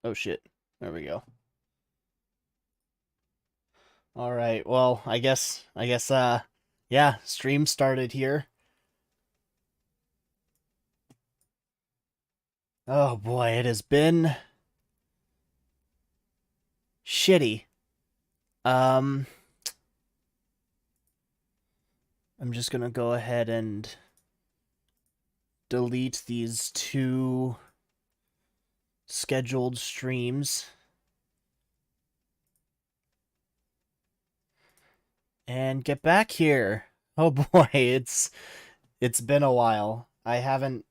Oh shit. There we go. All right. Well, I guess yeah, stream started here. Oh boy, it has been shitty. Um I'm just going to go ahead and delete these two scheduled streams and get back here. Oh boy, it's been a while. I haven't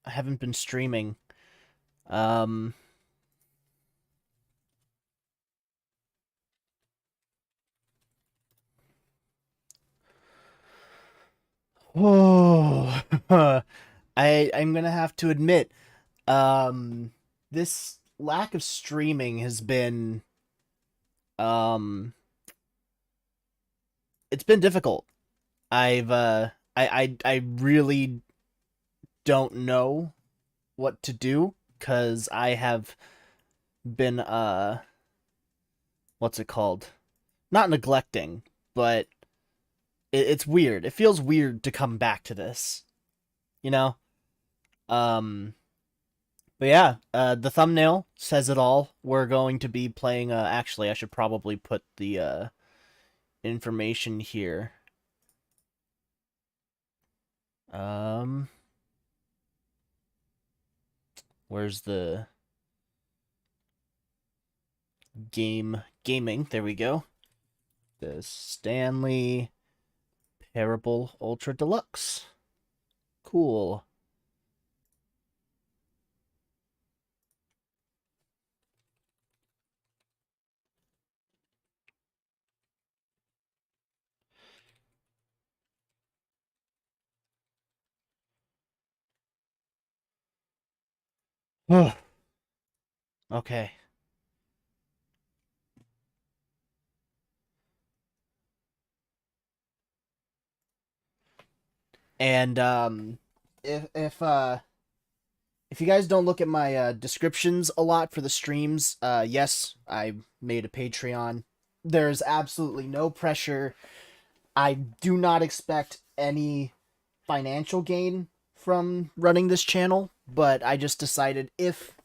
been streaming. Um Oh, I'm gonna have to admit, um, this lack of streaming has been, um, it's been difficult. I've, I really don't know what to do because I have been, what's it called? Not neglecting, but it's weird. It feels weird to come back to this, you know? Um, But yeah, the thumbnail says it all. We're going to be playing. Actually, I should probably put the information here. Um, where's the gaming? There we go. The Stanley Parable Ultra Deluxe. Cool. Okay. And if you guys don't look at my descriptions a lot for the streams, yes, I made a Patreon. There's absolutely no pressure. I do not expect any financial gain from running this channel, but I just decided if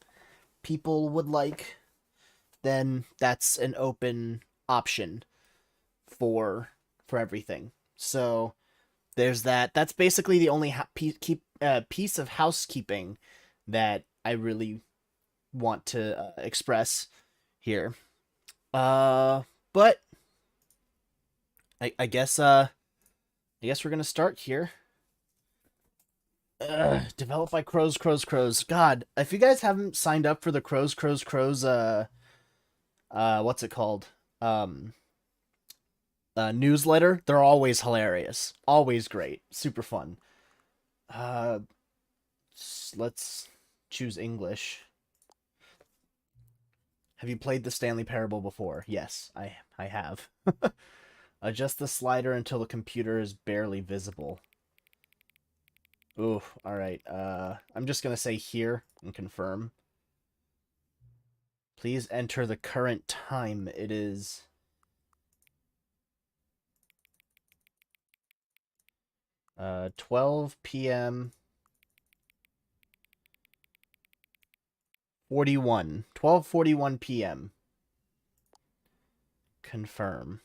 people would like, then that's an open option for everything. So there's that. That's basically the only piece of housekeeping that I really want to express here. But I guess we're gonna start here. Developed by Crows. God, if you guys haven't signed up for the Crows, what's it called? Um, Newsletter, they're always hilarious, always great, super fun. Uh, let's choose English. Have you played the Stanley Parable before? Yes, I have. Adjust the slider until the computer is barely visible. Ooh, all right. I'm just gonna say here and confirm. Please enter the current time. It is 12 p.m. 41. 12:41 p.m. Confirm.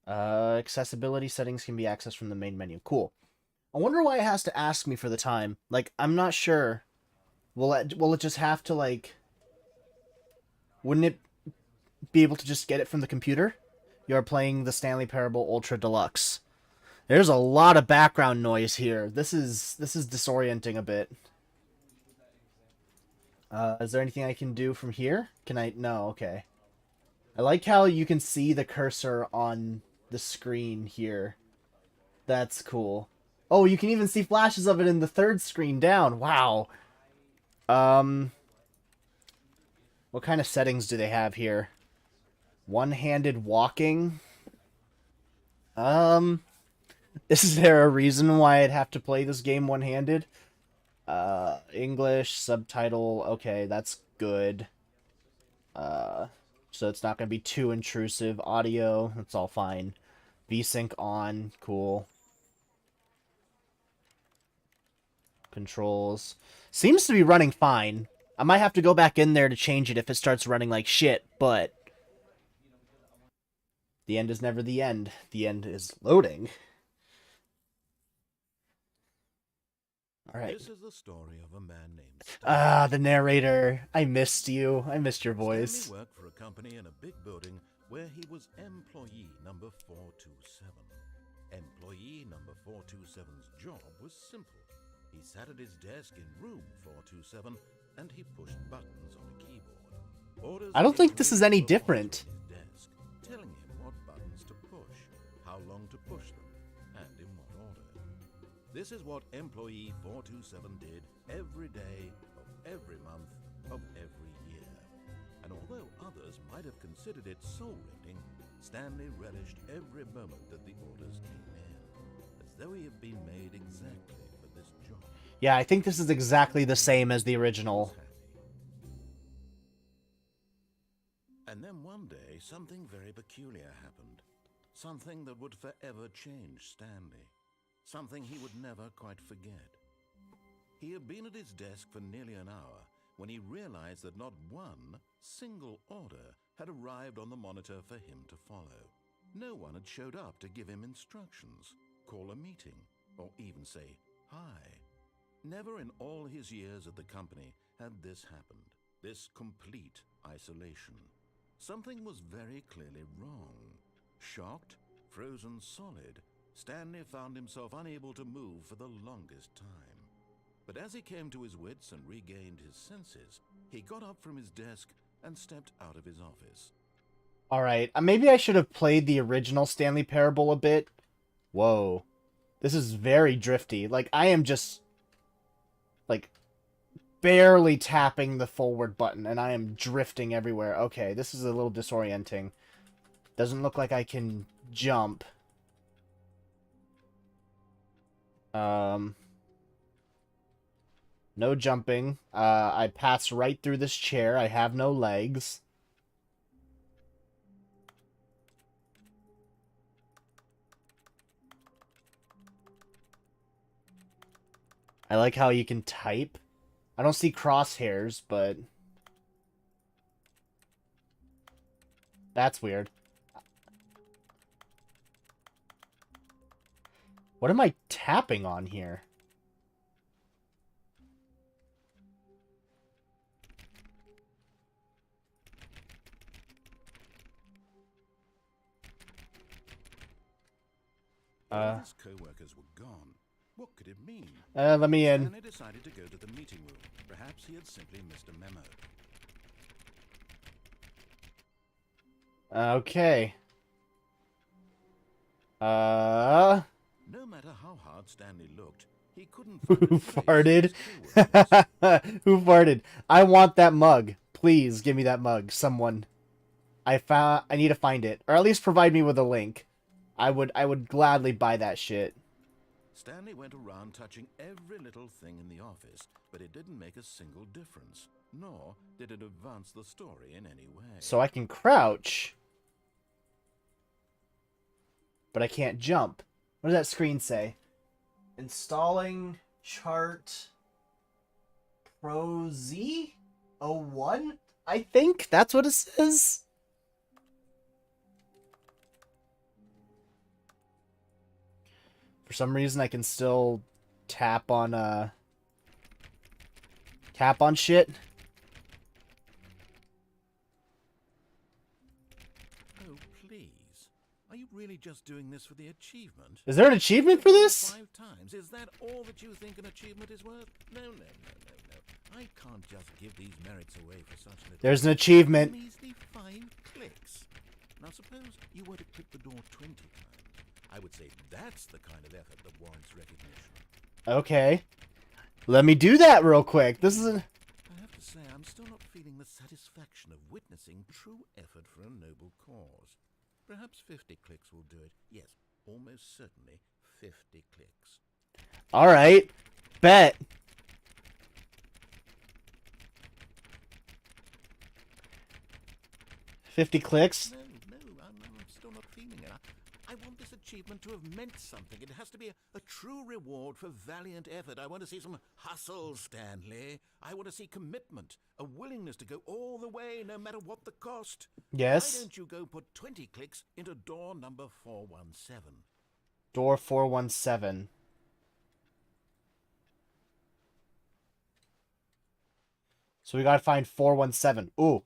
Accessibility settings can be accessed from the main menu. Cool. I wonder why it has to ask me for the time. Like, I'm not sure. Will it just have to, like, wouldn't it be able to just get it from the computer? You're playing the Stanley Parable Ultra Deluxe. There's a lot of background noise here. This is disorienting a bit. Is there anything I can do from here? Can I? No, okay. I like how you can see the cursor on the screen here. That's cool. Oh, you can even see flashes of it in the third screen down. Wow. Um, what kind of settings do they have here? One-handed walking. Um, is there a reason why I'd have to play this game one-handed? English subtitle. Okay, that's good. So it's not gonna be too intrusive. Audio, that's all fine. VSync on, cool. Controls. Seems to be running fine. I might have to go back in there to change it if it starts running like shit, but the end is never the end. The end is loading. All right. This is the story of a man named Stanley. Ah, the narrator. I missed you. I missed your voice. Stanley worked for a company in a big building where he was employee number 427. Employee number 427's job was simple. He sat at his desk in room 427 and he pushed buttons on a keyboard. Orders I don't think this is any came to a different. voice on his desk, telling him what buttons to push, how long to push them, and in what order. This is what employee 427 did every day of every month of every year. And although others might have considered it soul-rending, Stanley relished every moment that the orders came in, as though he had been made exactly for this job. Yeah, I think this is exactly the same as the original. And then one day, something very peculiar happened. Something that would forever change Stanley. Something he would never quite forget. He had been at his desk for nearly an hour when he realized that not one single order had arrived on the monitor for him to follow. No one had showed up to give him instructions, call a meeting, or even say hi. Never in all his years at the company had this happened, this complete isolation. Something was very clearly wrong. Shocked, frozen solid, Stanley found himself unable to move for the longest time. But as he came to his wits and regained his senses, he got up from his desk and stepped out of his office. Alright, maybe I should have played the original Stanley Parable a bit. Whoa. This is very drifty. Like, I am just, like, barely tapping the forward button, and I am drifting everywhere. Okay, this is a little disorienting. Doesn't look like I can jump. No jumping. I pass right through this chair. I have no legs. I like how you can type. I don't see crosshairs, but that's weird. What am I tapping on here? All his co-workers were gone. What could it mean? Let me in. Stanley decided to go to the meeting room. Perhaps he had simply missed a memo. Okay. No matter how hard Stanley looked, he couldn't Who find a trace of farted? his co-workers. Who farted? I want that mug. Please give me that mug. Someone. I need to find it, or at least provide me with a link. I would gladly buy that shit. Stanley went around touching every little thing in the office, but it didn't make a single difference, nor did it advance the story in any way. So I can crouch, but I can't jump. What does that screen say? Installing chart Pro Z 01? I think that's what it says. For some reason, I can still tap on shit. Oh, please. Are you really just doing this for the achievement? Is there an achievement for this? 5 times. Is that all that you think an achievement is worth? No. I can't just give these merits away for such little... There's an achievement. Measly 5 clicks. Now suppose you were to click the door 20 times. I would say that's the kind of effort that warrants recognition. Okay. Let me do that real quick. This is a... I have to say, I'm still not feeling the satisfaction of witnessing true effort for a noble cause. Perhaps 50 clicks will do it. Yes, almost certainly 50 clicks. Alright. Bet. 50 clicks? No, I'm still not feeling it. I want this achievement to have meant something. It has to be a true reward for valiant effort. I want to see some hustle, Stanley. I want to see commitment, a willingness to go all the way, no matter what the cost. Yes. Why don't you go put 20 clicks into door number 417? Door 417. So we gotta find 417. Ooh.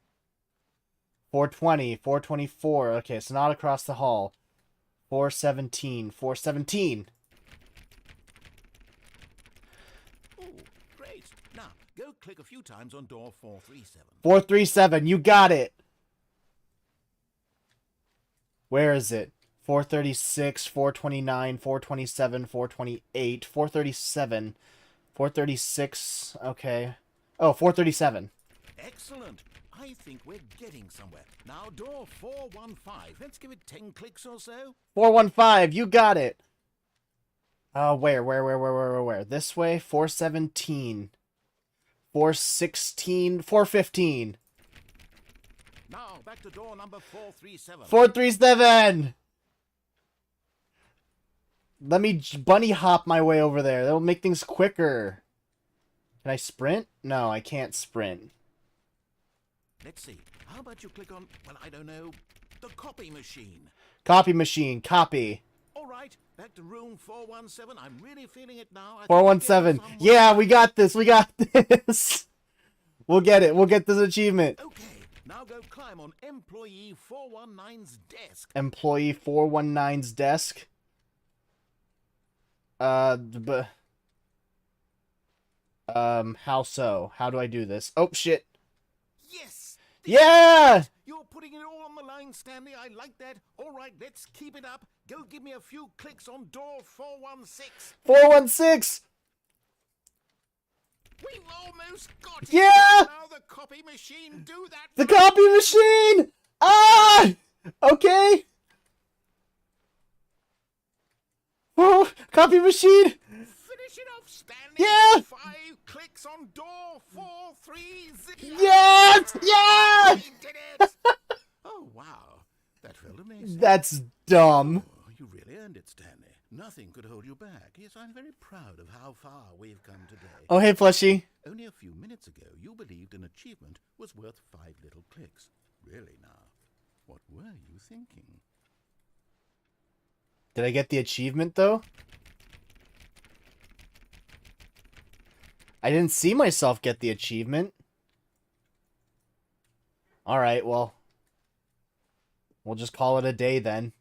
420, 424. Okay, so not across the hall. 417, 417. Oh, great. Now, go click a few times on door 437. 437, you got it. Where is it? 436, 429, 427, 428, 437, 436. Okay. Oh, 437. Excellent. I think we're getting somewhere. Now, door 415. Let's give it 10 clicks or so. 415, you got it. Where? This way? 417. 416, 415. Now, back to door number 437. 437! Let me bunny hop my way over there. That'll make things quicker. Can I sprint? No, I can't sprint. Let's see. How about you click on, well, I don't know, the copy machine? Copy machine, copy. All right, back to room 417. I'm really feeling it now. 417. Yeah, we got this. We got this. We'll get it. We'll get this achievement. Okay, now go climb on employee 419's desk. Employee 419's desk. How so? How do I do this? Oh, shit. Yes! Yeah! You're putting it all on the line, Stanley. I like that. All right, let's keep it up. Go give me a few clicks on door 416. 416! We've almost got it. Yeah! Now the copy machine, do that. The copy machine! Ah! Okay. Oh, copy machine! Finish it off, Stanley. Yeah! 5 clicks on door 430. Yes! Yeah! We did it! Oh, wow. That felt amazing. That's dumb. Oh, you really earned it, Stanley. Nothing could hold you back. Yes, I'm very proud of how far we've come today. Oh, hey, Fleshy. Only a few minutes ago, you believed an achievement was worth 5 little clicks. Really now, what were you thinking? Did I get the achievement, though? I didn't see myself get the achievement. Alright, well. We'll just call it a day, then.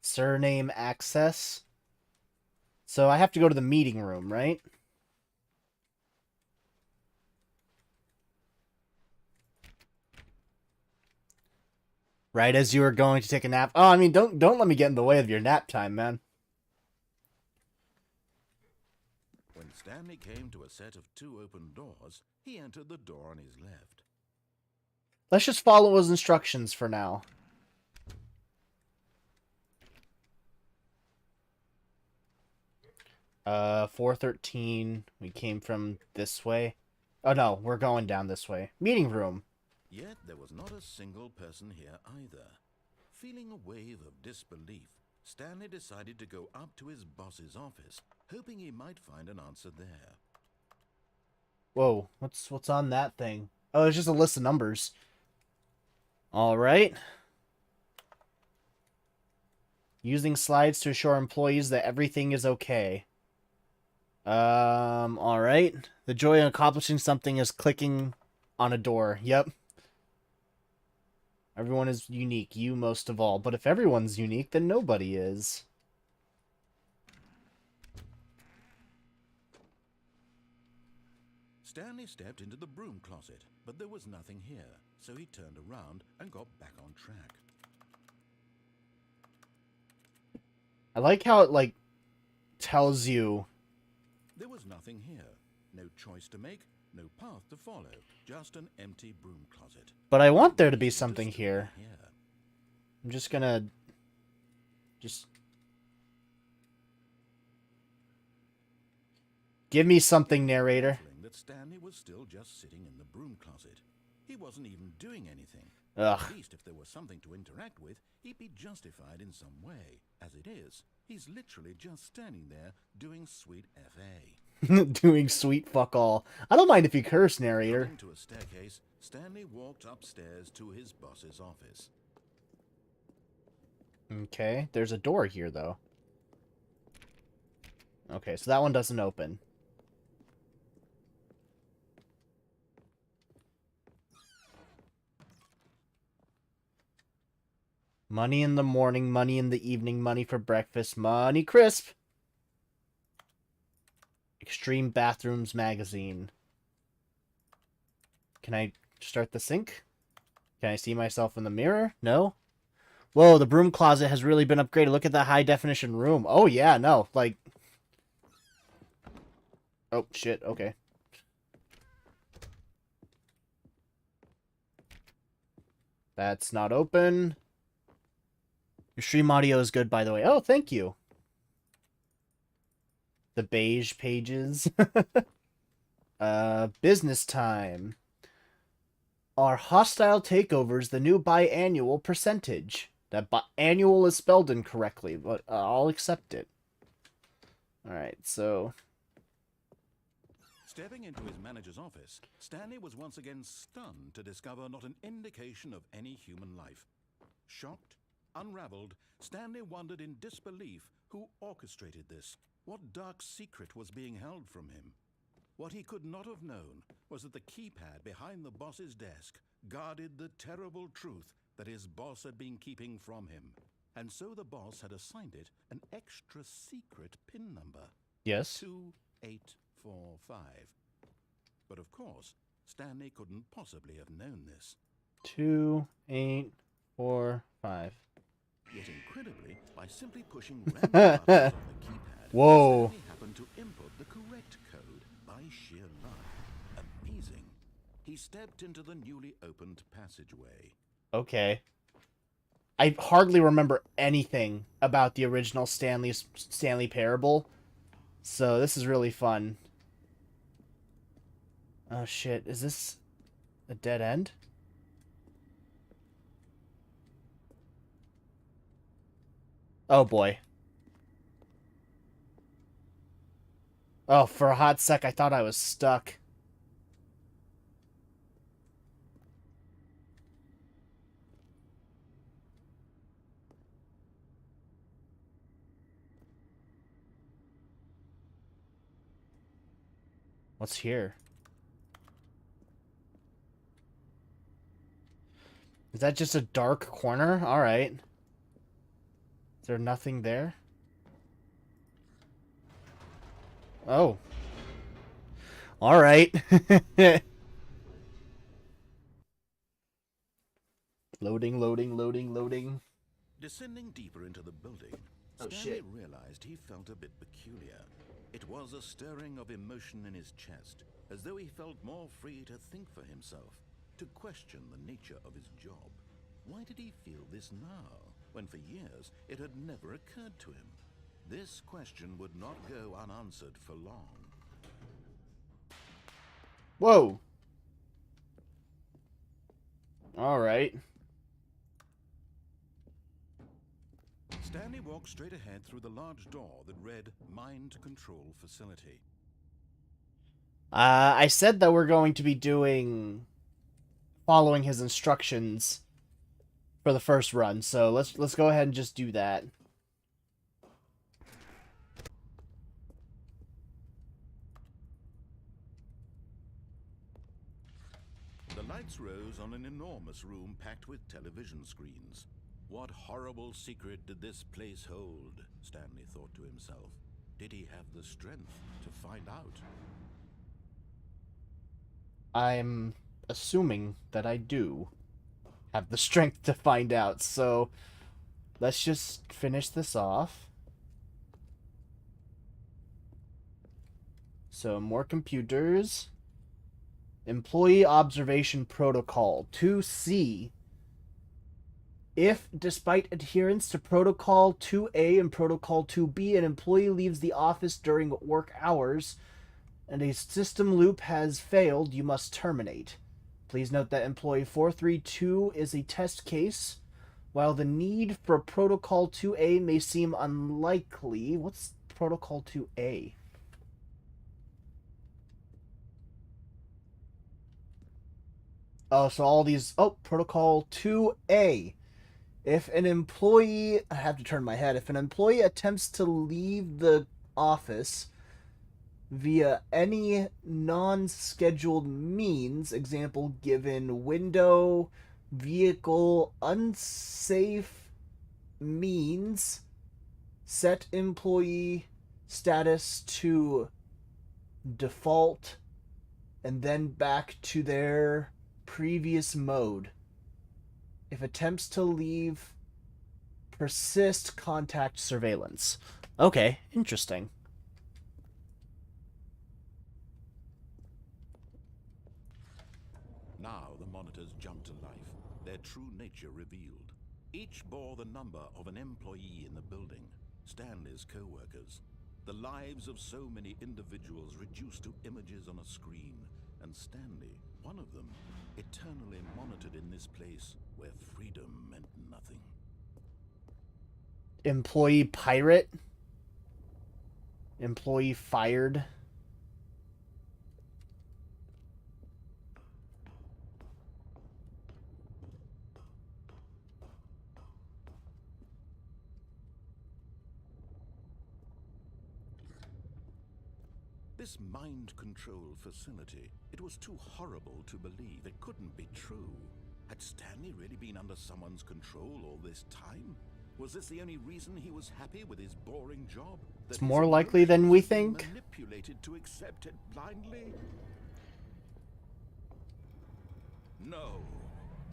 Surname access. So I have to go to the meeting room, right? Right as you were going to take a nap. Oh, I mean, don't let me get in the way of your nap time, man. When Stanley came to a set of 2 open doors, he entered the door on his left. Let's just follow his instructions for now. Uh, 413. We came from this way. Oh no, we're going down this way. Meeting room. Yet there was not a single person here either. Feeling a wave of disbelief, Stanley decided to go up to his boss's office, hoping he might find an answer there. Whoa, what's on that thing? Oh, it's just a list of numbers. All right. Using slides to assure employees that everything is okay. All right. The joy of accomplishing something is clicking on a door. Yep. Everyone is unique, you most of all. But if everyone's unique, then nobody is. Stanley stepped into the broom closet, but there was nothing here, so he turned around and got back on track. I like how it, like, tells you. There was nothing here. No choice to make, no path to follow, just an empty broom closet. But I want there to be something here. I'm just gonna... Give me something, narrator. The But Stanley was still just sitting in the broom closet. He wasn't even doing anything. Ugh. At least if there was something to interact with, he'd be justified in some way. As it is, he's literally just standing there doing sweet F.A. Doing sweet fuck all. I don't mind if you curse, narrator. Coming to a staircase, Stanley walked upstairs to his boss's office. Okay, there's a door here, though. Okay, so that one doesn't open. Money in the morning, money in the evening, money for breakfast, money crisp. Extreme Bathrooms magazine. Can I start the sink? Can I see myself in the mirror? No? Whoa, the broom closet has really been upgraded. Look at that high definition room. Oh, yeah, no. Like... Oh, shit. Okay. That's not open. Your stream audio is good, by the way. Oh, thank you. The beige pages. Business time. Are hostile takeovers the new biannual percentage? That annual is spelled incorrectly, but I'll accept it. Alright, so... Stepping into his manager's office, Stanley was once again stunned to discover not an indication of any human life. Shocked, unraveled, Stanley wondered in disbelief who orchestrated this. What dark secret was being held from him? What he could not have known was that the keypad behind the boss's desk guarded the terrible truth that his boss had been keeping from him. And so the boss had assigned it an extra secret PIN number. Yes. 2845. But of course, Stanley couldn't possibly have known this. 2845. Yet incredibly, by simply pushing random buttons on the keypad, Whoa. Stanley happened to input the correct code by sheer luck. Amazing. He stepped into the newly opened passageway. Okay. I hardly remember anything about the original Stanley Parable, so this is really fun. Oh shit, is this a dead end? Oh boy. Oh, for a hot sec I thought I was stuck. What's here? Is that just a dark corner? Alright. Is there nothing there? Oh. Alright. Loading, loading, loading, loading. Descending deeper into the building, Oh, Stanley shit. realized he felt a bit peculiar. It was a stirring of emotion in his chest, as though he felt more free to think for himself, to question the nature of his job. Why did he feel this now, when for years it had never occurred to him? This question would not go unanswered for long. Whoa. Alright. Stanley walked straight ahead through the large door that read Mind Control Facility. I said that we're going to be following his instructions for the first run, so let's go ahead and just do that. The lights rose on an enormous room packed with television screens. What horrible secret did this place hold? Stanley thought to himself. Did he have the strength to find out? I'm assuming that I do have the strength to find out, so let's just finish this off. So, more computers. Employee Observation Protocol 2C. If, despite adherence to Protocol 2A and Protocol 2B, an employee leaves the office during work hours, and a system loop has failed, you must terminate. Please note that employee 432 is a test case. While the need for Protocol 2A may seem unlikely, what's Protocol 2A? Oh, so all these. Oh, Protocol 2A. If an employee. I have to turn my head. If an employee attempts to leave the office via any non scheduled means, example given window, vehicle, unsafe means, set employee status to default, and then back to their previous mode. If attempts to leave persist, contact surveillance. Okay, interesting. Now the monitors jumped to life, their true nature revealed. Each bore the number of an employee in the building, Stanley's co-workers. The lives of so many individuals reduced to images on a screen, and Stanley, one of them, eternally monitored in this place where freedom meant nothing. Employee pirate. Employee fired. This mind control facility, it was too horrible to believe. It couldn't be true. Had Stanley really been under someone's control all this time? Was this the only reason he was happy with his boring job? It's more likely than we think. Manipulated to accept it blindly? No.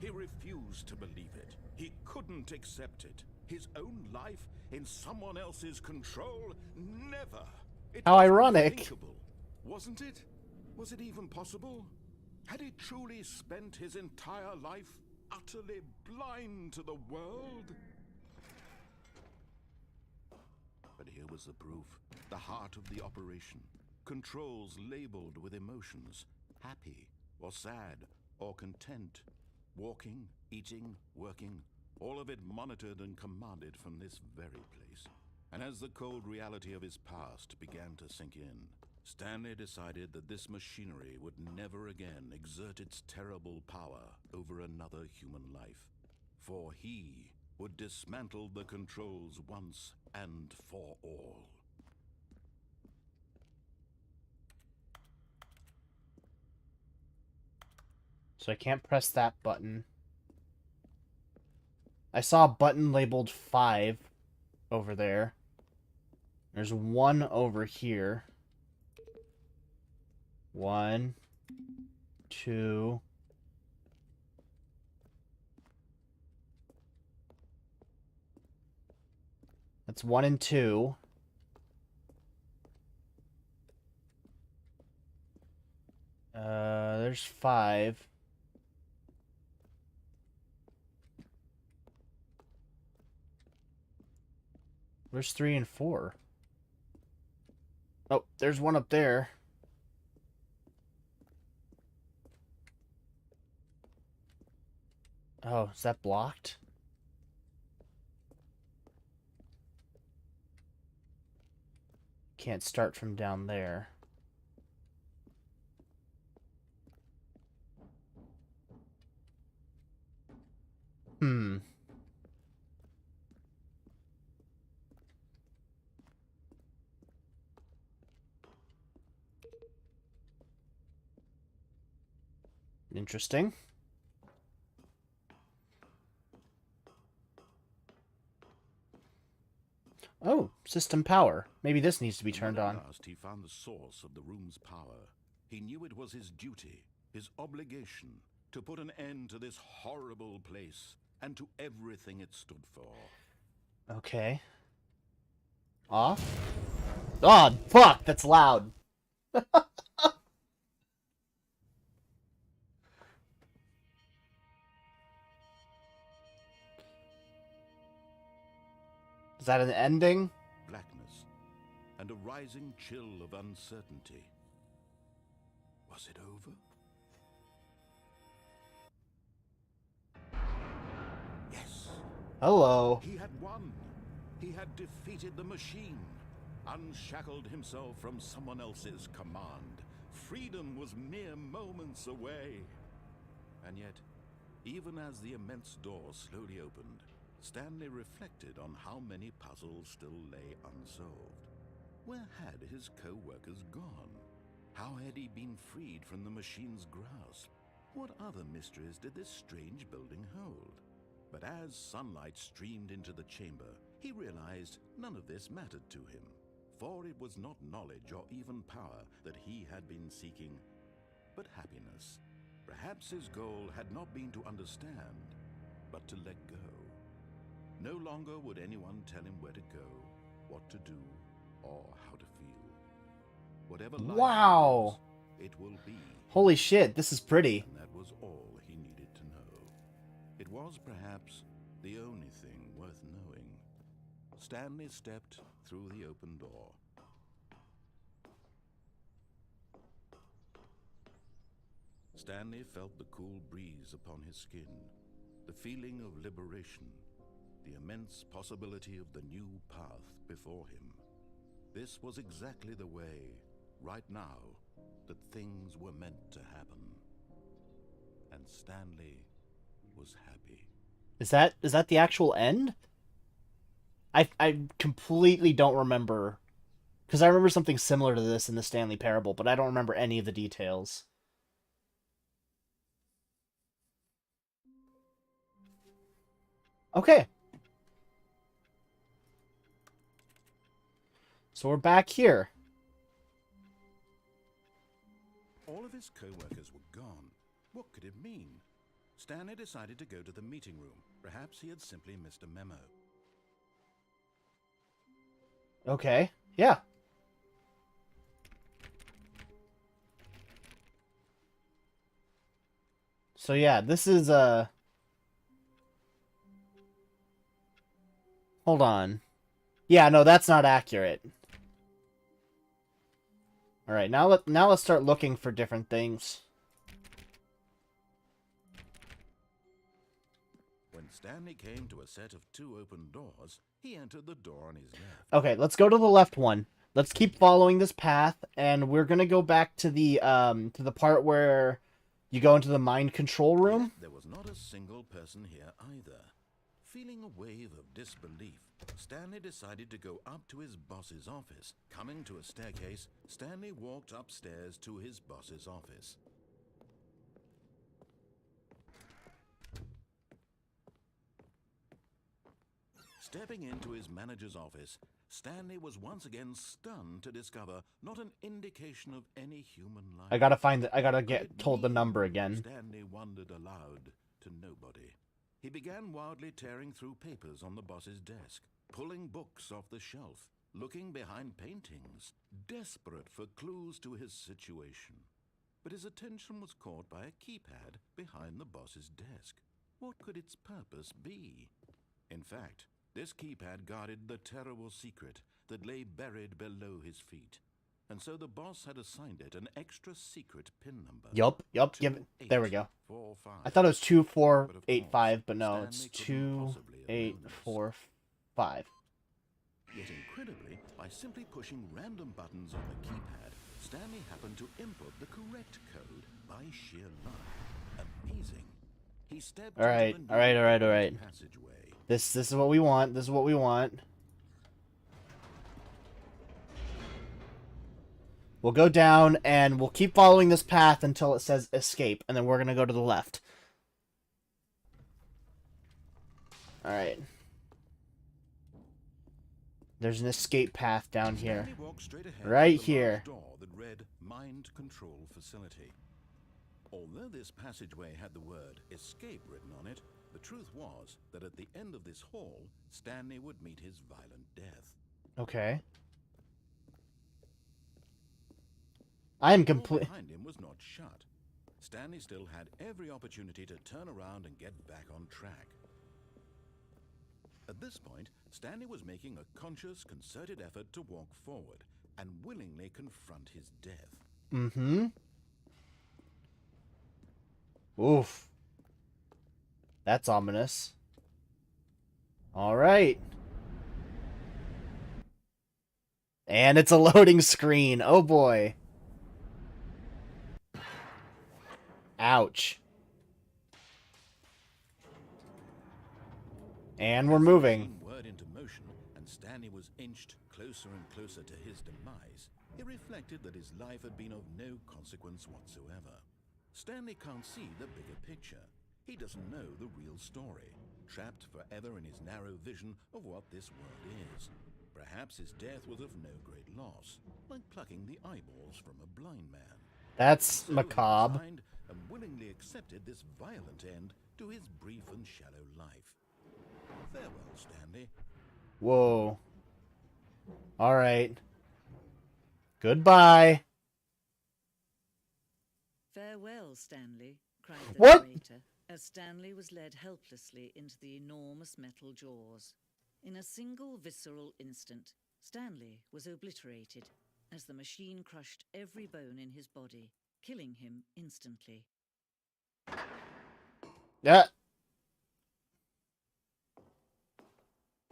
He refused to believe it. He couldn't accept it. His own life in someone else's control? Never. It How was ironic. unthinkable, wasn't it? Was it even possible? Had he truly spent his entire life utterly blind to the world? But here was the proof. The heart of the operation. Controls labeled with emotions. Happy, or sad, or content. Walking, eating, working. All of it monitored and commanded from this very place. And as the cold reality of his past began to sink in, Stanley decided that this machinery would never again exert its terrible power over another human life. For he would dismantle the controls once and for all. So I can't press that button. I saw a button labeled 5 over there. There's one over here. 1, 2. That's 1 and 2. There's 5. Where's 3 and 4? Oh, there's one up there. Oh, is that blocked? Can't start from down there. Interesting. Oh, system power. Maybe this needs to be turned on. At last he found the source of the room's power. He knew it was his duty, his obligation, to put an end to this horrible place and to everything it stood for. Okay. Off. Oh, fuck, that's loud. Is that an ending? Blackness and a rising chill of uncertainty. Was it over? Yes. Hello. He had won. He had defeated the machine, unshackled himself from someone else's command. Freedom was mere moments away. And yet, even as the immense door slowly opened, Stanley reflected on how many puzzles still lay unsolved. Where had his co-workers gone? How had he been freed from the machine's grasp? What other mysteries did this strange building hold? But as sunlight streamed into the chamber, he realized none of this mattered to him, for it was not knowledge or even power that he had been seeking, but happiness. Perhaps his goal had not been to understand, but to let go. No longer would anyone tell him where to go, what to do, or how to feel. Whatever life Wow. lives, it will be. Holy shit, this is pretty. And that was all he needed to know. It was perhaps the only thing worth knowing. Stanley stepped through the open door. Stanley felt the cool breeze upon his skin, the feeling of liberation, the immense possibility of the new path before him. This was exactly the way, right now, that things were meant to happen. And Stanley was happy. Is that the actual end? I completely don't remember, because I remember something similar to this in the Stanley Parable, but I don't remember any of the details. Okay. So we're back here. All of his co-workers were gone. What could it mean? Stanley decided to go to the meeting room. Perhaps he had simply missed a memo. Okay. Yeah. So yeah, this is hold on. Yeah, no, that's not accurate. All right, now let's start looking for different things. When Stanley came to a set of 2 open doors, he entered the door on his left. Okay, let's go to the left one. Let's keep following this path, and we're gonna go back to the part where you go into the mind control room. There was not a single person here either. Feeling a wave of disbelief, Stanley decided to go up to his boss's office. Coming to a staircase, Stanley walked upstairs to his boss's office. Stepping into his manager's office, Stanley was once again stunned to discover not an indication of any human life. I gotta get told the number again. Stanley wondered aloud to nobody. He began wildly tearing through papers on the boss's desk, pulling books off the shelf, looking behind paintings, desperate for clues to his situation. But his attention was caught by a keypad behind the boss's desk. What could its purpose be? In fact, this keypad guarded the terrible secret that lay buried below his feet. And so the boss had assigned it an extra secret pin number. Yup. There we go. 2-8-4-5. I thought it was 2485, but no, it's 2845. Yet incredibly, by simply pushing random buttons on the keypad, Stanley happened to input the correct code by sheer luck. Amazing. He stepped All right. into the new passageway. This is what we want. This is what we want. We'll go down, and we'll keep following this path until it says escape, and then we're going to go to the left. Alright. There's an escape path down here. Right here. Door that read Mind Control Facility. Although this passageway had the word escape written on it, the truth was that at the end of this hall, Stanley would meet his violent death. Okay. I am complete. The door behind him was not shut. Stanley still had every opportunity to turn around and get back on track. At this point, Stanley was making a conscious, concerted effort to walk forward and willingly confront his death. Mm-hmm. Oof. That's ominous. Alright. And it's a loading screen. Oh boy. Ouch. And we're moving. As the machine whirred into motion and Stanley was inched closer and closer to his demise, he reflected that his life had been of no consequence whatsoever. Stanley can't see the bigger picture. He doesn't know the real story, trapped forever in his narrow vision of what this world is. Perhaps his death was of no great loss, like plucking the eyeballs from a blind man. That's So macabre. he resigned and willingly accepted this violent end to his brief and shallow life. Farewell, Stanley. Whoa. Alright. Goodbye. Farewell, Stanley, cried the What? narrator, as Stanley was led helplessly into the enormous metal jaws. In a single visceral instant, Stanley was obliterated as the machine crushed every bone in his body, killing him instantly. Yeah.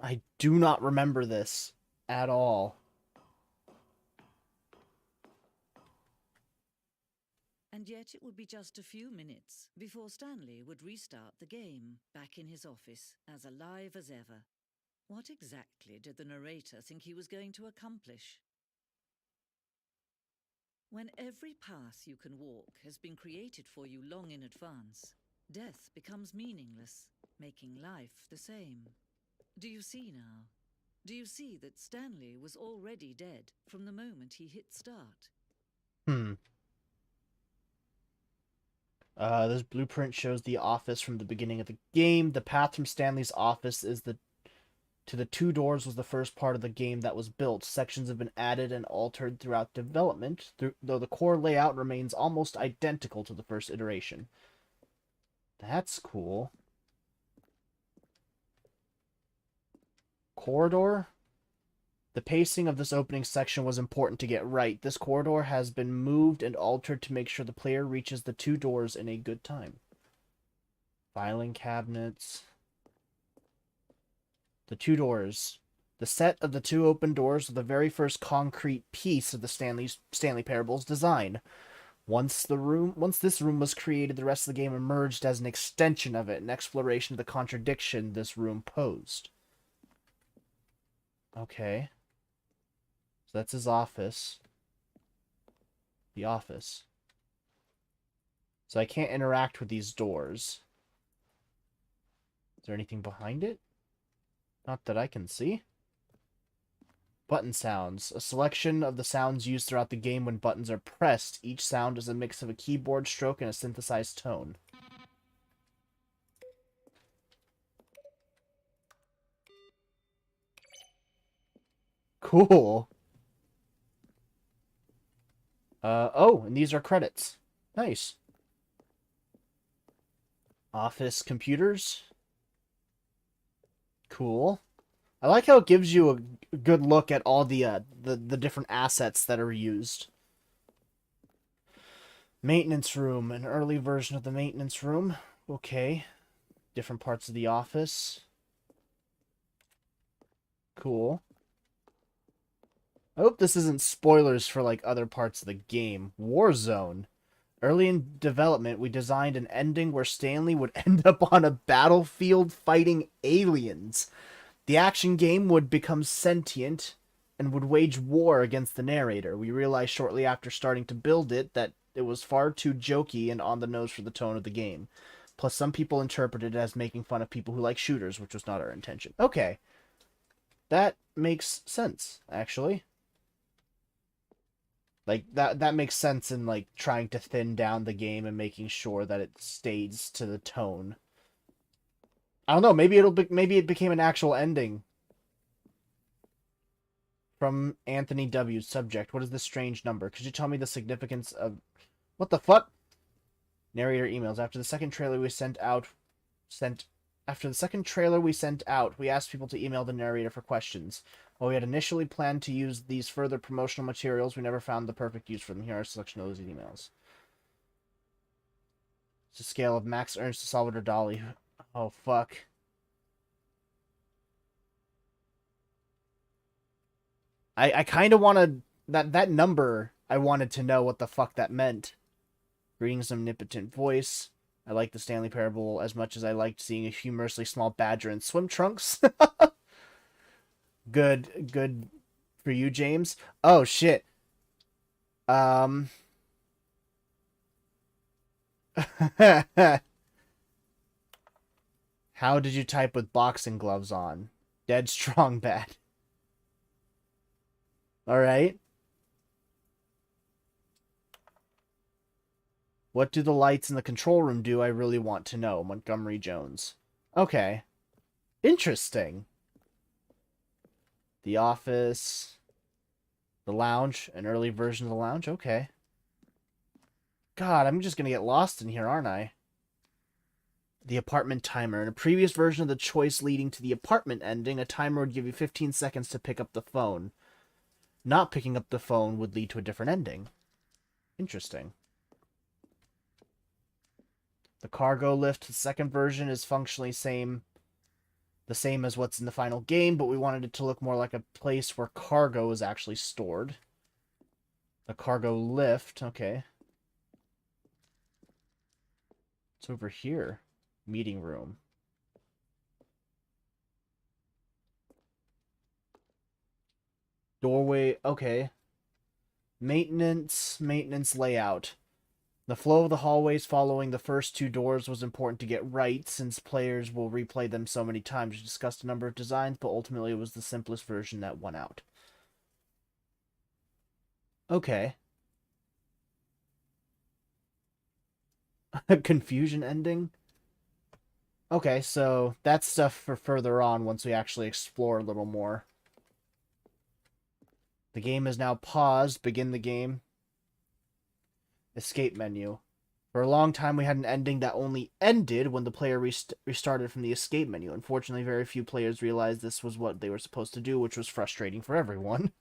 I do not remember this at all. And yet it would be just a few minutes before Stanley would restart the game, back in his office, as alive as ever. What exactly did the narrator think he was going to accomplish? When every path you can walk has been created for you long in advance, death becomes meaningless, making life the same. Do you see now? Do you see that Stanley was already dead from the moment he hit start? This blueprint shows the office from the beginning of the game. The path from Stanley's office to the two doors was the first part of the game that was built. Sections have been added and altered throughout development, though the core layout remains almost identical to the first iteration. That's cool. Corridor? The pacing of this opening section was important to get right. This corridor has been moved and altered to make sure the player reaches the two doors in a good time. Filing cabinets. The two doors. The set of the two open doors are the very first concrete piece of the Stanley Parable's design. Once this room was created, the rest of the game emerged as an extension of it, an exploration of the contradiction this room posed. Okay. So that's his office. The office. So I can't interact with these doors. Is there anything behind it? Not that I can see. Button sounds. A selection of the sounds used throughout the game when buttons are pressed. Each sound is a mix of a keyboard stroke and a synthesized tone. Cool. Oh, and these are credits. Nice. Office computers. Cool. I like how it gives you a good look at all the different assets that are used. Maintenance room, an early version of the maintenance room. Okay. Different parts of the office. Cool. I hope this isn't spoilers for, like, other parts of the game. Warzone. Early in development, we designed an ending where Stanley would end up on a battlefield fighting aliens. The action game would become sentient and would wage war against the narrator. We realized shortly after starting to build it that it was far too jokey and on the nose for the tone of the game. Plus, some people interpreted it as making fun of people who like shooters, which was not our intention. Okay. That makes sense, actually. Like, that makes sense in, like, trying to thin down the game and making sure that it stays to the tone. I don't know, maybe maybe it became an actual ending. From Anthony W. Subject. What is this strange number? Could you tell me the significance of... What the fuck? Narrator emails. After the second trailer we sent out, we asked people to email the narrator for questions. While we had initially planned to use these further promotional materials, we never found the perfect use for them. Here are a selection of those emails. It's a scale of Max Ernst to Salvador Dali. Oh, fuck. I kind of wanted... That number, I wanted to know what the fuck that meant. Greetings, omnipotent voice. I like the Stanley Parable as much as I liked seeing a humorously small badger in swim trunks. Good for you, James. Oh, shit. How did you type with boxing gloves on? Dead strong bad. Alright. What do the lights in the control room do? I really want to know. Montgomery Jones. Okay. Interesting. The office. The lounge. An early version of the lounge. Okay. God, I'm just gonna get lost in here, aren't I? The apartment timer. In a previous version of the choice leading to the apartment ending, a timer would give you 15 seconds to pick up the phone. Not picking up the phone would lead to a different ending. Interesting. The cargo lift, the second version, is functionally the same as what's in the final game, but we wanted it to look more like a place where cargo is actually stored. The cargo lift, okay. It's over here. Meeting room. Doorway, okay. Maintenance layout. The flow of the hallways following the first two doors was important to get right, since players will replay them so many times. We discussed a number of designs, but ultimately it was the simplest version that won out. Okay. Confusion ending? Okay, so that's stuff for further on once we actually explore a little more. The game is now paused. Begin the game. Escape menu. For a long time, we had an ending that only ended when the player restarted from the escape menu. Unfortunately, very few players realized this was what they were supposed to do, which was frustrating for everyone.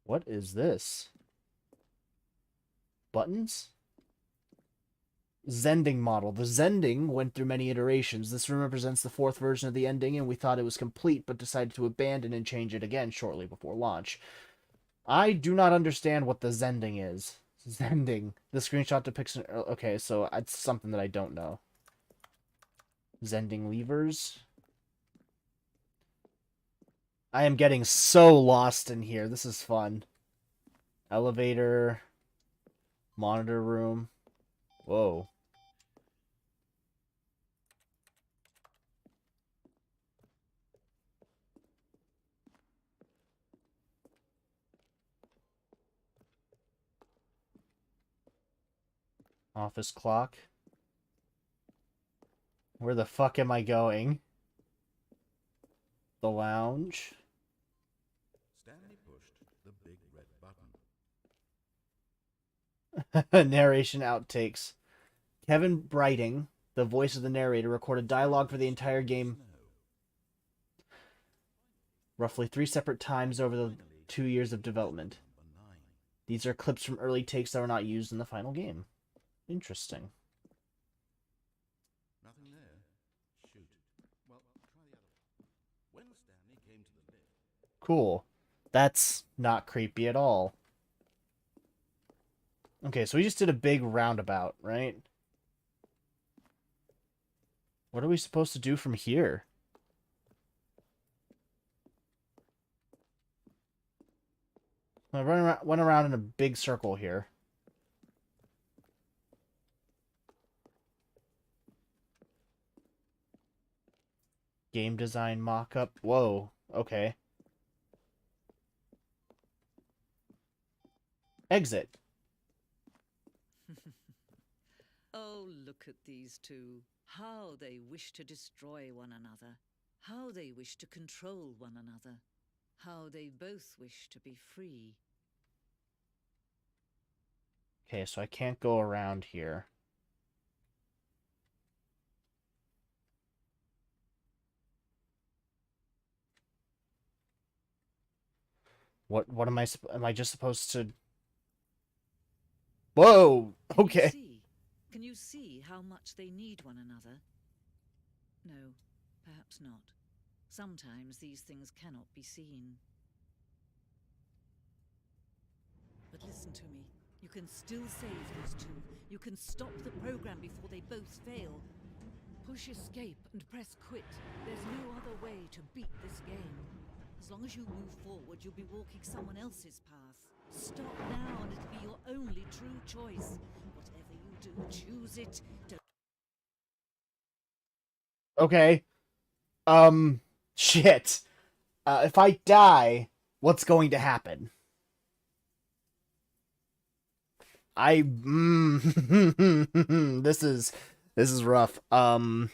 What is this? Buttons? Zending model. The Zending went through many iterations. This room represents the fourth version of the ending, and we thought it was complete, but decided to abandon and change it again shortly before launch. I do not understand what the Zending is. Zending. The screenshot depicts an... Okay, so it's something that I don't know. Zending levers. I am getting so lost in here. This is fun. Elevator. Monitor room. Whoa. Office clock. Where the fuck am I going? The lounge. Stanley pushed the big red button. Narration outtakes. Kevin Brighting, the voice of the narrator, recorded dialogue for the entire game roughly 3 separate times over the 2 years of development. These are clips from early takes that were not used in the final game. Interesting. Nothing there. Shoot. Well, try the other one. When Stanley came to the lift... Cool. That's not creepy at all. Okay, so we just did a big roundabout, right? What are we supposed to do from here? I went around in a big circle here. Game design mock-up. Whoa. Okay. Exit. Oh, look at these two. How they wish to destroy one another. How they wish to control one another. How they both wish to be free. Okay, so I can't go around here. What am I just supposed to... Whoa! Okay. You see, Can you see how much they need one another? No, perhaps not. Sometimes these things cannot be seen. But listen to me. You can still save these two. You can stop the program before they both fail. Push escape and press quit. There's no other way to beat this game. As long as you move forward, you'll be walking someone else's path. Stop now and it'll be your only true choice. Whatever you do, choose it. Don't Okay. Shit. If I die, what's going to happen? This is rough. Oh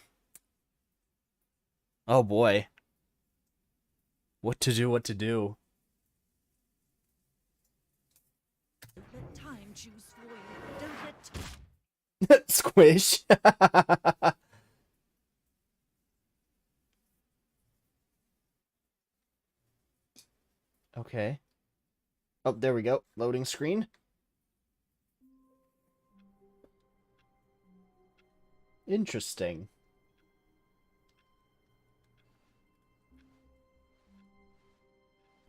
boy. What to do? let time choose for you. Don't let Squish. Okay. Oh, there we go. Loading screen. Interesting.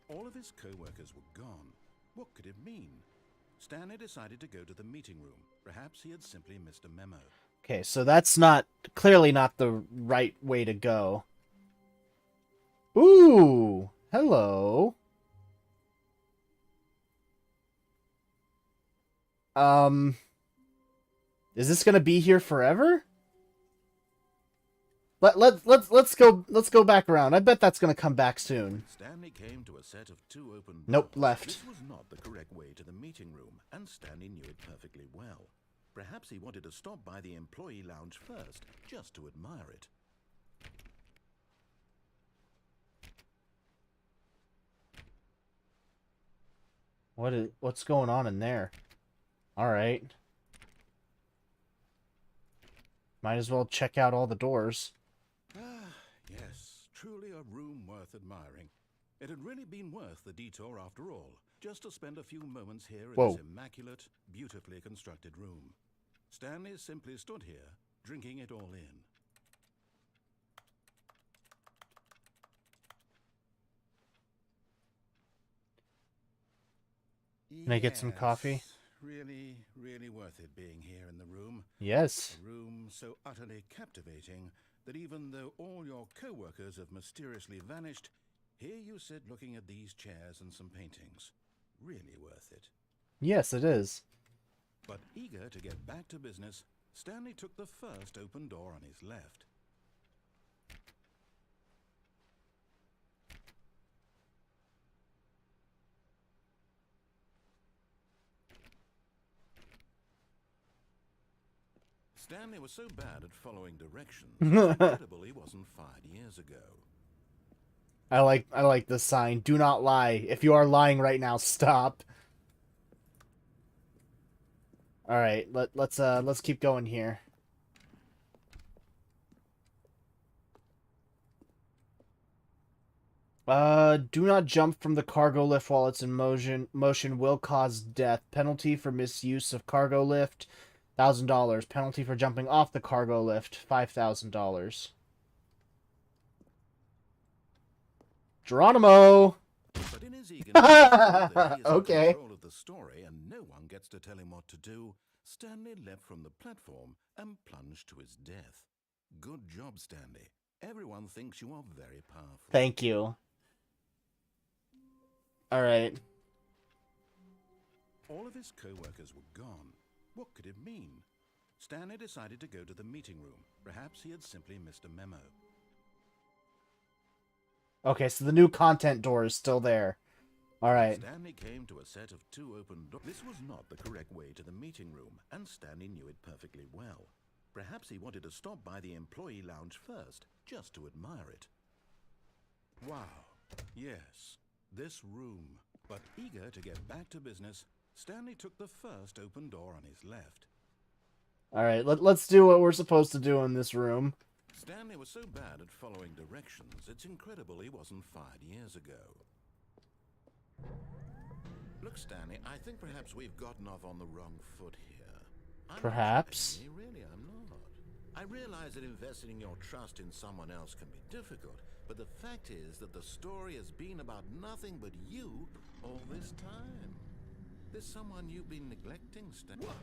All of his co-workers were gone. What could it mean? Stanley decided to go to the meeting room. Perhaps he had simply missed a memo. Okay, so that's clearly not the right way to go. Ooh, hello. Is this gonna be here forever? Let's go back around. I bet that's gonna come back soon. Stanley came to a set of two open doors. Nope, left. This was not the correct way to the meeting room, and Stanley knew it perfectly well. Perhaps he wanted to stop by the employee lounge first, just to admire it. What's going on in there? All right. Might as well check out all the doors. Ah, yes, truly a room worth admiring. It had really been worth the detour after all, just to spend a few moments here in this immaculate, beautifully constructed room. Stanley simply stood here, drinking it all in. Can I get some coffee? Really, really worth it being here in the room. Yes. A room so utterly captivating that even though all your co-workers have mysteriously vanished, here you sit looking at these chairs and some paintings. Really worth it. Yes, it is. But eager to get back to business, Stanley took the first open door on his left. Stanley was so bad at following directions, it's incredible he wasn't fired years ago. I like the sign. Do not lie. If you are lying right now, stop. All right, let's keep going here. Do not jump from the cargo lift while it's in motion. Motion will cause death. Penalty for misuse of cargo lift, $1,000. Penalty for jumping off the cargo lift, $5,000. Geronimo. But in his eagerness to prove that he is Okay. in control of the story and no one gets to tell him what to do, Stanley leapt from the platform and plunged to his death. Good job, Stanley. Everyone thinks you are very powerful. Thank you. All right. All of his co-workers were gone. What could it mean? Stanley decided to go to the meeting room. Perhaps he had simply missed a memo. Okay, so the new content door is still there. All right. Stanley came to a set of two open doors. This was not the correct way to the meeting room, and Stanley knew it perfectly well. Perhaps he wanted to stop by the employee lounge first, just to admire it. Wow. Yes, this room. But eager to get back to business, Stanley took the first open door on his left. All right, let's do what we're supposed to do in this room. Stanley was so bad at following directions, it's incredible he wasn't fired years ago. Look, Stanley, I think perhaps we've gotten off on the wrong foot here. I'm Perhaps. not sure, Amy. Really, I'm not. I realize that investing your trust in someone else can be difficult, but the fact is that the story has been about nothing but you all this time. There's someone you've been neglecting, Stanley. What?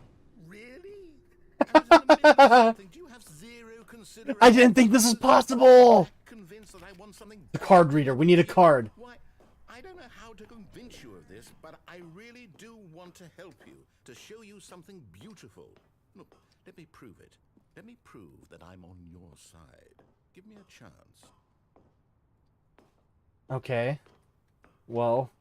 Really? I was in the middle of something. Do you have zero consideration? I didn't think this was possible! Convinced that I want something. The card reader. We need a card. Why? I don't know how to convince you of this, but I really do want to help you, to show you something beautiful. Look, let me prove it. Let me prove that I'm on your side. Give me a chance. Okay. Well.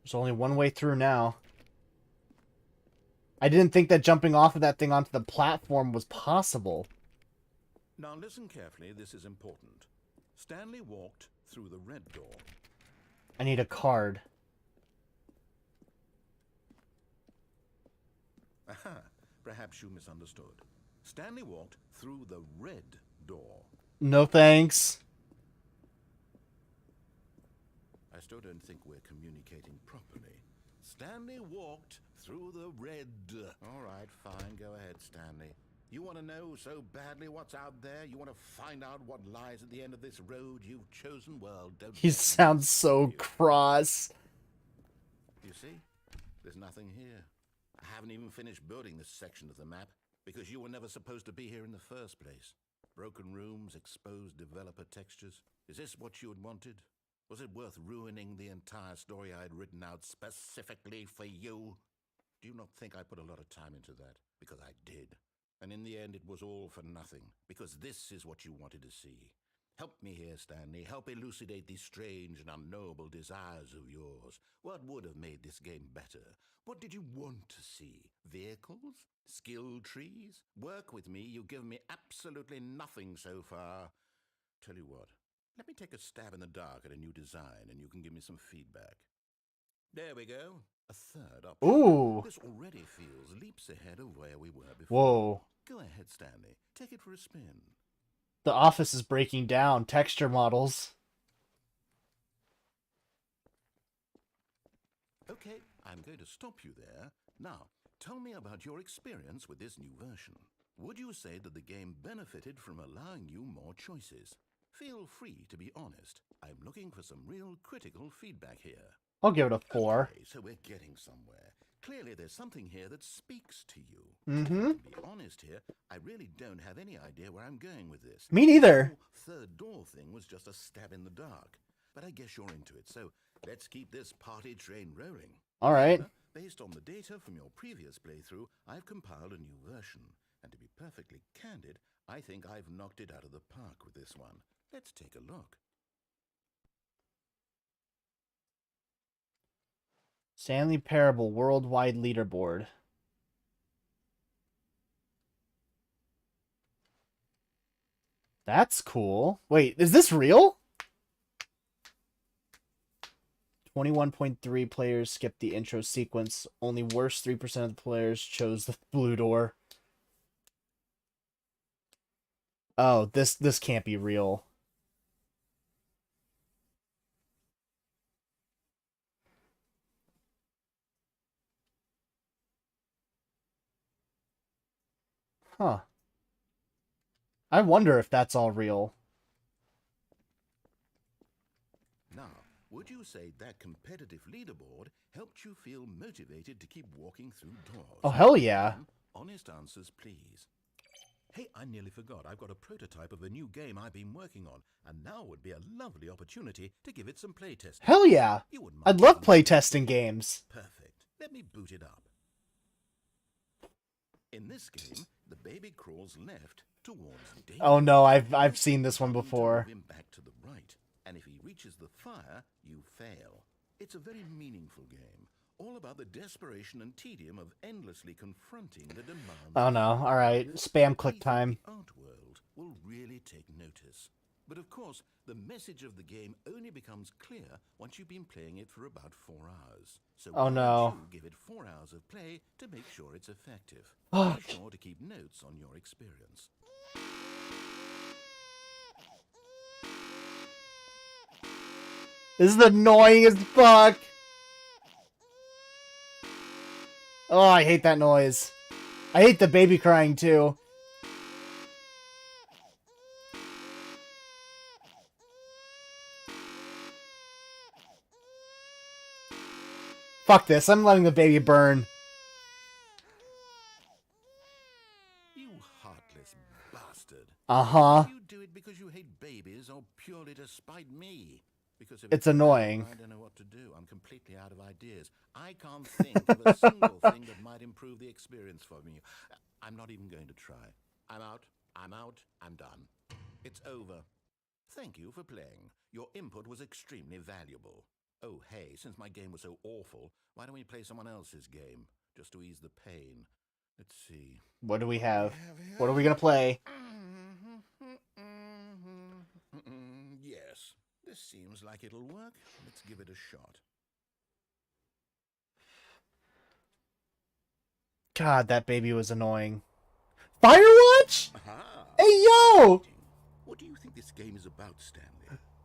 There's only one way through now. I didn't think that jumping off of that thing onto the platform was possible. Now listen carefully, this is important. Stanley walked through the red door. I need a card. Aha, perhaps you misunderstood. Stanley walked through the red door. No thanks. I still don't think we're communicating properly. Stanley walked through the red. All right, fine, go ahead, Stanley. You want to know so badly what's out there? You want to find out what lies at the end of this road you've chosen? Well, don't... He sounds so cross. You see? There's nothing here. I haven't even finished building this section of the map, because you were never supposed to be here in the first place. Broken rooms, exposed developer textures. Is this what you had wanted? Was it worth ruining the entire story I had written out specifically for you? Do you not think I put a lot of time into that? Because I did. And in the end, it was all for nothing, because this is what you wanted to see. Help me here, Stanley. Help elucidate these strange and unknowable desires of yours. What would have made this game better? What did you want to see? Vehicles? Skill trees? Work with me. You've given me absolutely nothing so far. Tell you what, let me take a stab in the dark at a new design, and you can give me some feedback. There we go. A third option. Ooh. This already feels leaps ahead of where we were before. Whoa. Go ahead, Stanley. Take it for a spin. The office is breaking down. Texture models. Okay, I'm going to stop you there. Now, tell me about your experience with this new version. Would you say that the game benefited from allowing you more choices? Feel free to be honest. I'm looking for some real critical feedback here. I'll give it a 4. Okay, so we're getting somewhere. Clearly there's something here that speaks to you. Mm-hmm. To be honest here, I really don't have any idea where I'm going with this. Me neither. The whole third door thing was just a stab in the dark. But I guess you're into it, so let's keep this party train rolling. All right. Based on the data from your previous playthrough, I've compiled a new version. And to be perfectly candid, I think I've knocked it out of the park with this one. Let's take a look. Stanley Parable Worldwide Leaderboard. That's cool. Wait, is this real? 21.3 players skipped the intro sequence. Only worse 3% of the players chose the blue door. Oh, this can't be real. Huh. I wonder if that's all real. Now, would you say that competitive leaderboard helped you feel motivated to keep walking through doors? Oh, hell yeah. Honest answers, please. Hey, I nearly forgot. I've got a prototype of a new game I've been working on, and now would be a lovely opportunity to give it some playtesting. Hell yeah. You wouldn't I'd mind love doing playtesting games. Perfect. Let me boot it up. In this game, the baby crawls left towards danger. Oh no, I've seen this one before. Move him back to the right, and if he reaches the fire, you fail. It's a very meaningful game, all about the desperation and tedium of endlessly confronting the demands. Oh no, alright. Spam click time. The art world will really take notice. But of course, the message of the game only becomes clear once you've been playing it for about 4 hours. So Oh, why no. don't you give it 4 hours of play to make sure it's effective? Oh, Be sure to keep notes on your experience. This is annoying as fuck. Oh, I hate that noise. I hate the baby crying too. Fuck this, I'm letting the baby burn. You heartless bastard. Uh-huh. Do you do it because you hate babies or purely to spite me? Because if It's annoying. I don't know what to do. I'm completely out of ideas. I can't think of a single thing that might improve the experience for me. I'm not even going to try. I'm out. I'm done. It's over. Thank you for playing. Your input was extremely valuable. Oh, hey, since my game was so awful, why don't we play someone else's game? Just to ease the pain. Let's see. What do we have? What are we gonna play? Yes, this seems like it'll work. Let's give it a shot. God, that baby was annoying. Firewatch? Aha! Hey, yo! What do you think this game is about, Stanley?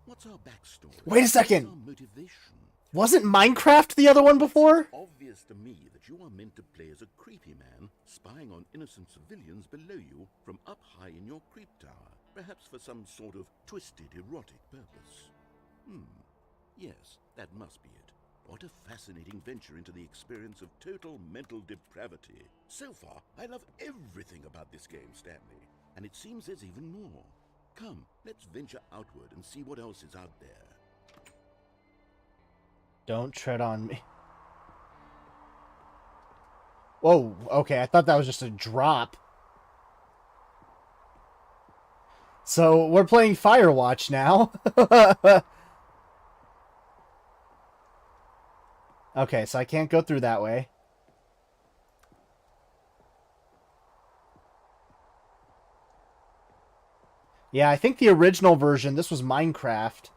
What's our backstory? Wait a second. What's our motivation? Wasn't Minecraft the other one before? It's obvious to me that you are meant to play as a creepy man, spying on innocent civilians below you from up high in your creep tower, perhaps for some sort of twisted erotic purpose. Yes, that must be it. What a fascinating venture into the experience of total mental depravity. So far, I love everything about this game, Stanley, and it seems there's even more. Come, let's venture outward and see what else is out there. Don't tread on me. Whoa, okay, I thought that was just a drop. So, we're playing Firewatch now. Okay, so I can't go through that way. Yeah, I think the original version, this was Minecraft.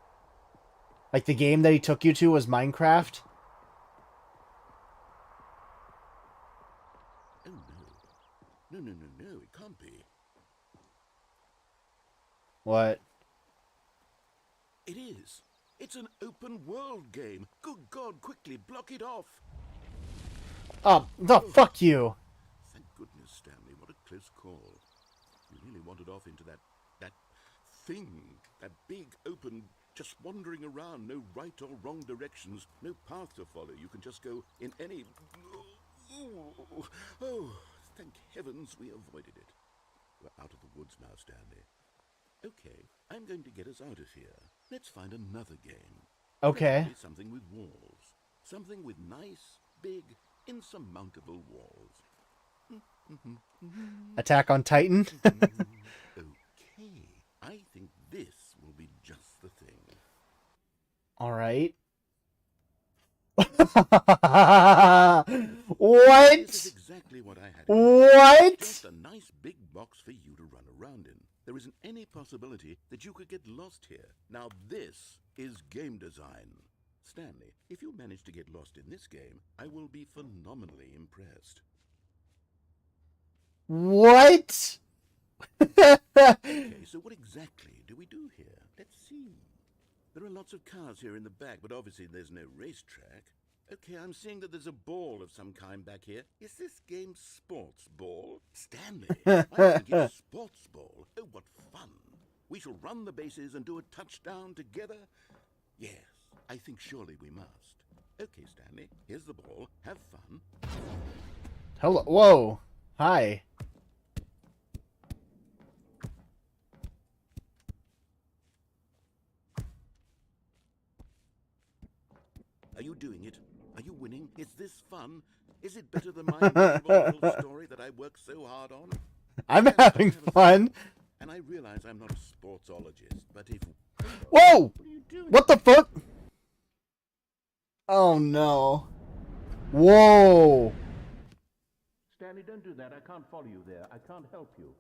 Like, the game that he took you to was Minecraft. Oh, no. No, it can't be. What? It is. It's an open world game. Good God, quickly, block it off. Oh, no, fuck you. Thank goodness, Stanley, what a close call. You really wandered off into that thing, that big, open, just wandering around, no right or wrong directions, no path to follow. You can just go in any... Oh, thank heavens we avoided it. We're out of the woods now, Stanley. Okay, I'm going to get us out of here. Let's find another game. Okay. Preferably something with walls. Something with nice, big, insurmountable walls. Attack on Titan. Okay, I think this will be just the thing. Alright. This is What? exactly what I had. What? Just a nice big box for you to run around in. There isn't any possibility that you could get lost here. Now this is game design. Stanley, if you manage to get lost in this game, I will be phenomenally impressed. What? Okay, so what exactly do we do here? Let's see. There are lots of cars here in the back, but obviously there's no racetrack. Okay, I'm seeing that there's a ball of some kind back here. Is this game sports ball? Stanley, I think it's sports ball. Oh, what fun. We shall run the bases and do a touchdown together? Yes, I think surely we must. Okay, Stanley, here's the ball. Have fun. Hello. Whoa. Hi. Are you doing it? Are you winning? Is this fun? Is it better than my miserable little story that I worked so hard on? I'm having fun. And I realize I'm not a sportsologist, but if... Whoa! What are you doing? What the fuck? Oh no. Whoa. Stanley, don't do that. I can't follow you there. I can't help you.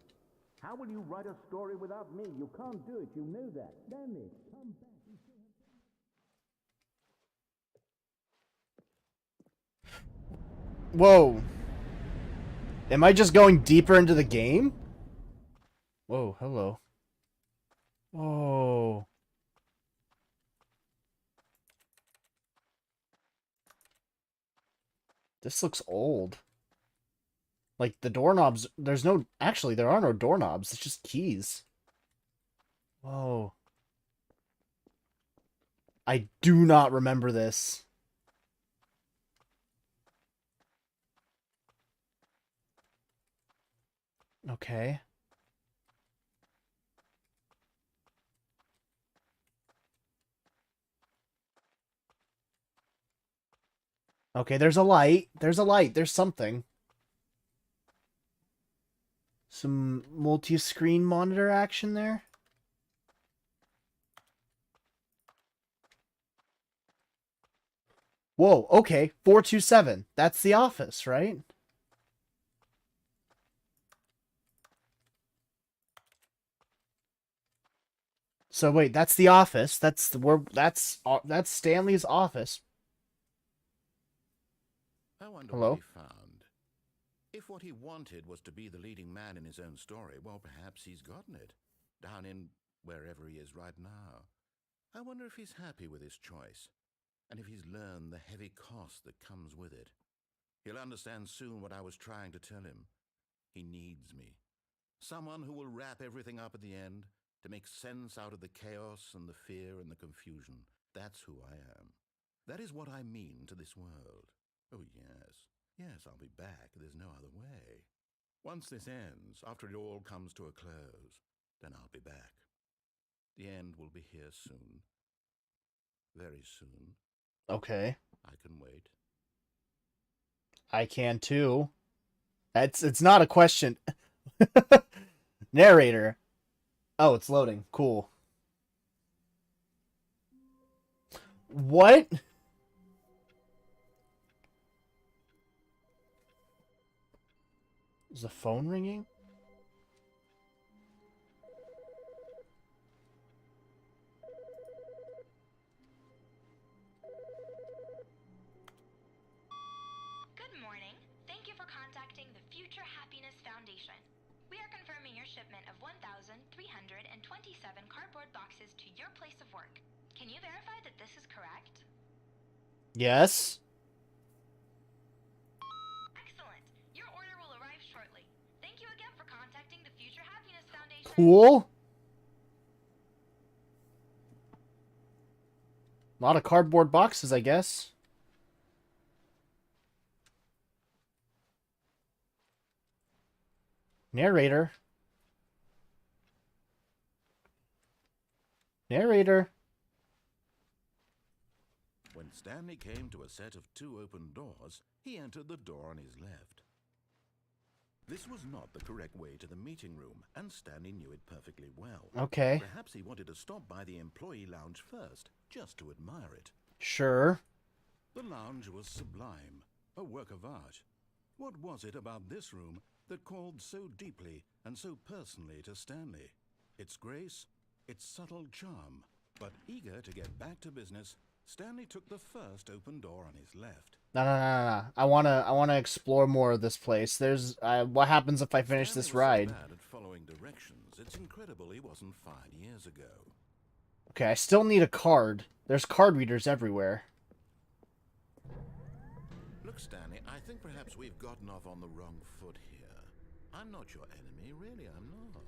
How will you write a story without me? You can't do it. You know that. Stanley, come back. Whoa. Am I just going deeper into the game? Whoa, hello. Whoa. This looks old. Like, the doorknobs, there's no... Actually, there are no doorknobs. It's just keys. Whoa. I do not remember this. Okay. Okay, there's a light. There's a light. There's something. Some multi-screen monitor action there. Whoa, okay. 427. That's the office, right? So wait, that's the office. That's Stanley's office. I wonder Hello? what he found. If what he wanted was to be the leading man in his own story, well, perhaps he's gotten it. Down in wherever he is right now. I wonder if he's happy with his choice. And if he's learned the heavy cost that comes with it. He'll understand soon what I was trying to tell him. He needs me. Someone who will wrap everything up at the end, to make sense out of the chaos and the fear and the confusion. That's who I am. That is what I mean to this world. Oh, yes. Yes, I'll be back. There's no other way. Once this ends, after it all comes to a close, then I'll be back. The end will be here soon. Very soon. Okay. I can wait. I can too. It's not a question. Narrator. Oh, it's loading. Cool. What? Is the phone ringing? Good morning. Thank you for contacting the Future Happiness Foundation. We are confirming your shipment of 1,327 cardboard boxes to your place of work. Can you verify that this is correct? Yes. Excellent. Your order will arrive shortly. Thank you again for contacting the Future Happiness Foundation. Cool. A lot of cardboard boxes, I guess. Narrator. Narrator. When Stanley came to a set of 2 open doors, he entered the door on his left. This was not the correct way to the meeting room, and Stanley knew it perfectly well. Okay. Perhaps he wanted to stop by the employee lounge first, just to admire it. Sure. The lounge was sublime, a work of art. What was it about this room that called so deeply and so personally to Stanley? Its grace, its subtle charm. But eager to get back to business, Stanley took the first open door on his left. No. I wanna explore more of this place. There's what happens if I finish Stanley this was ride? so bad at following directions, it's incredible he wasn't fired years ago. Okay, I still need a card. There's card readers everywhere. Look, Stanley, I think perhaps we've gotten off on the wrong foot here. I'm not your enemy, really, I'm not.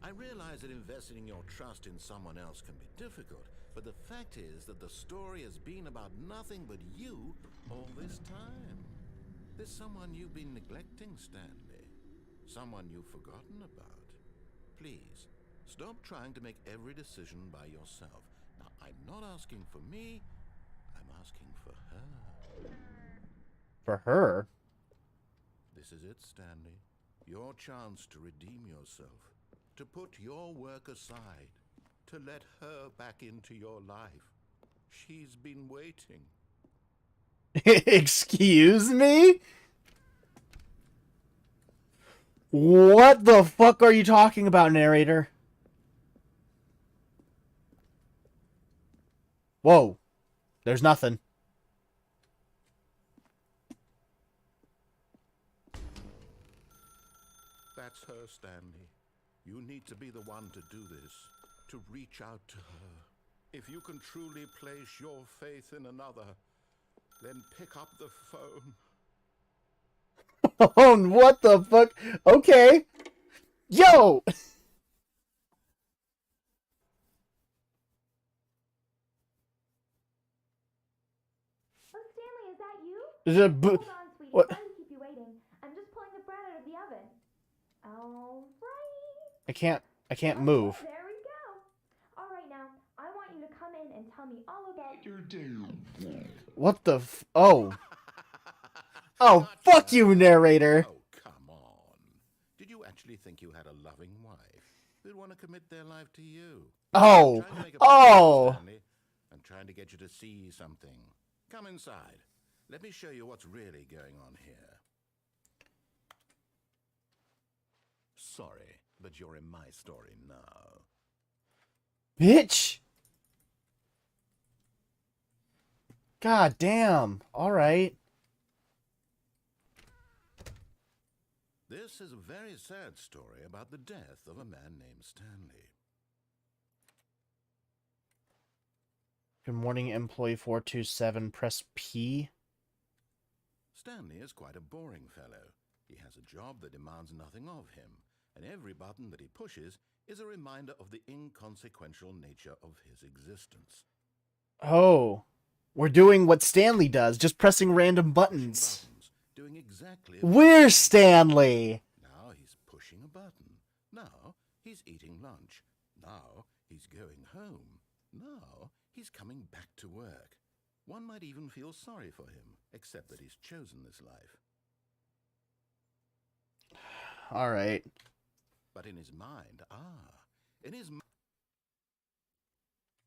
I realize that investing your trust in someone else can be difficult, but the fact is that the story has been about nothing but you all this time. There's someone you've been neglecting, Stanley. Someone you've forgotten about. Please, stop trying to make every decision by yourself. Now, I'm not asking for me, I'm asking for her. For her? This is it, Stanley. Your chance to redeem yourself. To put your work aside. To let her back into your life. She's been waiting. Excuse me? What the fuck are you talking about, narrator? Whoa. There's nothing. That's her, Stanley. You need to be the one to do this. To reach out to her. If you can truly place your faith in another, then pick up the phone Oh, what the fuck? Okay. Yo! Oh, Stanley, is that you? The b- Hold on, sweetie. what? Sorry to keep you waiting. I'm just pulling the bread out of the oven. All right. I can't Okay, move. there we go. All right, now, I want you to come in and tell me all about your day. What the oh. Oh, fuck you, narrator. Oh, come on. Did you actually think you had a loving wife who'd want to commit their life to you? Oh. I'm trying to make a Oh. point, Stanley. I'm trying to get you to see something. Come inside. Let me show you what's really going on here. Sorry, but you're in my story now. Bitch. God damn. All right. This is a very sad story about the death of a man named Stanley. Good morning, employee 427. Press P. Stanley is quite a boring fellow. He has a job that demands nothing of him, and every button that he pushes is a reminder of the inconsequential nature of his existence. Oh. We're doing what Stanley does, just pressing random buttons. Doing exactly. We're Stanley. Now he's pushing a button. Now he's eating lunch. Now he's going home. Now he's coming back to work. One might even feel sorry for him, except that he's chosen this life. All right. But in his mind, in his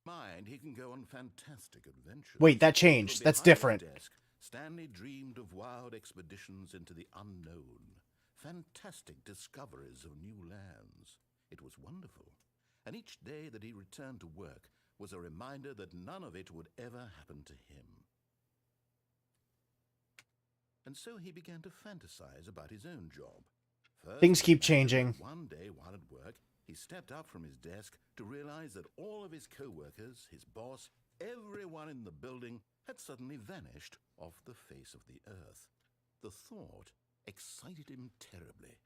mind, he can go on fantastic adventures. Wait, that changed. That's different. Desk, Stanley dreamed of wild expeditions into the unknown, fantastic discoveries of new lands. It was wonderful, and each day that he returned to work was a reminder that none of it would ever happen to him. And so he began to fantasize about his own job. First, Things keep changing. one day while at work, he stepped up from his desk to realize that all of his co-workers, his boss, everyone in the building had suddenly vanished off the face of the earth. The thought excited him terribly.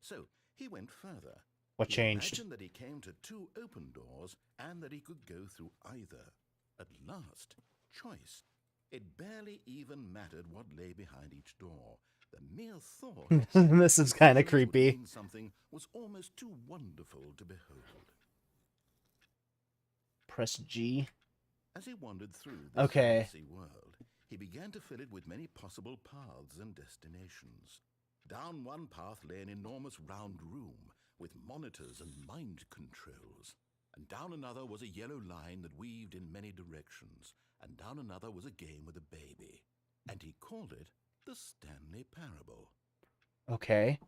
So he went further. What He changed? imagined that he came to two open doors and that he could go through either. At last, choice. It barely even mattered what lay behind each door. The mere thought This is kind of that would creepy. mean something was almost too wonderful to behold. Press G. As he wandered through this Okay. fantasy world, he began to fill it with many possible paths and destinations. Down one path lay an enormous round room with monitors and mind controls. And down another was a yellow line that weaved in many directions. And down another was a game with a baby. And he called it the Stanley Parable. Okay.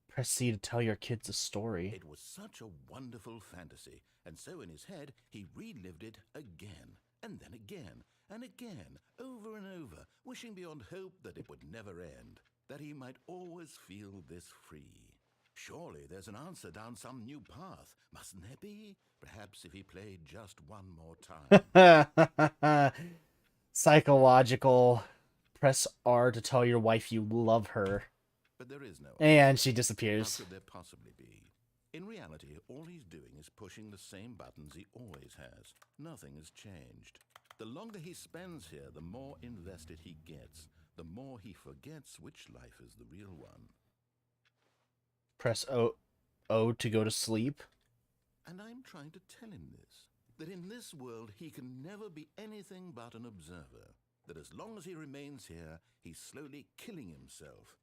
Press C to tell your kids a story. It was such a wonderful fantasy, and so in his head he relived it again, and then again, and again, over and over, wishing beyond hope that it would never end, that he might always feel this free. Surely there's an answer down some new path, mustn't there be? Perhaps if he played just one more time. Psychological. Press R to tell your wife you love her. But there is no And she How disappears. could there possibly be? In reality, all he's doing is pushing the same buttons he always has. Nothing has changed. The longer he spends here, the more invested he gets. The more he forgets which life is the real one. Press O to go to sleep. And I'm trying to tell him this. That in this world he can never be anything but an observer. That as long as he remains here, he's slowly killing himself.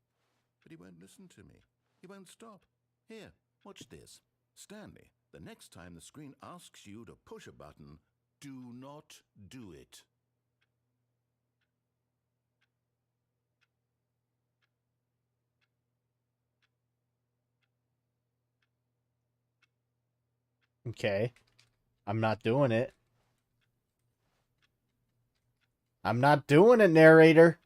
But he won't listen to me. He won't stop. Here, watch this. Stanley, the next time the screen asks you to push a button, do not do it. Okay. I'm not doing it. I'm not doing it, narrator.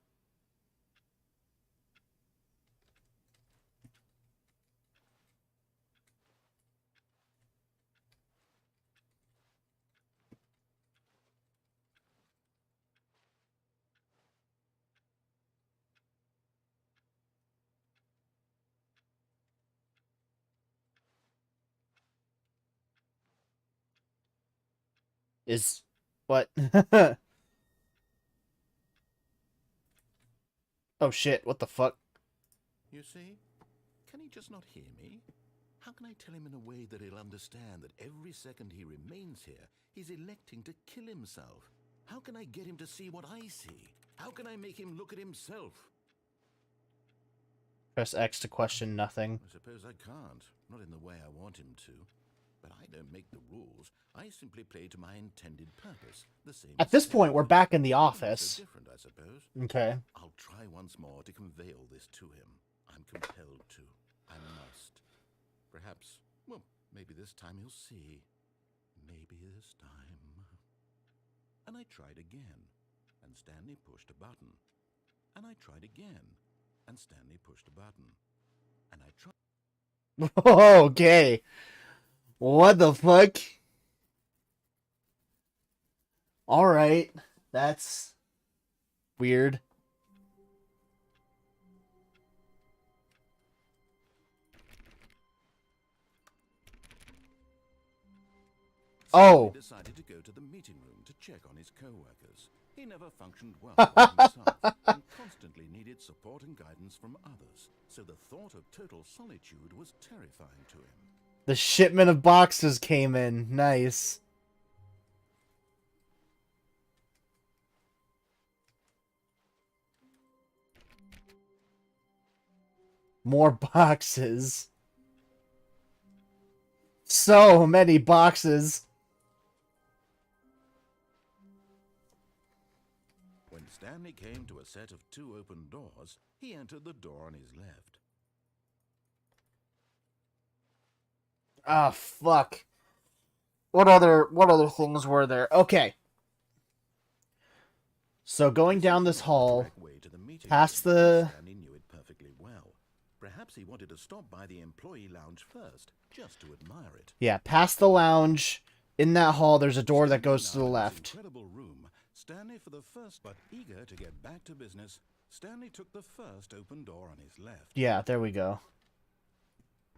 Is what? Oh shit, what the fuck? You see? Can he just not hear me? How can I tell him in a way that he'll understand that every second he remains here, he's electing to kill himself? How can I get him to see what I see? How can I make him look at himself? Press X to question nothing. I suppose I can't. Not in the way I want him to. But I don't make the rules. I simply play to my intended purpose. The same. At this point, we're back in the So office. different, I suppose. Okay. I'll try once more to convey all this to him. I'm compelled to. I must. Perhaps, well, maybe this time he'll see. Maybe this time. And I tried again, and Stanley pushed a button. And I tried again, and Stanley pushed a button. And I tried. Okay. What the fuck? Alright. That's weird. Oh. Stanley decided to go to the meeting room to check on his co-workers. He never functioned well by himself and constantly needed support and guidance from others. So the thought of total solitude was terrifying to him. The shipment of boxes came in. Nice. More boxes. So many boxes. When Stanley came to a set of 2 open doors, he entered the door on his left. Ah, fuck. What other things were there? Okay. So going down this hall, Track way to the meeting past room, the... Stanley knew it perfectly well. Perhaps he wanted to stop by the employee lounge first, just to admire it. Yeah, past the lounge. In that hall, there's a door that goes to the Now in his left. incredible room, Stanley, for the first but eager to get back to business, Stanley took the first open door on his left. Yeah, there we go.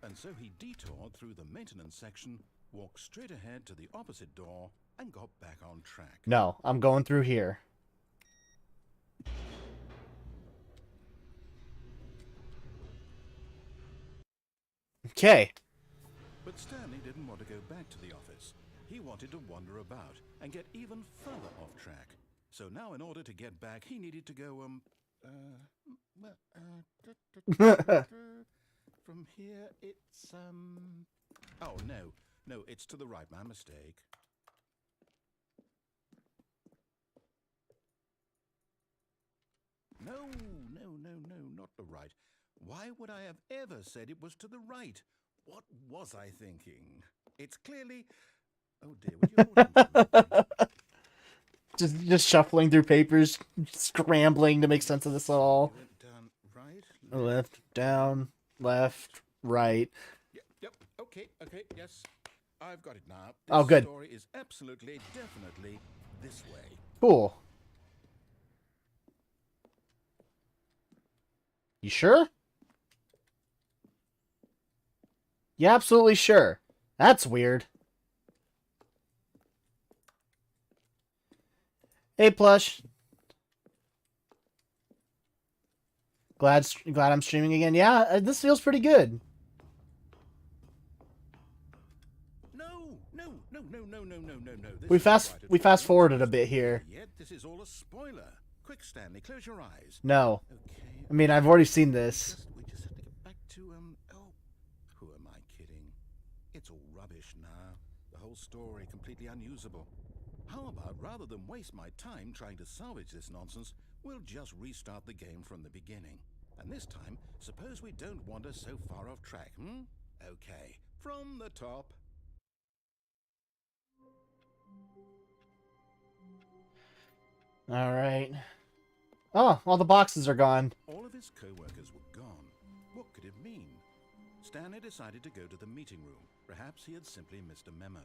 And so he detoured through the maintenance section, walked straight ahead to the opposite door, and got back on track. No, I'm going through here. Okay. But Stanley didn't want to go back to the office. He wanted to wander about and get even further off track. So now in order to get back, he needed to go, from here, it's, oh, no, it's to the right, my mistake. No, not the right. Why would I have ever said it was to the right? What was I thinking? It's clearly... Oh dear, would you hold on for a minute? Just shuffling through papers, scrambling to make sense of this all. Went down right, Left, down, left, right. Yep, okay, yes. I've got it now. Oh, This good. story is absolutely, definitely this way. Cool. You sure? Yeah, absolutely sure. That's weird. Hey, Plush. Glad I'm streaming again. Yeah, this feels pretty good. No. This We isn't right at we all. fast forwarded a bit here. Yet this is all a spoiler. Quick, Stanley, close your eyes. No. Okay. I mean, I've already seen this. We just have to get back to, oh, who am I kidding? It's all rubbish now. The whole story completely unusable. How about, rather than waste my time trying to salvage this nonsense, we'll just restart the game from the beginning. And this time, suppose we don't wander so far off track, Okay, from the top. Alright. Oh, all the boxes are gone. All of his co-workers were gone. What could it mean? Stanley decided to go to the meeting room. Perhaps he had simply missed a memo.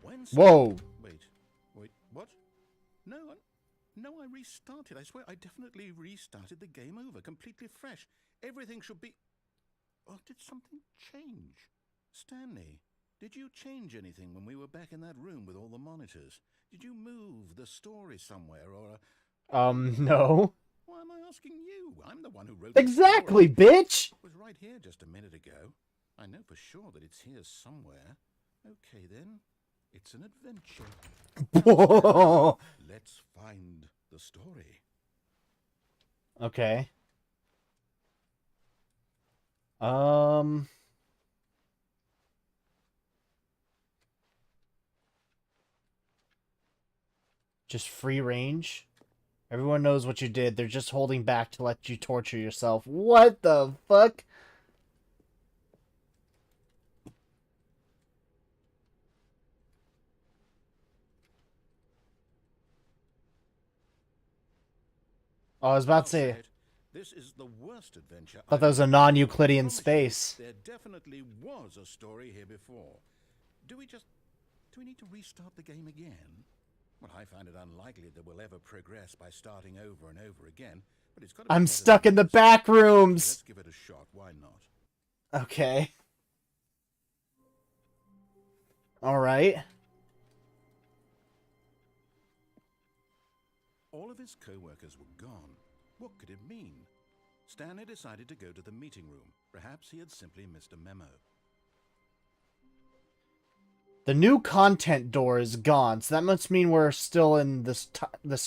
When Whoa. Wait, what? No, I restarted. I swear, I definitely restarted the game over, completely fresh. Everything should be... Or did something change? Stanley, did you change anything when we were back in that room with all the monitors? Did you move the story somewhere, or... No. Why am I asking you? I'm the one who wrote Exactly, the story. bitch! It was right here just a minute ago. I know for sure that it's here somewhere. Okay, then. It's an adventure. Whoa. Let's find the story. Okay. Just free range? Everyone knows what you did. They're just holding back to let you torture yourself. What the fuck? Oh, I was about to say, This is the worst adventure. I thought that was a non-Euclidean space. There definitely was a story here before. Do we need to restart the game again? Well, I find it unlikely that we'll ever progress by starting over and over again, but it's got to be I'm better stuck than in the this. back rooms. Let's give it a shot. Why not? Okay. All right. All of his co-workers were gone. What could it mean? Stanley decided to go to the meeting room. Perhaps he had simply missed a memo. The new content door is gone, so that must mean we're still in this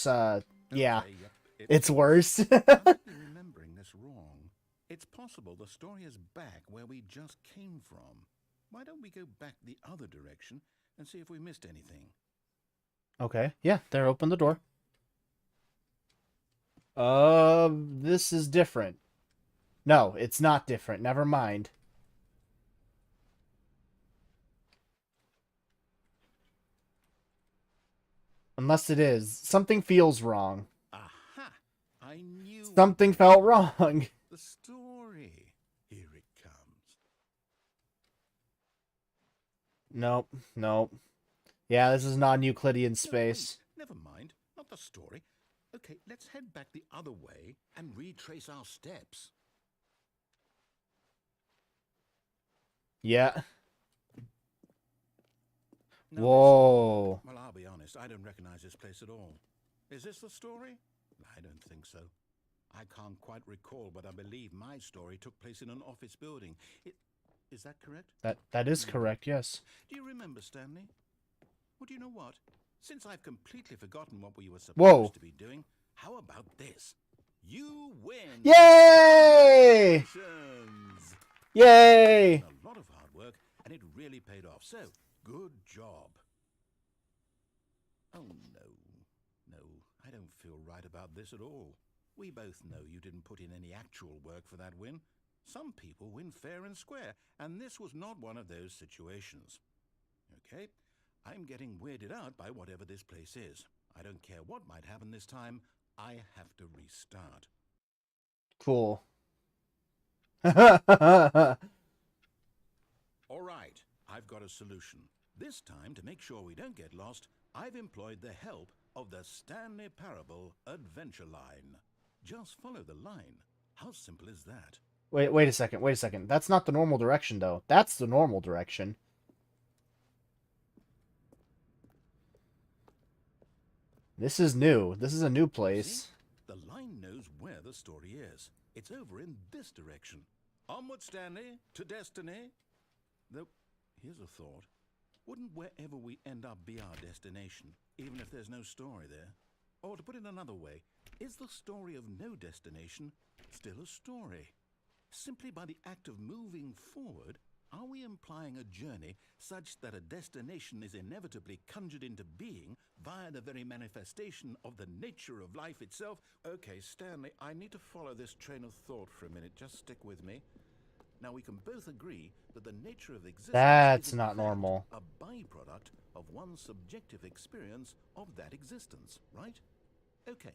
yeah. Okay, yep, It's worse. I might be remembering this wrong. It's possible the story is back where we just came from. Why don't we go back the other direction and see if we missed anything? Okay. Yeah, there, open the door. This is different. No, it's not different. Never mind. Unless it is. Something feels wrong. Aha! I knew Something felt wrong. the story. Here it comes. Nope. Nope. Yeah, this is non-Euclidean No, space. wait, never mind. Not the story. Okay, let's head back the other way and retrace our steps. Yeah. Now Whoa. well, I'll be honest, I don't recognize this place at all. Is this the story? I don't think so. I can't quite recall, but I believe my story took place in an office building. Is that correct? That is correct, yes. Do you remember, Stanley? Well, do you know what? Since I've completely forgotten what we were supposed Whoa. to be doing, how about this? You win! Yay! Congratulations! Yay! A lot of hard work, and it really paid off. So, good job. Oh, no, I don't feel right about this at all. We both know you didn't put in any actual work for that win. Some people win fair and square, and this was not one of those situations. Okay, I'm getting weirded out by whatever this place is. I don't care what might happen this time. I have to restart. Cool. All right, I've got a solution. This time, to make sure we don't get lost, I've employed the help of the Stanley Parable Adventure Line. Just follow the line. How simple is that? Wait a second. That's not the normal direction, though. That's the normal direction. This is new. This is a new place. See? The line knows where the story is. It's over in this direction. Onward, Stanley, to destiny. Though, here's a thought. Wouldn't wherever we end up be our destination, even if there's no story there? Or to put it another way, is the story of no destination still a story? Simply by the act of moving forward, are we implying a journey such that a destination is inevitably conjured into being via the very manifestation of the nature of life itself? Okay, Stanley, I need to follow this train of thought for a minute. Just stick with me. Now, we can both agree that the nature of existence That's is in not fact normal. a byproduct of one's subjective experience of that existence, right? Okay.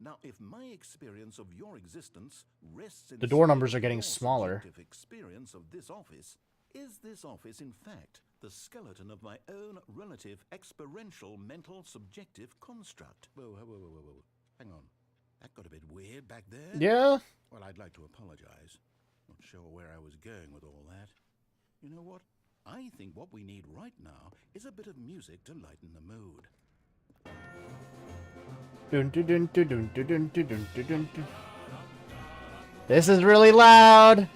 Now, if my experience of your existence rests in The door numbers your are getting smaller. subjective experience of this office, is this office in fact the skeleton of my own relative experiential mental subjective construct. Whoa. Hang on. That got a bit weird back there. Yeah? Well, I'd like to apologize. Not sure where I was going with all that. You know what? I think what we need right now is a bit of music to lighten the mood. Dun, dun, dun, dun, dun, dun, dun, dun, dun, dun, dun. This is really loud.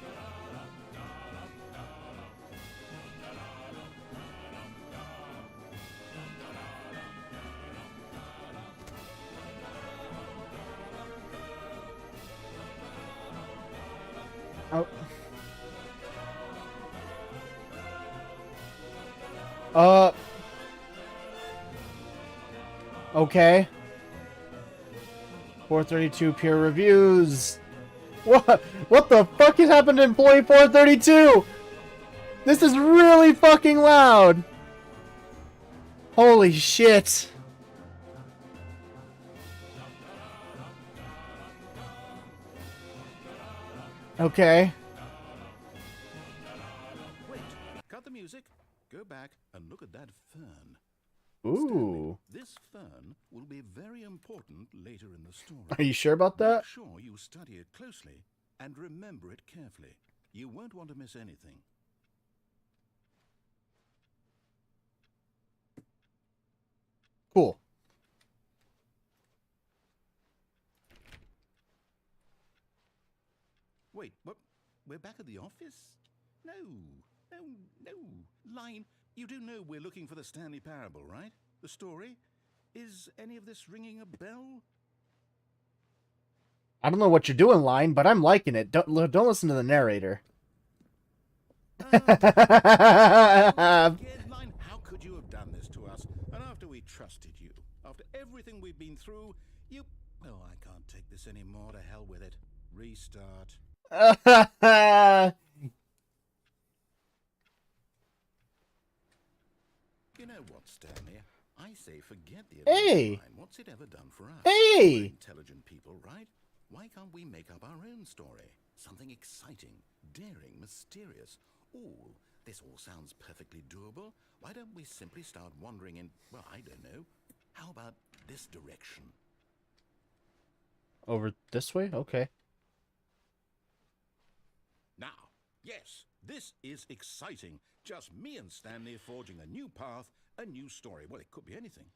Oh. Okay. 432 peer reviews. What the fuck has happened to employee 432? This is really fucking loud. Holy shit. Okay. Wait, cut the music. Go back and look at that fern. Ooh. Stanley, this fern will be very important later in the story. Are you sure about that? Make sure you study it closely and remember it carefully. You won't want to miss anything. Cool. Wait, what? We're back at the office? No. Line, you do know we're looking for the Stanley Parable, right? The story? Is any of this ringing a bell? I don't know what you're doing, Line, but I'm liking it. Don't listen to the narrator. Again, Line, how could you have done this to us? And after we trusted you, after everything we've been through, you... Oh, I can't take this anymore. To hell with it. Restart. You know what, Stanley? I say forget the Hey! line. What's it ever done for us? Hey! We're intelligent people, right? Why can't we make up our own story? Something exciting, daring, mysterious. Ooh, this all sounds perfectly doable. Why don't we simply start wandering in, well, I don't know. How about this direction? Over this way? Okay. Now, yes, this is exciting. Just me and Stanley forging a new path, a new story. Well, it could be anything.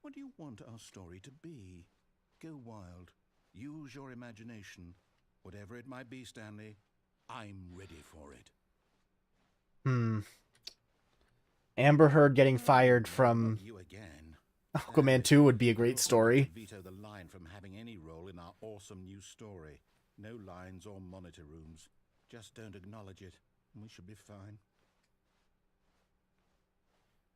What do you want our story to be? Go wild. Use your imagination. Whatever it might be, Stanley, I'm ready for it. Amber Heard getting fired from You again. Aquaman 2 would be a great story. Veto the line from having any role in our awesome new story. No lines or monitor rooms. Just don't acknowledge it, and we should be fine.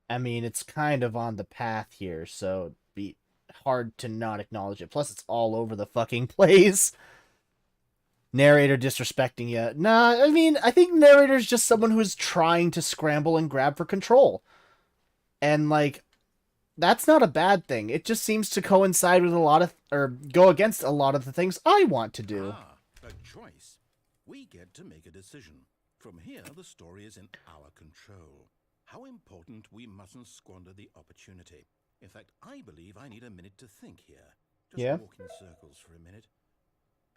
I mean, it's kind of on the path here, so it'd be hard to not acknowledge it. Plus, it's all over the fucking place. Narrator disrespecting you. Nah, I mean, I think narrator's just someone who's trying to scramble and grab for control. And, like, that's not a bad thing. It just seems to coincide with a lot of, or go against a lot of the things I want to do. A choice. We get to make a decision. From here, the story is in our control. How important we mustn't squander the opportunity. In fact, I believe I need a minute to think here. Just walk in circles for a minute.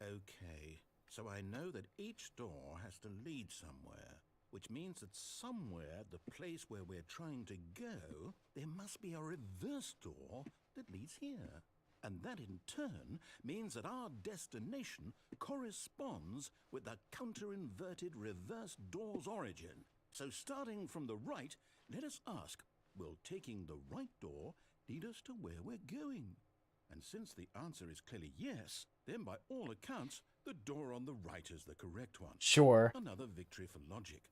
Okay, so I know that each door has to lead somewhere, which means that somewhere, the place where we're trying to go, there must be a reverse door that leads here. And that in turn means that our destination corresponds with the counter-inverted reverse door's origin. So starting from the right, let us ask, will taking the right door lead us to where we're going? And since the answer is clearly yes, then by all accounts, the door on the right is the correct one. Sure. Another victory for logic.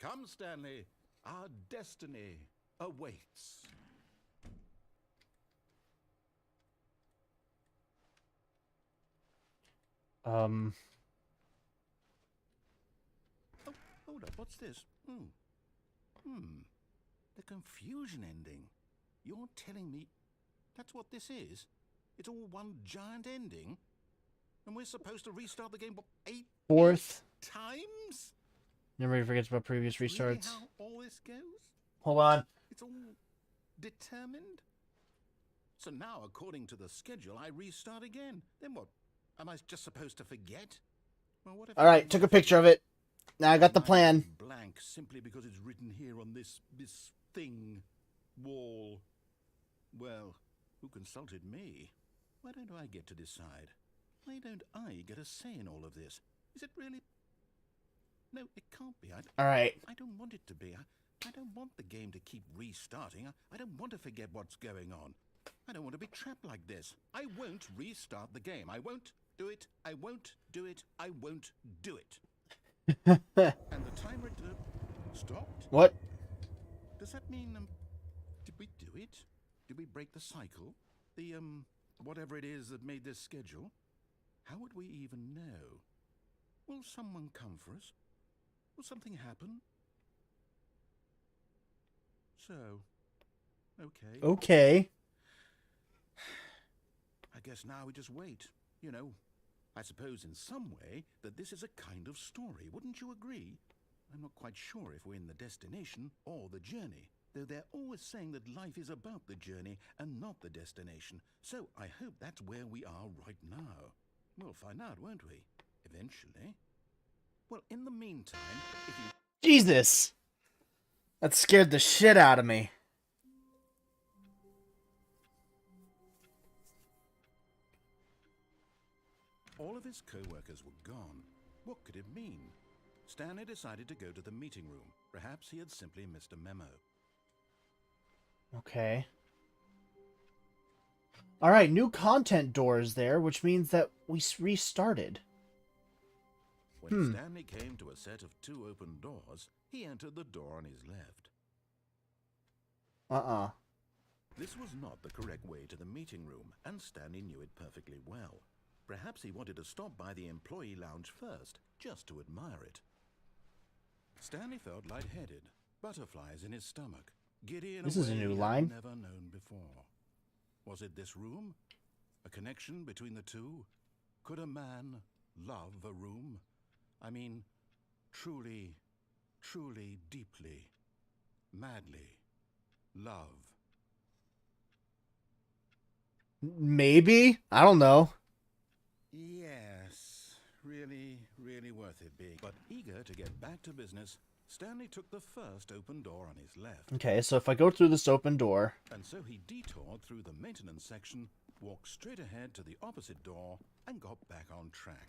Come, Stanley, our destiny awaits. Oh, hold up, what's this? The confusion ending. You're telling me that's what this is? It's all one giant ending? And we're supposed to restart the game, what, 8 Fourth times? Nobody forgets about previous Really restarts. how all this goes? Hold on. It's all determined? So now, according to the schedule, I restart again. Then what? Am I just supposed to forget? Well, what if All right, took a picture of it. Now I got the plan. Blank simply because it's written here on this thing wall. Well, who consulted me? Why don't I get to decide? Why don't I get a say in all of this? Is it really? No, it can't be. All right. I don't want it to be. I don't want the game to keep restarting. I don't want to forget what's going on. I don't want to be trapped like this. I won't restart the game. I won't do it. I won't do it. I won't do it. And the timer stopped? What? Does that mean, did we do it? Did we break the cycle? The, whatever it is that made this schedule? How would we even know? Will someone come for us? Will something happen? So, okay. Okay. I guess now we just wait. You know, I suppose in some way that this is a kind of story. Wouldn't you agree? I'm not quite sure if we're in the destination or the journey, though they're always saying that life is about the journey and not the destination. So I hope that's where we are right now. We'll find out, won't we? Eventually. Well, in the meantime, if you... Jesus! That scared the shit out of me. All of his co-workers were gone. What could it mean? Stanley decided to go to the meeting room. Perhaps he had simply missed a memo. Okay. Alright, new content doors there, which means that we restarted. When Stanley came to a set of 2 open doors, he entered the door on his left. This was not the correct way to the meeting room, and Stanley knew it perfectly well. Perhaps he wanted to stop by the employee lounge first, just to admire it. Stanley felt lightheaded, butterflies in his stomach, giddy in This a is a way new he had line. never known before. Was it this room? A connection between the two? Could a man love a room? I mean, truly, truly, deeply, madly love. Maybe? I don't know. Yes, really, really worth it being. But eager to get back to business, Stanley took the first open door on his left. Okay, so if I go through this open door... And so he detoured through the maintenance section, walked straight ahead to the opposite door, and got back on track.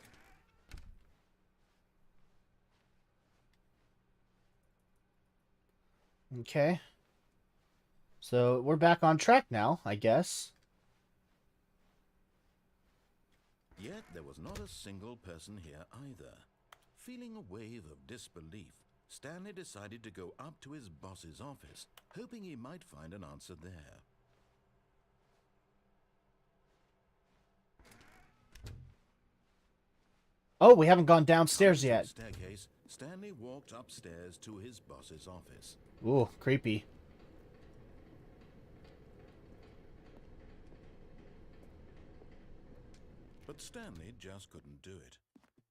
Okay. So we're back on track now, I guess. Yet there was not a single person here either. Feeling a wave of disbelief, Stanley decided to go up to his boss's office, hoping he might find an answer there. Oh, we haven't gone downstairs Climbing yet. the staircase, Stanley walked upstairs to his boss's office. Ooh, creepy. But Stanley just couldn't do it.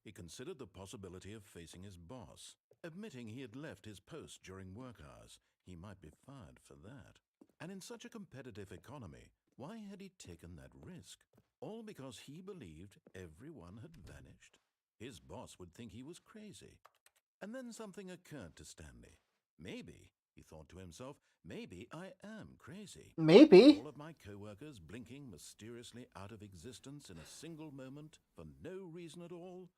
He considered the possibility of facing his boss. Admitting he had left his post during work hours, he might be fired for that. And in such a competitive economy, why had he taken that risk? All because he believed everyone had vanished. His boss would think he was crazy. And then something occurred to Stanley. Maybe, he thought to himself, maybe I am crazy. Maybe. All of my co-workers blinking mysteriously out of existence in a single moment for no reason at all.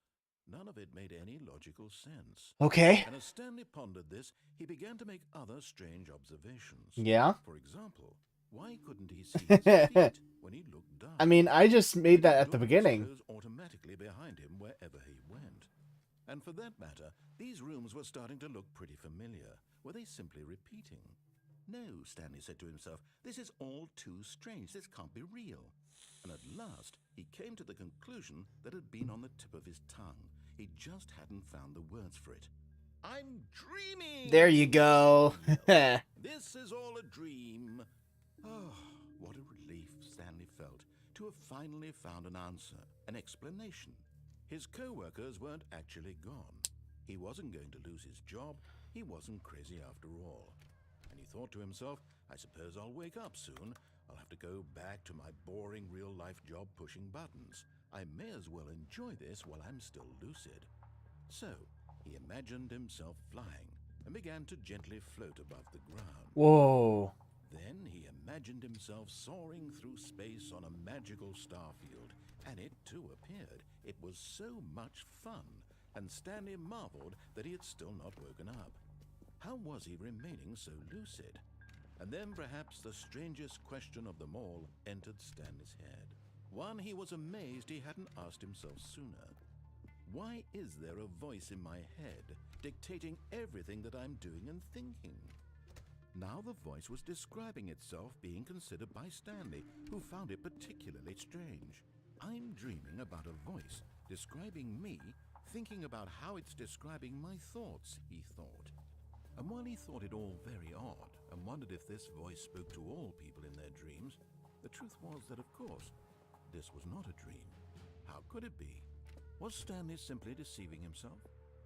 None of it made any logical sense. Okay. And as Stanley pondered this, he began to make other strange observations. Yeah? For example, why couldn't he see his feet when he looked down? I mean, I just made that at the Doors beginning. closed automatically behind him wherever he went. And for that matter, these rooms were starting to look pretty familiar. Were they simply repeating? No, Stanley said to himself, this is all too strange. This can't be real. And at last, he came to the conclusion that had been on the tip of his tongue. He just hadn't found the words for it. I'm dreaming! There you go. This is all a dream. Oh, what a relief Stanley felt to have finally found an answer, an explanation. His co-workers weren't actually gone. He wasn't going to lose his job. He wasn't crazy after all. And he thought to himself, I suppose I'll wake up soon. I'll have to go back to my boring real-life job pushing buttons. I may as well enjoy this while I'm still lucid. So, he imagined himself flying and began to gently float above the ground. Whoa. Then he imagined himself soaring through space on a magical starfield, and it too appeared. It was so much fun, and Stanley marveled that he had still not woken up. How was he remaining so lucid? And then perhaps the strangest question of them all entered Stanley's head. One he was amazed he hadn't asked himself sooner. Why is there a voice in my head dictating everything that I'm doing and thinking? Now the voice was describing itself being considered by Stanley, who found it particularly strange. I'm dreaming about a voice describing me, thinking about how it's describing my thoughts, he thought. And while he thought it all very odd and wondered if this voice spoke to all people in their dreams, the truth was that, of course, this was not a dream. How could it be? Was Stanley simply deceiving himself,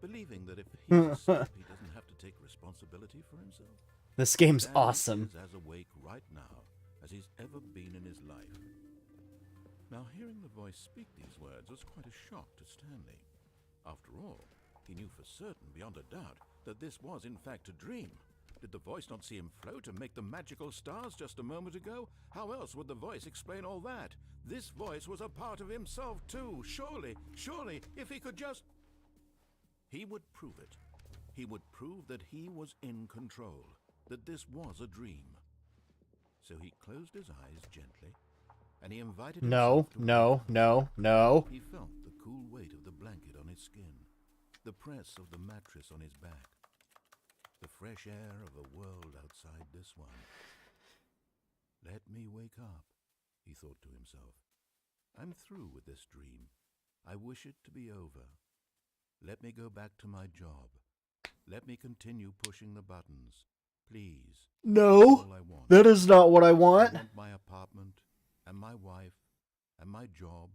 believing that if he's asleep, he doesn't have to take responsibility for himself? This game's Stanley awesome. is as awake right now as he's ever been in his life. Now, hearing the voice speak these words was quite a shock to Stanley. After all, he knew for certain, beyond a doubt, that this was in fact a dream. Did the voice not see him float and make the magical stars just a moment ago? How else would the voice explain all that? This voice was a part of himself too. Surely, if he could just... He would prove it. He would prove that he was in control, that this was a dream. So he closed his eyes gently, and he invited No, himself to no, wake up. no, no. He felt the cool weight of the blanket on his skin, the press of the mattress on his back, the fresh air of a world outside this one. Let me wake up, he thought to himself. I'm through with this dream. I wish it to be over. Let me go back to my job. Let me continue pushing the buttons. Please. No, All I want. that is not what I want. I want my apartment, and my wife, and my job.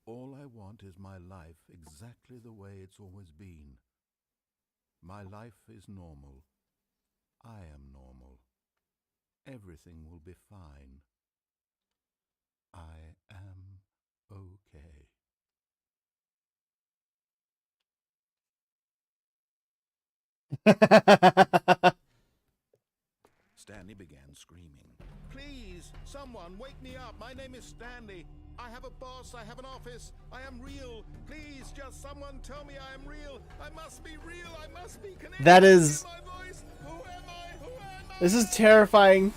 All I want is my life exactly the way it's always been. My life is normal. I am normal. Everything will be fine. I am okay. Stanley began screaming. Please, someone, wake me up. My name is Stanley. I have a boss. I have an office. I am real. Please, just someone tell me I am real. I must be real. I must be connected. That is... Hear my voice. Who am I? Who am I? This is terrifying.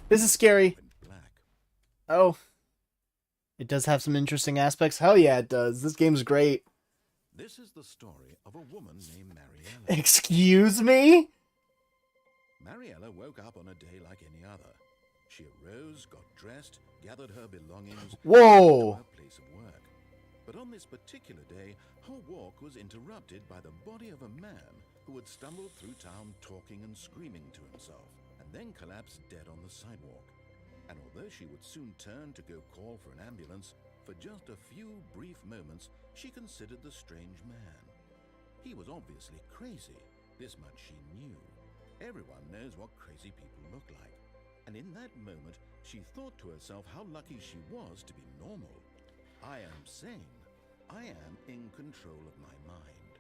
This is scary. Went black. Oh. It does have some interesting aspects. Hell yeah, it does. This game's great. This is the story of a woman named Mariella. Excuse me? Mariella woke up on a day like any other. She arose, got dressed, gathered her belongings, Whoa. and went to her place of work. But on this particular day, her walk was interrupted by the body of a man who had stumbled through town talking and screaming to himself, and then collapsed dead on the sidewalk. And although she would soon turn to go call for an ambulance, for just a few brief moments she considered the strange man. He was obviously crazy, this much she knew. Everyone knows what crazy people look like. And in that moment, she thought to herself how lucky she was to be normal. I am sane. I am in control of my mind.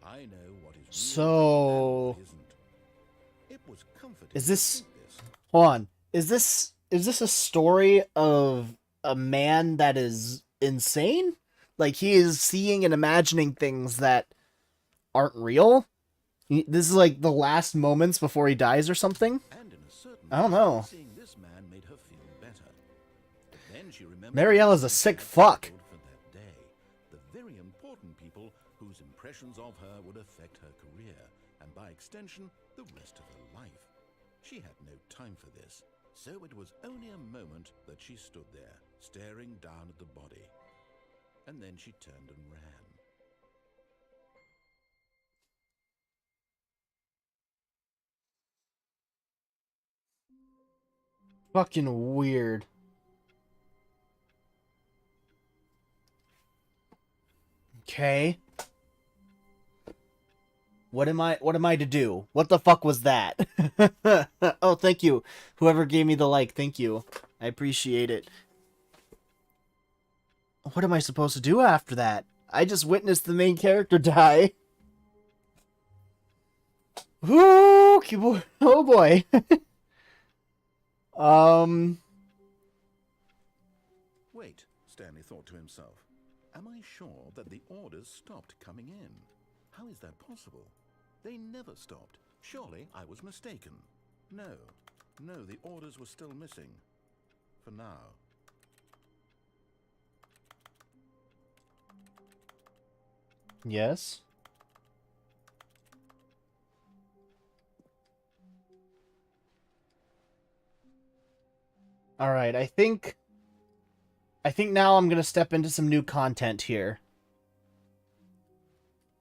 I know what is real and what isn't. It was comforting Is to this... think this. Hold on. Is this a story of a man that is insane? Like, he is seeing and imagining things that aren't real? This is like the last moments before he dies or something? And in a certain I don't way, know. seeing this man made her feel better. But then she remembered Mariella's a the sick things fuck. she had for that day, the very important people whose impressions of her would affect her career, and by extension, the rest of her life. She had no time for this, so it was only a moment that she stood there, staring down at the body. And then she turned and ran. Fucking weird. Okay. What am I to do? What the fuck was that? Oh, thank you. Whoever gave me the like, thank you. I appreciate it. What am I supposed to do after that? I just witnessed the main character die. Ooh, oh boy. Wait, Stanley thought to himself. Am I sure that the orders stopped coming in? How is that possible? They never stopped. Surely I was mistaken. No, the orders were still missing. For now. Yes. All right, I think now I'm going to step into some new content here.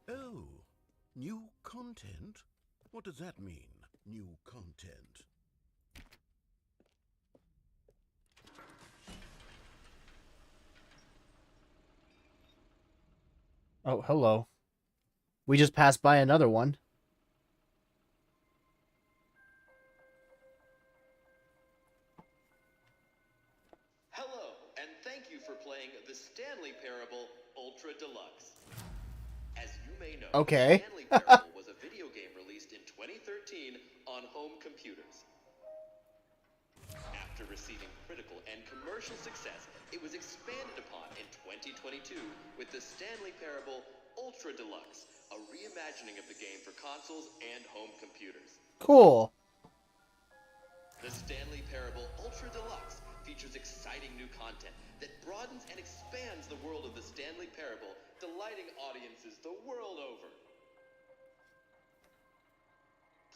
Oh, new content? What does that mean, new content? Oh, hello. We just passed by another one. Hello, and thank you for playing the Stanley Parable Ultra Deluxe. As you may know, Okay. Stanley Parable was a video game released in 2013 on home computers. After receiving critical and commercial success, it was expanded upon in 2022 with the Stanley Parable Ultra Deluxe, a reimagining of the game for consoles and home computers. Cool. The Stanley Parable Ultra Deluxe features exciting new content that broadens and expands the world of the Stanley Parable, delighting audiences the world over.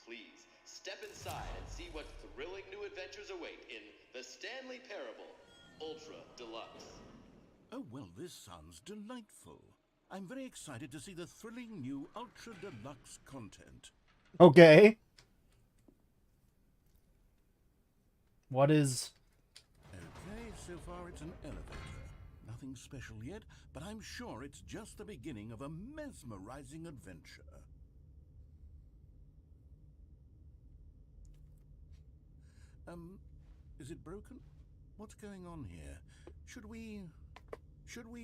Please, step inside and see what thrilling new adventures await in the Stanley Parable Ultra Deluxe. Oh, well, this sounds delightful. I'm very excited to see the thrilling new Ultra Deluxe content. Okay. What is... Okay, so far it's an elevator. Nothing special yet, but I'm sure it's just the beginning of a mesmerizing adventure. Is it broken? What's going on here? Should we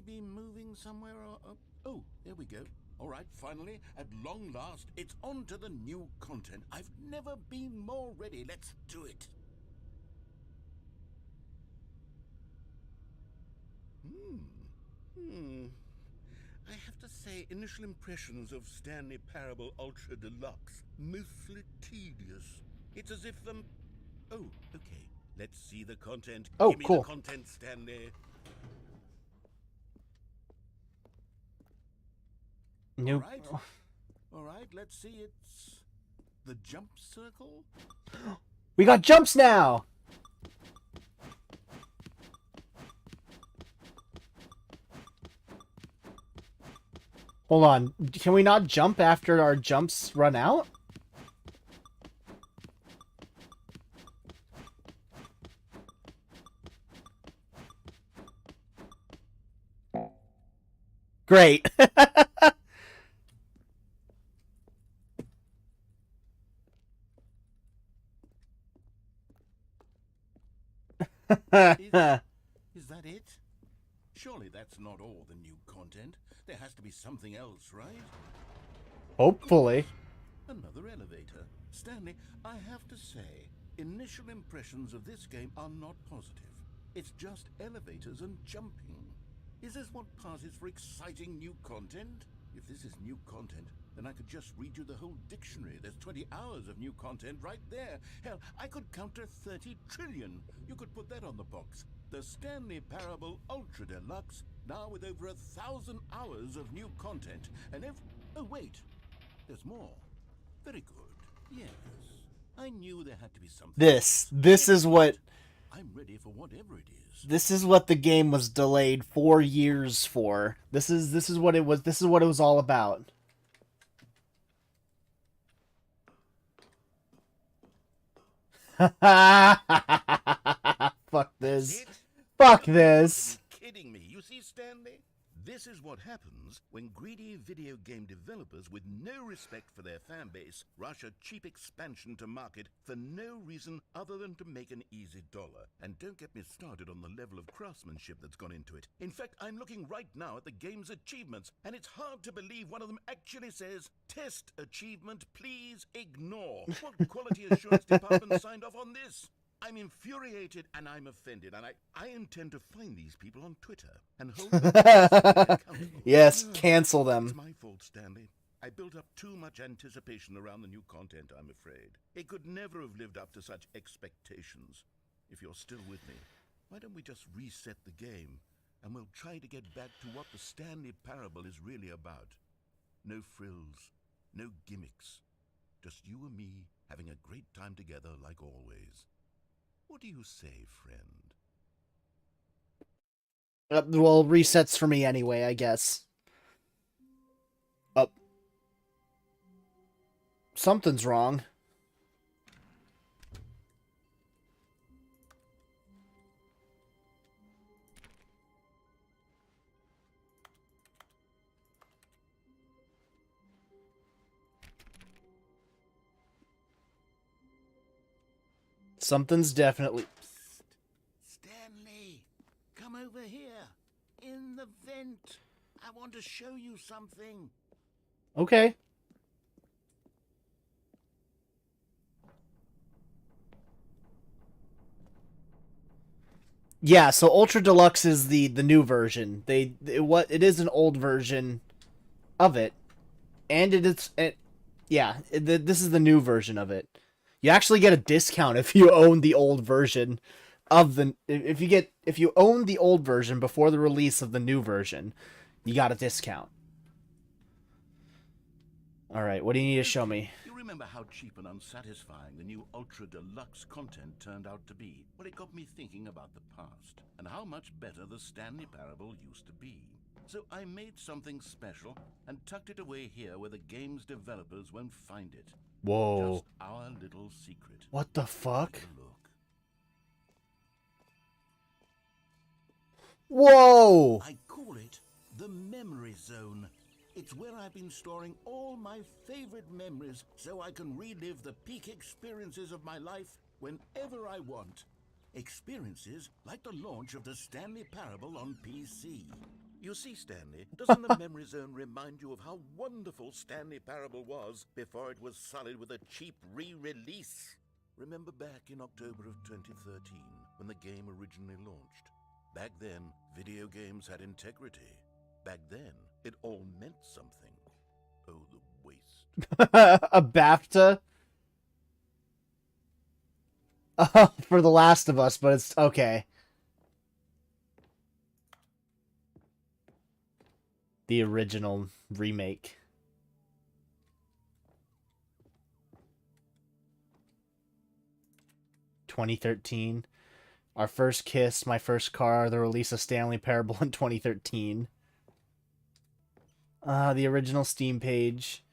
be moving somewhere or... Oh, there we go. All right, finally, at long last, it's on to the new content. I've never been more ready. Let's do it. I have to say, initial impressions of Stanley Parable Ultra Deluxe, mostly tedious. It's as if Oh, okay. Let's see the content. Oh, Give me cool. the content, Stanley. New... All right, let's see. It's the jump circle. We got jumps now! Hold on. Can we not jump after our jumps run out? Great. Is that it? Surely that's not all the new content. There has to be something else, right? Hopefully. Another elevator. Stanley, I have to say, initial impressions of this game are not positive. It's just elevators and jumping. Is this what passes for exciting new content? If this is new content, then I could just read you the whole dictionary. There's 20 hours of new content right there. Hell, I could count to 30 trillion. You could put that on the box. The Stanley Parable Ultra Deluxe, now with over 1,000 hours of new content. And oh, wait. There's more. Very good. Yes. I knew there had to be something. This is what... I'm ready for whatever it is. This is what the game was delayed 4 years for. This is what it was. This is what it was all about. Fuck this. Fuck this. Kidding me. You see, Stanley? This is what happens comes when greedy video game developers with no respect for their fan base rush a cheap expansion to market for no reason other than to make an easy dollar. And don't get me started on the level of craftsmanship that's gone into it. In fact, I'm looking right now at the game's achievements, and it's hard to believe one of them actually says, "Test achievement, please ignore." What quality assurance department signed off on this? I'm infuriated and I'm offended, and I intend to find these people on Twitter and hold them accountable. Yes, cancel It's them. my fault, Stanley. I built up too much anticipation around the new content, I'm afraid. It could never have lived up to such expectations. If you're still with me, why don't we just reset the game, and we'll try to get back to what the Stanley Parable is really about. No frills, no gimmicks. Just you and me having a great time together like always. What do you say, friend? Well, resets for me anyway, I guess. Something's wrong. Something's definitely... Psst. Stanley, come over here. In the vent. I want to show you something. Okay. Yeah, so Ultra Deluxe is the new version. It is an old version of it, and this is the new version of it. You actually get a discount if you own the old version of the if you own the old version before the release of the new version, you got a discount. All right, what do you need to show me? You remember how cheap and unsatisfying the new Ultra Deluxe content turned out to be? Well, it got me thinking about the past and how much better the Stanley Parable used to be. So I made something special and tucked it away here where the game's developers won't find it. Whoa. Just our little secret. What the fuck? Take a look. Whoa! I call it the Memory Zone. It's where I've been storing all my favorite memories so I can relive the peak experiences of my life whenever I want. Experiences like the launch of the Stanley Parable on PC. You see, Stanley, doesn't the Memory Zone remind you of how wonderful Stanley Parable was before it was sullied with a cheap re-release? Remember back in October of 2013 when the game originally launched? Back then, video games had integrity. Back then, it all meant something. Oh, the waste. A BAFTA? For The Last of Us, but it's okay. The original remake. (2013) Our First Kiss, My First Car, the release of Stanley Parable in 2013. The original Steam page.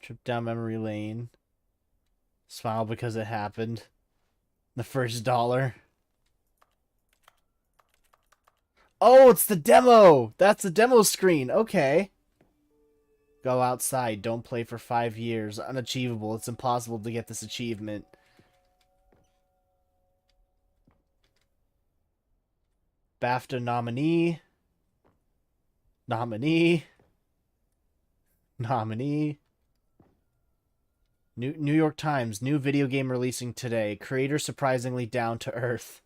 Trip down memory lane. Smile because it happened. The first dollar. Oh, it's the demo! That's the demo screen. Okay. Go outside. Don't play for 5 years. Unachievable. It's impossible to get this achievement. BAFTA nominee. Nominee. Nominee. New York Times. New video game releasing today. Creator surprisingly down to earth.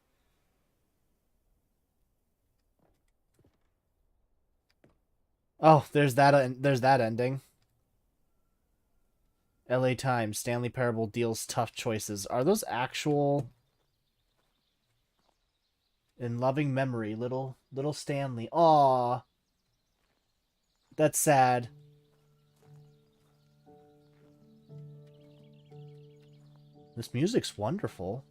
Oh, there's that ending. LA Times. Stanley Parable deals tough choices. Are those actual... In loving memory, little Stanley. Aww. That's sad. This music's wonderful.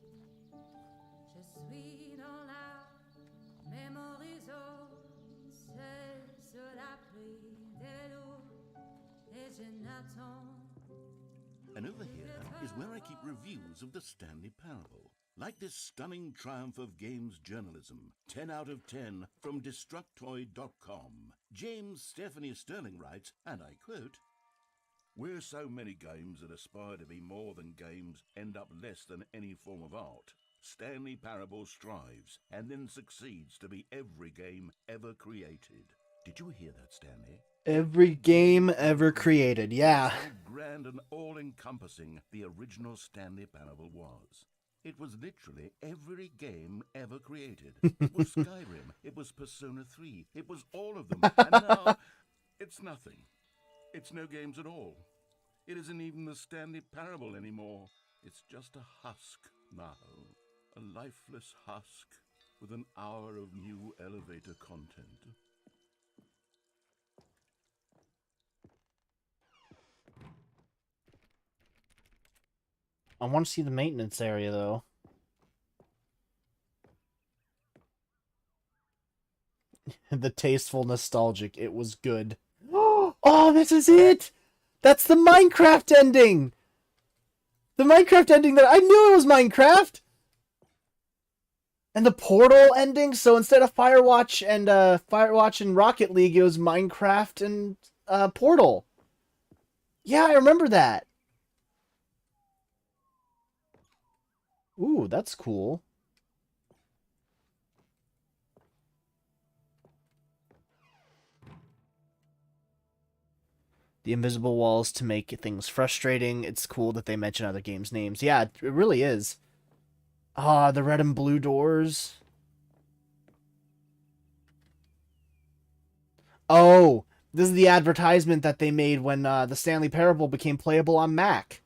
And over here is where I keep reviews of the Stanley Parable. Like this stunning triumph of games journalism, 10 out of 10 from Destructoid.com. James Stephanie Sterling writes, and I quote, "Where so many games that aspire to be more than games end up less than any form of art, Stanley Parable strives and then succeeds to be every game ever created." Did you hear that, Stanley? Every game ever created, yeah. How grand and all-encompassing the original Stanley Parable was. It was literally every game ever created. It was Skyrim, it was Persona 3, it was all of them. And now, it's nothing. It's no games at all. It isn't even the Stanley Parable anymore. It's just a husk now. A lifeless husk with an hour of new elevator content. I want to see the maintenance area, though. The tasteful nostalgic. It was good. Oh, this is it! That's the Minecraft ending! The Minecraft ending that I knew it was Minecraft! And the Portal ending, so instead of Firewatch and Rocket League, it was Minecraft and Portal. Yeah, I remember that. Ooh, that's cool. The invisible walls to make things frustrating. It's cool that they mention other games' names. Yeah, it really is. Ah, the red and blue doors. Oh, this is the advertisement that they made when the Stanley Parable became playable on Mac.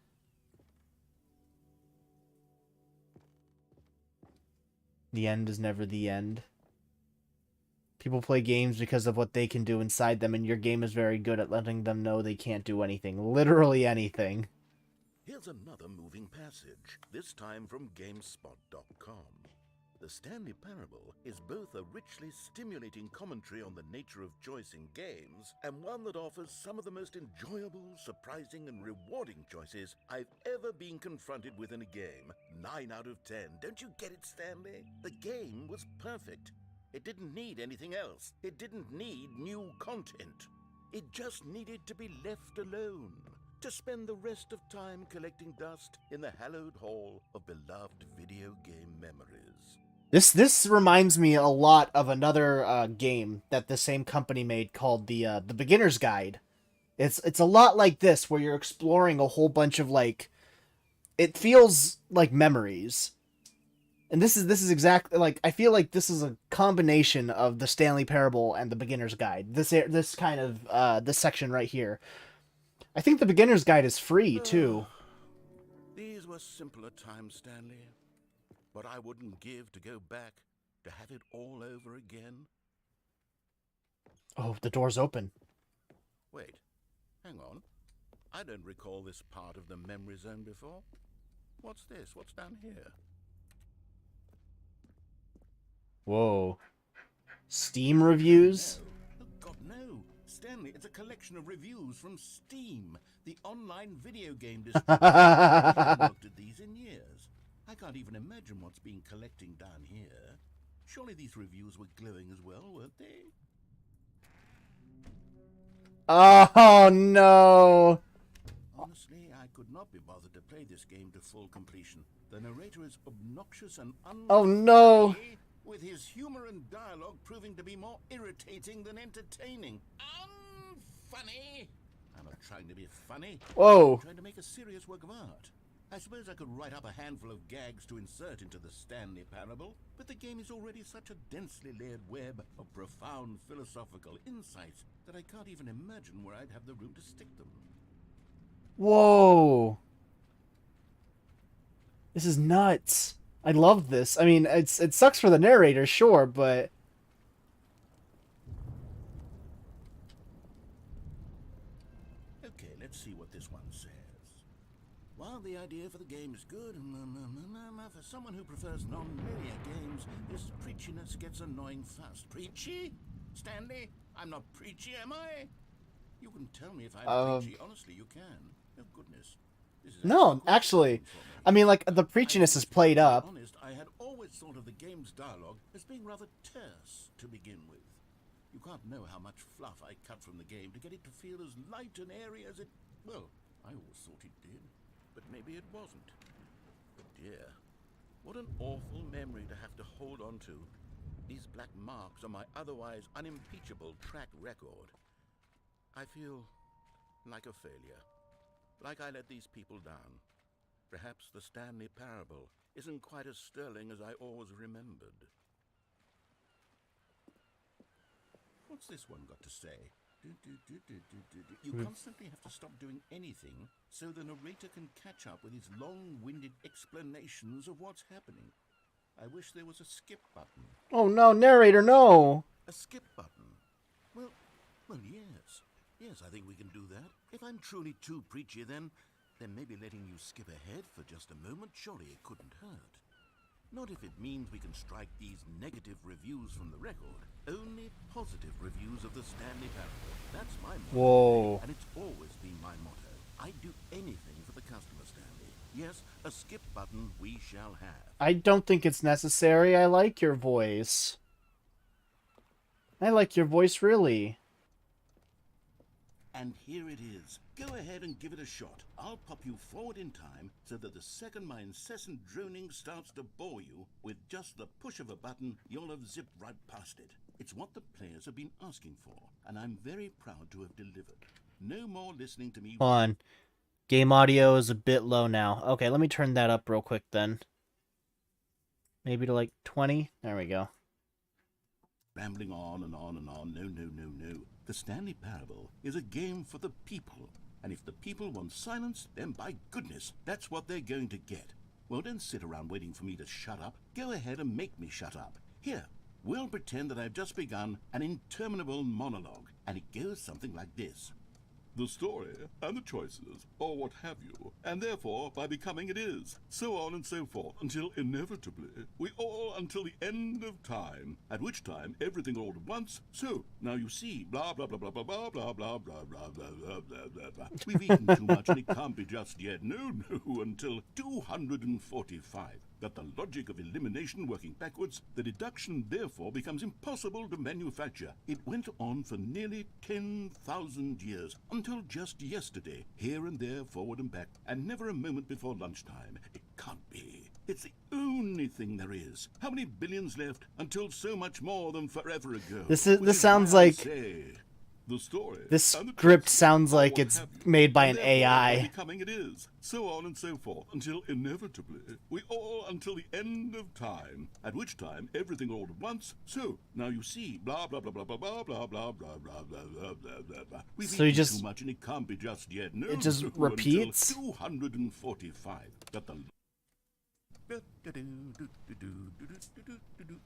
The end is never the end. People play games because of what they can do inside them, and your game is very good at letting them know they can't do anything. Literally anything. Here's another moving passage, this time from GameSpot.com. The Stanley Parable is both a richly stimulating commentary on the nature of choice in games, and one that offers some of the most enjoyable, surprising, and rewarding choices I've ever been confronted with in a game. 9 out of 10. Don't you get it, Stanley? The game was perfect. It didn't need anything else. It didn't need new content. It just needed to be left alone, to spend the rest of time collecting dust in the hallowed hall of beloved video game memories. This reminds me a lot of another game that the same company made called the Beginner's Guide. It's a lot like this, where you're exploring a whole bunch of, like, it feels like memories. And this is exactly, like, I feel like this is a combination of the Stanley Parable and the Beginner's Guide. This kind of this section right here. I think the Beginner's Guide is free too. These were simpler times, Stanley. But I wouldn't give to go back, to have it all over again. Oh, the door's open. Wait, hang on. I don't recall this part of the memory zone before. What's this? What's down here? Whoa. Steam reviews? No. Oh, God, no. Stanley, it's a collection of reviews from Steam, the online video game distributor. I haven't looked at these in years. I can't even imagine what's been collecting down here. Surely these reviews were glowing as well, weren't they? Oh, no. Honestly, I could not be bothered to play this game to full completion. The narrator is obnoxious and Oh, no. with his humor and dialogue proving to be more irritating than entertaining. Unfunny! I'm not trying to be funny. Whoa. I'm trying to make a serious work of art. I suppose I could write up a handful of gags to insert into the Stanley Parable, but the game is already such a densely layered web of profound philosophical insights that I can't even imagine where I'd have the room to stick them. Whoa. This is nuts. I love this. I mean, it sucks for the narrator, sure, but... Okay, let's see what this one says. While the idea for the game is good, for someone who prefers non-linear games, this preachiness gets annoying fast. Preachy? Stanley? I'm not preachy, am I? You can tell me if I'm preachy. Honestly, you can. Oh, goodness. This is No, quite actually, different for me. I mean, like, the preachiness is played To be up. honest, I had always thought of the game's dialogue as being rather terse to begin with. You can't know how much fluff I cut from the game to get it to feel as light and airy as it... Well, I always thought it did, but maybe it wasn't. But dear, what an awful memory to have to hold on to. These black marks on my otherwise unimpeachable track record. I feel like a failure. Like I let these people down. Perhaps the Stanley parable isn't quite as sterling as I always remembered. What's this one got to say? You constantly have to stop doing anything so the narrator can catch up with his long-winded explanations of what's happening. I wish there was a skip button. Oh no, narrator, no! A skip button? Well, yes. Yes, I think we can do that. If I'm truly too preachy, then maybe letting you skip ahead for just a moment, surely it couldn't hurt. Not if it means we can strike these negative reviews from the record. Only positive reviews of the Stanley parable. That's my motto. Whoa. And it's always been my motto. I'd do anything for the customer, Stanley. Yes, a skip button we shall have. I don't think it's necessary. I like your voice. I like your voice, really. And here it is. Go ahead and give it a shot. I'll pop you forward in time so that the second my incessant droning starts to bore you, with just the push of a button, you'll have zipped right past it. It's what the players have been asking for, and I'm very proud to have delivered. No more listening to me... Hold on. Game audio is a bit low now. Okay, let me turn that up real quick then. Maybe to like 20? There we go. Rambling on and on and on. No. The Stanley Parable is a game for the people. And if the people want silence, then by goodness, that's what they're going to get. Well, don't sit around waiting for me to shut up. Go ahead and make me shut up. Here, we'll pretend that I've just begun an interminable monologue. And it goes something like this. The story and the choices, or what have you, and therefore by becoming it is, so on and so forth, until inevitably we all until the end of time, at which time everything all at once, so now you see, blah blah blah blah blah blah blah blah blah blah blah blah blah blah. We've eaten too much and it can't be just yet, no, until 245. That the logic of elimination working backwards, the deduction therefore becomes impossible to manufacture. It went on for nearly 10,000 years, until just yesterday, here and there, forward and back, and never a moment before lunchtime. It can't be. It's the only thing there is. How many billions left until so much more than forever ago? This sounds like... The story this script sounds like it's made by an AI. Becoming it is, so on and so forth, until inevitably we all until the end of time, at which time everything all at once. So now you see, blah blah blah blah blah blah blah blah blah blah blah blah blah. We've So you eaten just too much and it can't be just yet. No, it just until repeats. 245. That the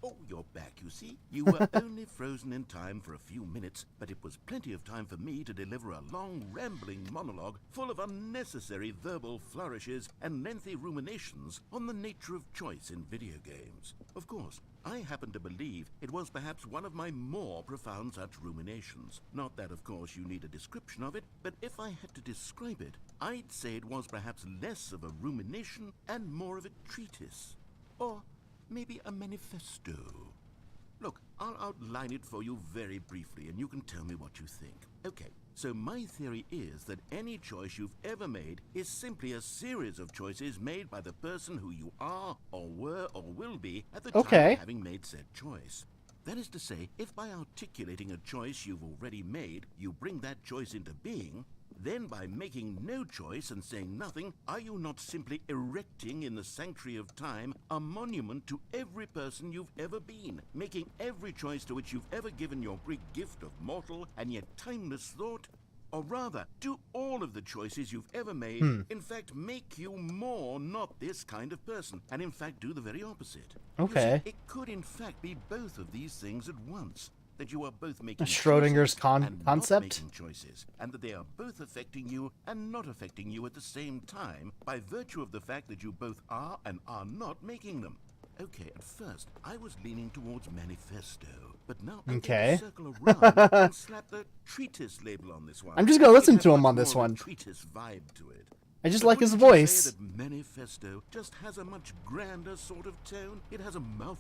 Oh, you're back, you see. You were only frozen in time for a few minutes, but it was plenty of time for me to deliver a long, rambling monologue full of unnecessary verbal flourishes and lengthy ruminations on the nature of choice in video games. Of course, I happen to believe it was perhaps one of my more profound such ruminations. Not that, of course, you need a description of it, but if I had to describe it, I'd say it was perhaps less of a rumination and more of a treatise. Or maybe a manifesto. Look, I'll outline it for you very briefly, and you can tell me what you think. Okay, so my theory is that any choice you've ever made is simply a series of choices made by the person who you are, or were, or will be at the time of having made said choice. That is to say, if by articulating a choice you've already made, you bring that choice into being, then by making no choice and saying nothing, are you not simply erecting in the sanctuary of time a monument to every person you've ever been, making every choice to which you've ever given your Greek gift of mortal and yet timeless thought? Or rather, do all of the choices you've ever made, in fact, make you more not this kind of person, and in fact do the very opposite? Okay. You see, it could in fact be both of these things at once. That you are both making Schrodinger's concept, concept, making choices, and that they are both affecting you and not affecting you at the same time by virtue of the fact that you both are and are not making them. Okay, at first I was leaning towards manifesto, but now I'm going to circle around and slap the treatise label on this one. I'm just gonna listen to him on this one. Treatise vibe to it. I just But like his wouldn't you voice. say that manifesto just has a much grander sort of tone? It has a mouthfeel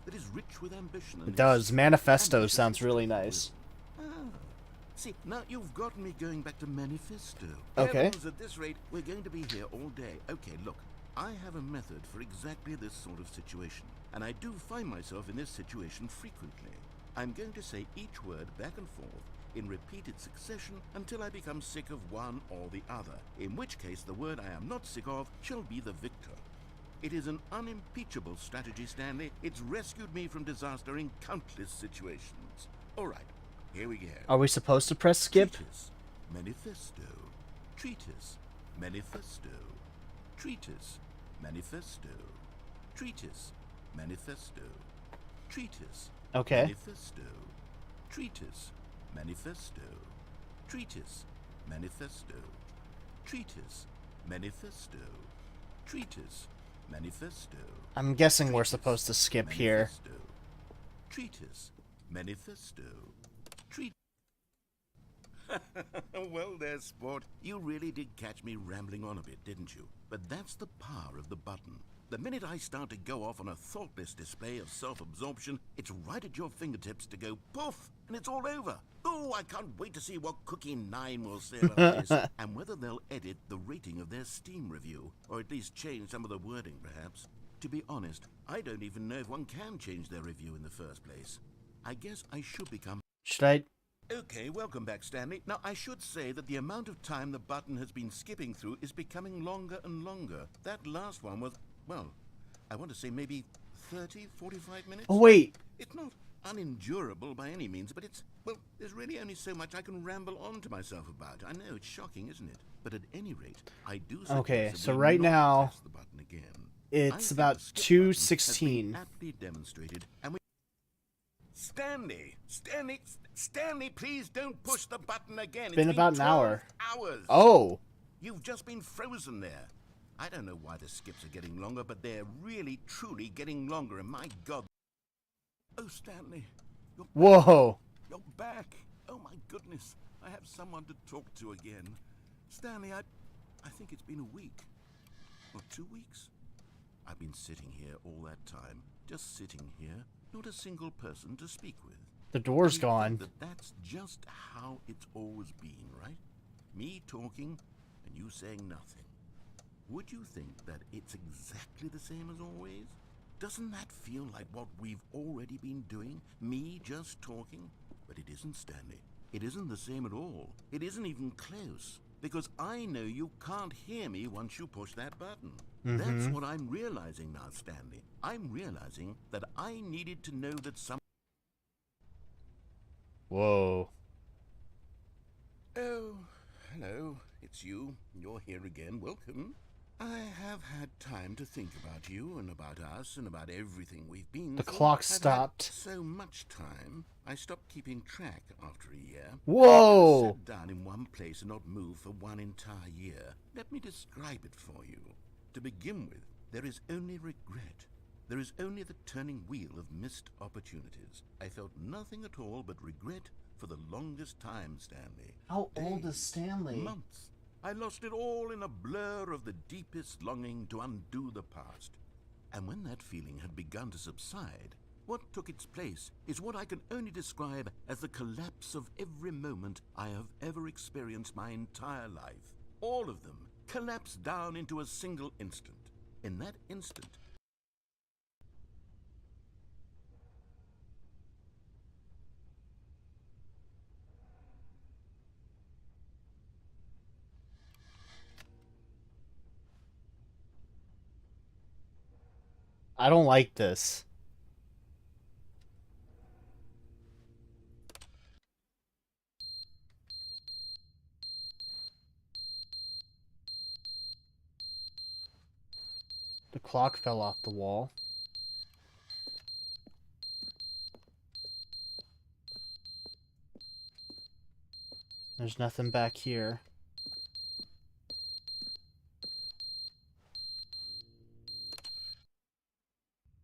that is rich with ambition. And It does. Manifesto ambitious sounds and really straightforward. nice. Ah. See, now you've gotten me going back to manifesto. Okay. Heavens, at this rate, we're going to be here all day. Okay, look, I have a method for exactly this sort of situation, and I do find myself in this situation frequently. I'm going to say each word back and forth in repeated succession until I become sick of one or the other, in which case the word I am not sick of shall be the victor. It is an unimpeachable strategy, Stanley. It's rescued me from disaster in countless situations. All right, here we go. Are we supposed to press skip? Treatise, manifesto. Treatise, manifesto. Treatise, manifesto. Treatise, manifesto. Treatise, Okay. manifesto. Treatise, manifesto. Treatise, manifesto. Treatise, manifesto. Treatise, manifesto. I'm guessing we're supposed to skip here. Manifesto. Treatise, manifesto. Treat. Well there, sport. You really did catch me rambling on a bit, didn't you? But that's the power of the button. The minute I start to go off on a thoughtless display of self-absorption, it's right at your fingertips to go poof, and it's all over. Oh, I can't wait to see what Cookie 9 will say about this, and whether they'll edit the rating of their Steam review, or at least change some of the wording, perhaps. To be honest, I don't even know if one can change their review in the first place. I guess I should become... Should I? Okay, welcome back, Stanley. Now, I should say that the amount of time the button has been skipping through is becoming longer and longer. That last one was, well, I want to say maybe 30, 45 minutes? Oh, wait. It's not unendurable by any means, but it's, well, there's really only so much I can ramble on to myself about. I know, it's shocking, isn't it? But at any rate, I do suggest Okay, that so we right not now, press the button again. I it's think about the skip button has 2:16. been aptly demonstrated, and we... Stanley, please don't push the button again. Been about an 12 hour. hours. Oh. You've just been frozen there. I don't know why the skips are getting longer, but they're really, truly getting longer, and my God. Oh, Stanley, Whoa. you're back. Oh, my goodness. I have someone to talk to again. Stanley, I think it's been a week. Or 2 weeks. I've been sitting here all that time, just sitting here, not a single person to speak with. The door's You gone. think that's just how it's always been, right? Me talking and you saying nothing. Would you think that it's exactly the same as always? Doesn't that feel like what we've already been doing? Me just talking? But it isn't, Stanley. It isn't the same at all. It isn't even close. Because I know you can't hear me once you push that button. That's what I'm realizing now, Stanley. I'm realizing that I needed to know that some... Whoa. Oh, hello. It's you. You're here again. Welcome. I have had time to think about you and about us and about everything we've been The through. clock I've stopped. had so much time, I stopped keeping track after a year. Whoa. Never sat down in one place and not move for one entire year. Let me describe it for you. To begin with, there is only regret. There is only the turning wheel of missed opportunities. I felt nothing at all but regret for the longest time, Stanley. How old is Days, Stanley? Months. I lost it all in a blur of the deepest longing to undo the past. And when that feeling had begun to subside, what took its place is what I can only describe as the collapse of every moment I have ever experienced my entire life. All of them collapsed down into a single instant. In that instant, I don't like this. The clock fell off the wall. There's nothing back here.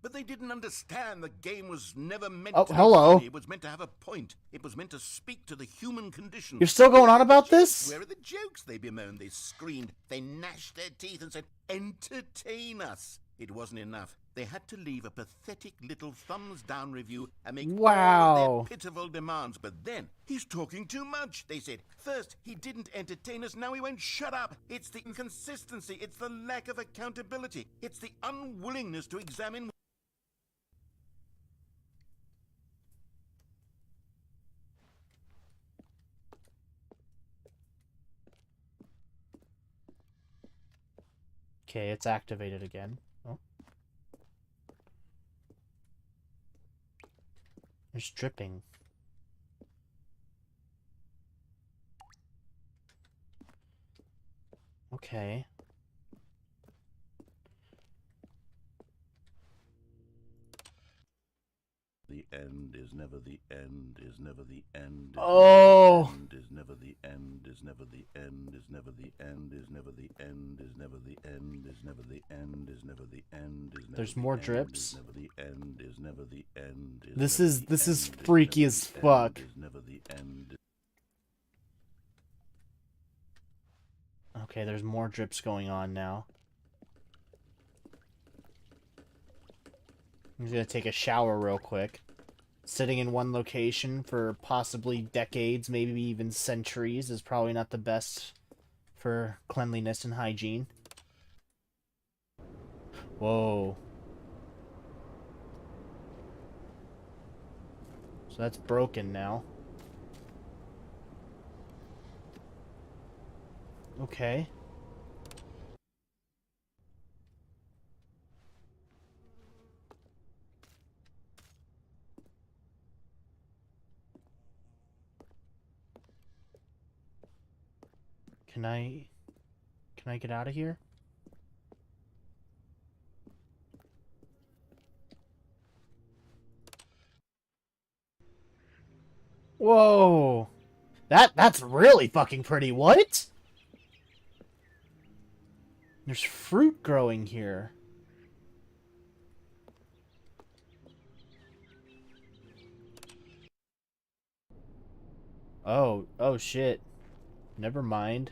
but they didn't understand the game was never meant Oh, to be hello. funny. It was meant to have a point. It was meant to speak to the human condition. You're still going on about this? Where are the jokes? They bemoaned, they screamed, they gnashed their teeth and said, entertain us. It wasn't enough. They had to leave a pathetic little thumbs-down review and make all Wow. their pitiful demands. But then, he's talking too much, they said. First, he didn't entertain us, now he won't shut up. It's the inconsistency, it's the lack of accountability, it's the unwillingness to examine... Okay, it's activated again. Oh. There's dripping. Okay. The end is never the end, is never the end. Oh! Is never the end, is never the end, is never the end, is never the end, is never the end, is never the end, is never the end, is never There's the more end, drips. Is never the end, is never the end. This never is the this is end, freaky never as the fuck. end, is never the end. Okay, there's more drips going on now. I'm just gonna take a shower real quick. Sitting in one location for possibly decades, maybe even centuries, is probably not the best for cleanliness and hygiene. Whoa. So that's broken now. Okay. Can I get out of here? Whoa. That's really fucking pretty. What? There's fruit growing here. Oh shit. Never mind.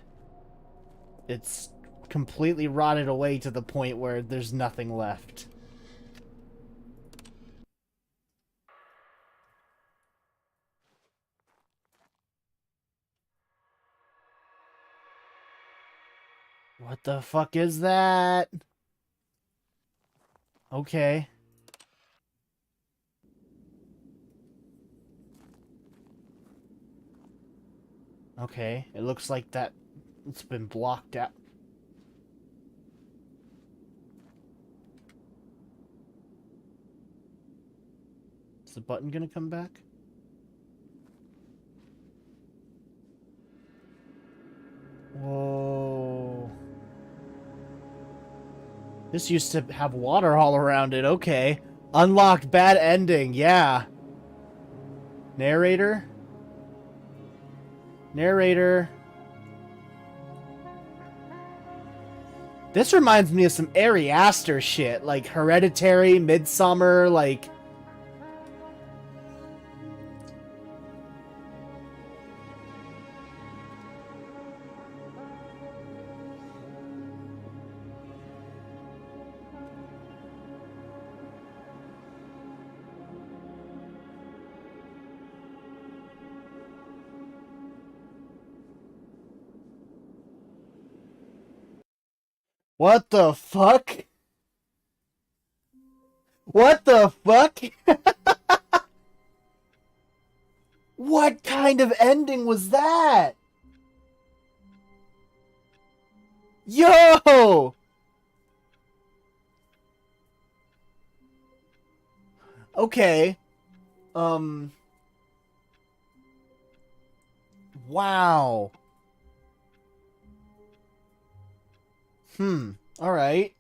It's completely rotted away to the point where there's nothing left. What the fuck is that? Okay. Okay, it looks like that it's been blocked out. Is the button gonna come back? Whoa. This used to have water all around it. Okay. Unlocked bad ending. Yeah. Narrator? Narrator. This reminds me of some Ari Aster shit. Like Hereditary, Midsummer, like... What the fuck? What the fuck? What kind of ending was that? Yo! Okay. Wow. Alright.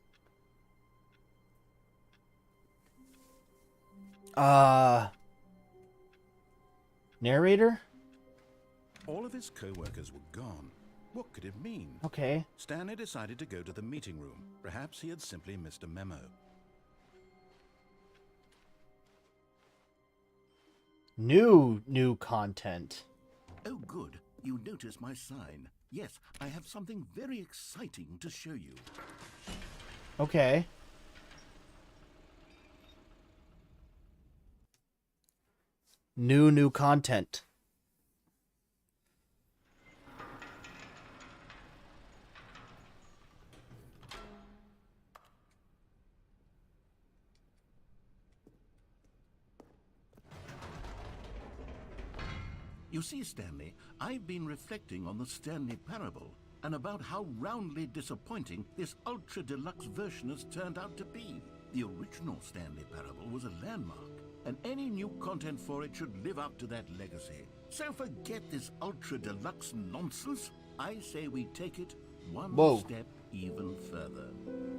Narrator? All of his co-workers were gone. What could it mean? Okay. Stanley decided to go to the meeting room. Perhaps he had simply missed a memo. New content. Oh, good. You notice my sign. Yes, I have something very exciting to show you. Okay. New content. You see, Stanley, I've been reflecting on the Stanley Parable and about how roundly disappointing this ultra deluxe version has turned out to be. The original Stanley Parable was a landmark, and any new content for it should live up to that legacy. So forget this ultra deluxe nonsense. I say we take it one step even further.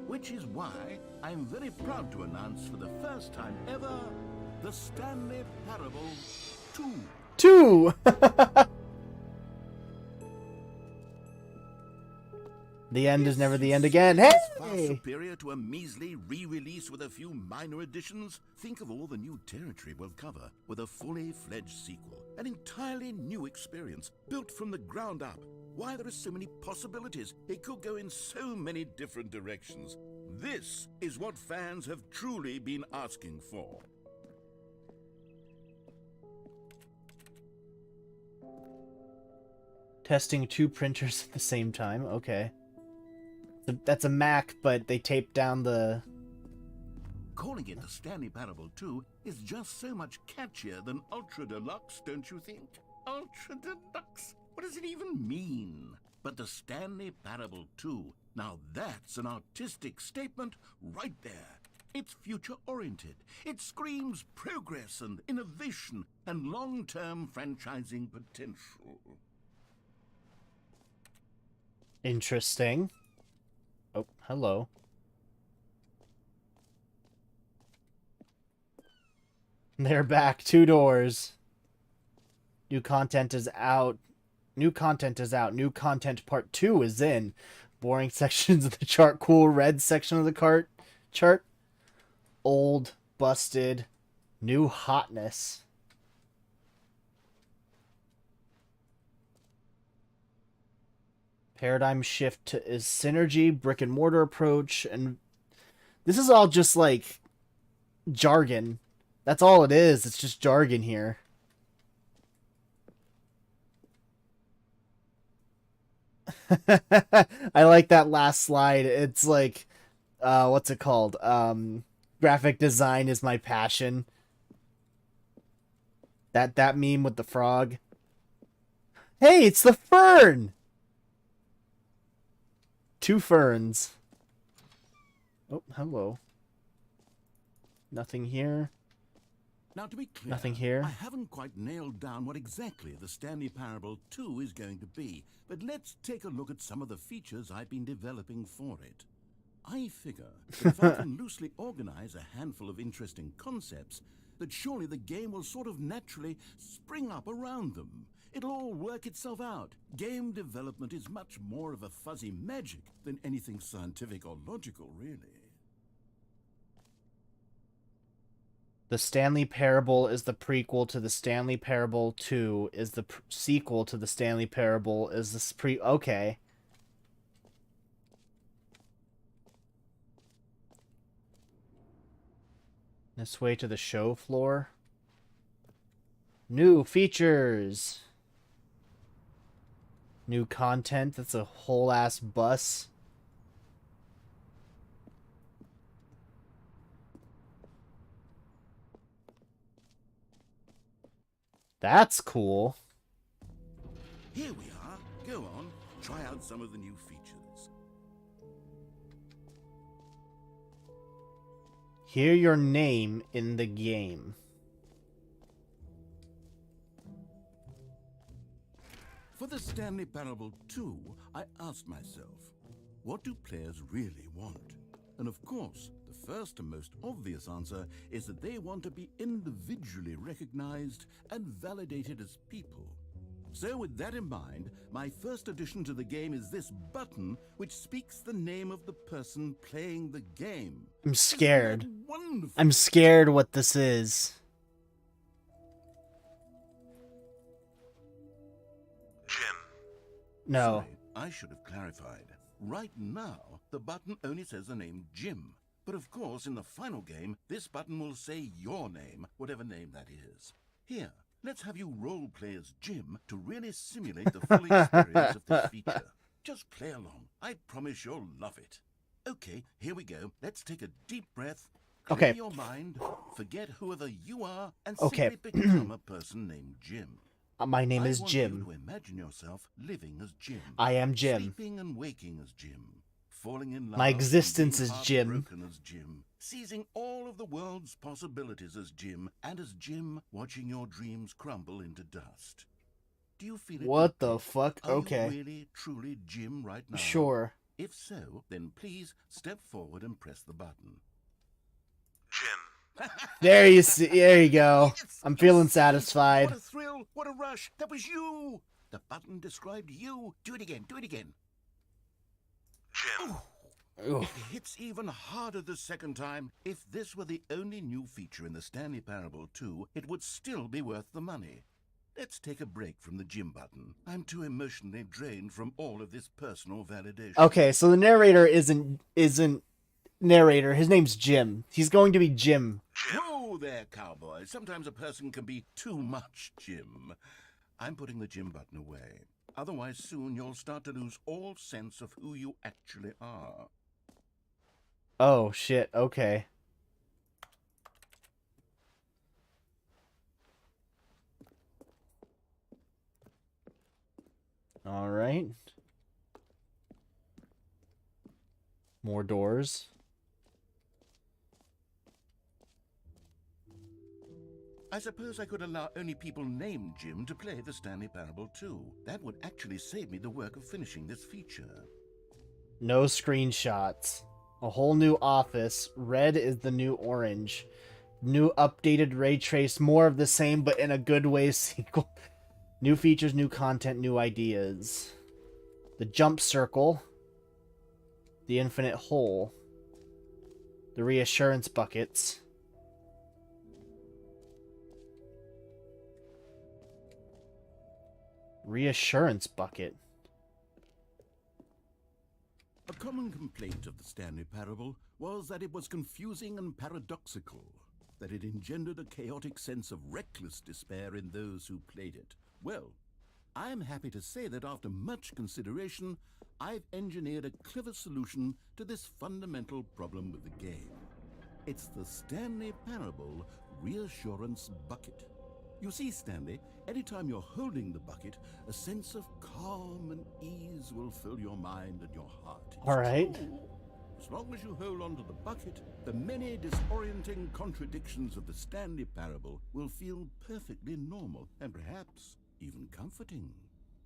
Which is why I'm very proud to announce for the first time ever, the Stanley Parable 2. 2! The end is never the end again. Far Hey! superior to a measly re-release with a few minor additions. Think of all the new territory we'll cover with a fully fledged sequel. An entirely new experience, built from the ground up. Why, there are so many possibilities. It could go in so many different directions. This is what fans have truly been asking for. Testing 2 printers at the same time. Okay. That's a Mac, but they taped down the... Calling it the Stanley Parable 2 is just so much catchier than Ultra Deluxe, don't you think? Ultra Deluxe? What does it even mean? But the Stanley Parable 2, now that's an artistic statement right there. It's future-oriented. It screams progress and innovation and long-term franchising potential. Interesting. Oh, hello. They're back. 2 doors. New content is out. New content is out. New content part 2 is in. Boring sections of the chart. Cool red section of the chart. Old, busted, new hotness. Paradigm shift is synergy, brick and mortar approach, and this is all just like jargon. That's all it is. It's just jargon here. I like that last slide. It's like, what's it called? Graphic design is my passion. That meme with the frog. Hey, it's the fern! 2 ferns. Oh, hello. Nothing here. Now, to be clear, Nothing here. I haven't quite nailed down what exactly the Stanley Parable 2 is going to be, but let's take a look at some of the features I've been developing for it. I figure that if I can loosely organize a handful of interesting concepts, that surely the game will sort of naturally spring up around them. It'll all work itself out. Game development is much more of a fuzzy magic than anything scientific or logical, really. The Stanley Parable is the prequel to the Stanley Parable 2, is the sequel to the Stanley Parable, is the okay. This way to the show floor. New features. New content. That's a whole ass bus. That's cool. Here we are. Go on, try out some of the new features. Hear your name in the game. For the Stanley Parable 2, I asked myself, what do players really want? And of course, the first and most obvious answer is that they want to be individually recognized and validated as people. So with that in mind, my first addition to the game is this button which speaks the name of the person playing the game. I'm scared. Isn't that wonderful? I'm scared what this is. No. Sorry, I should have clarified. Right now, the button only says the name Jim. But of course, in the final game, this button will say your name, whatever name that is. Here, let's have you role-play as Jim to really simulate the full experience of this feature. Just play along. I promise you'll love it. Okay, here we go. Let's take a deep breath, clear your mind, forget whoever you are, and simply become a person named Jim. My name is I want Jim. you to imagine yourself living as Jim. I am Jim. Sleeping and waking as Jim. Falling in love. My existence and is being Jim. heartbroken as Jim. Seizing all of the world's possibilities as Jim, and as Jim, watching your dreams crumble into dust. Do you feel it? What the fuck? Are Okay. you really, truly Jim right now? Sure. If so, then please step forward and press the button. Jim. There you see. There you go. Yes, I'm feeling yes, satisfied. What a thrill! What a rush! That was you! The button described you. Do it again. Do it again. Jim. Ooh. It hits even harder the second time. If this were the only new feature in the Stanley Parable 2, it would still be worth the money. Let's take a break from the Jim button. I'm too emotionally drained from all of this personal validation. Okay, so the narrator isn't narrator. His name's Jim. He's going to be Jim. Whoa there, cowboy. Sometimes a person can be too much Jim. I'm putting the Jim button away. Otherwise, soon you'll start to lose all sense of who you actually are. Oh, shit. Okay. All right. More doors. I suppose I could allow only people named Jim to play the Stanley Parable 2. That would actually save me the work of finishing this feature. No screenshots. A whole new office. Red is the new orange. New updated ray trace. More of the same, but in a good way sequel. New features, new content, new ideas. The jump circle. The infinite hole. The reassurance buckets. Reassurance bucket. A common complaint of the Stanley Parable was that it was confusing and paradoxical, that it engendered a chaotic sense of reckless despair in those who played it. Well, I'm happy to say that after much consideration, I've engineered a clever solution to this fundamental problem with the game. It's the Stanley Parable Reassurance Bucket. You see, Stanley, anytime you're holding the bucket, a sense of calm and ease will fill your mind and your heart. It's All right. true. As long as you hold on to the bucket, the many disorienting contradictions of the Stanley Parable will feel perfectly normal and perhaps even comforting.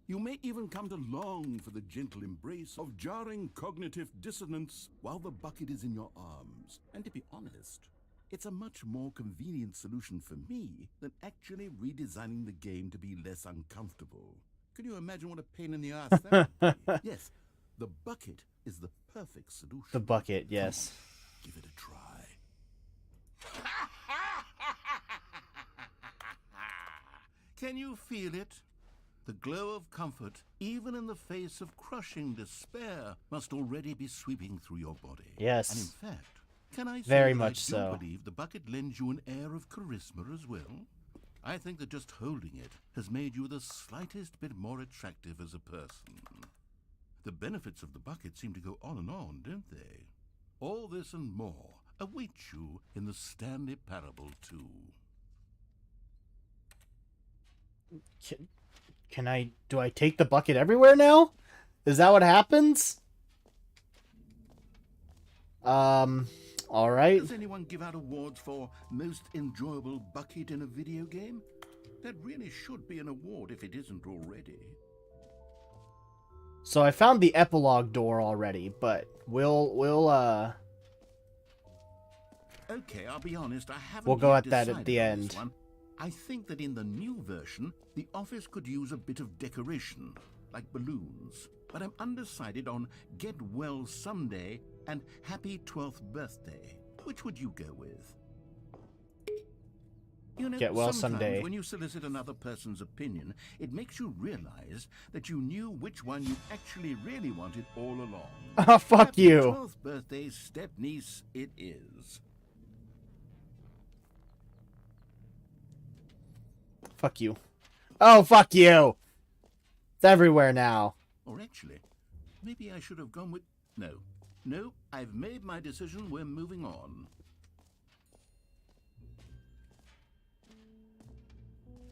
You may even come to long for the gentle embrace of jarring cognitive dissonance while the bucket is in your arms. And to be honest, it's a much more convenient solution for me than actually redesigning the game to be less uncomfortable. Can you imagine what a pain in the ass that would be? Yes, the bucket is the perfect solution. The bucket, yes. Give it a try. Can you feel it? The glow of comfort, even in the face of crushing despair, must already be sweeping through your body. Yes. And in fact, can I say Very that much I so. do believe the bucket lends you an air of charisma as well? I think that just holding it has made you the slightest bit more attractive as a person. The benefits of the bucket seem to go on, don't they? All this and more await you in the Stanley Parable 2. Do I take the bucket everywhere now? Is that what happens? All right. Does anyone give out awards for most enjoyable bucket in a video game? That really should be an award if it isn't already. So I found the epilogue door already, but we'll Okay, I'll be honest, I haven't We'll go yet at that at decided the on this end. one. I think that in the new version, the office could use a bit of decoration, like balloons. But I'm undecided on Get Well Someday and Happy 12th Birthday. Which would you go with? You know, Get well sometimes someday. when you solicit another person's opinion, it makes you realize that you knew which one you actually really wanted all along. Oh, fuck Happy you. 12th birthday, step-niece it is. Fuck you. Oh, fuck you. It's everywhere now. Or actually, maybe I should have gone with... No, I've made my decision. We're moving on.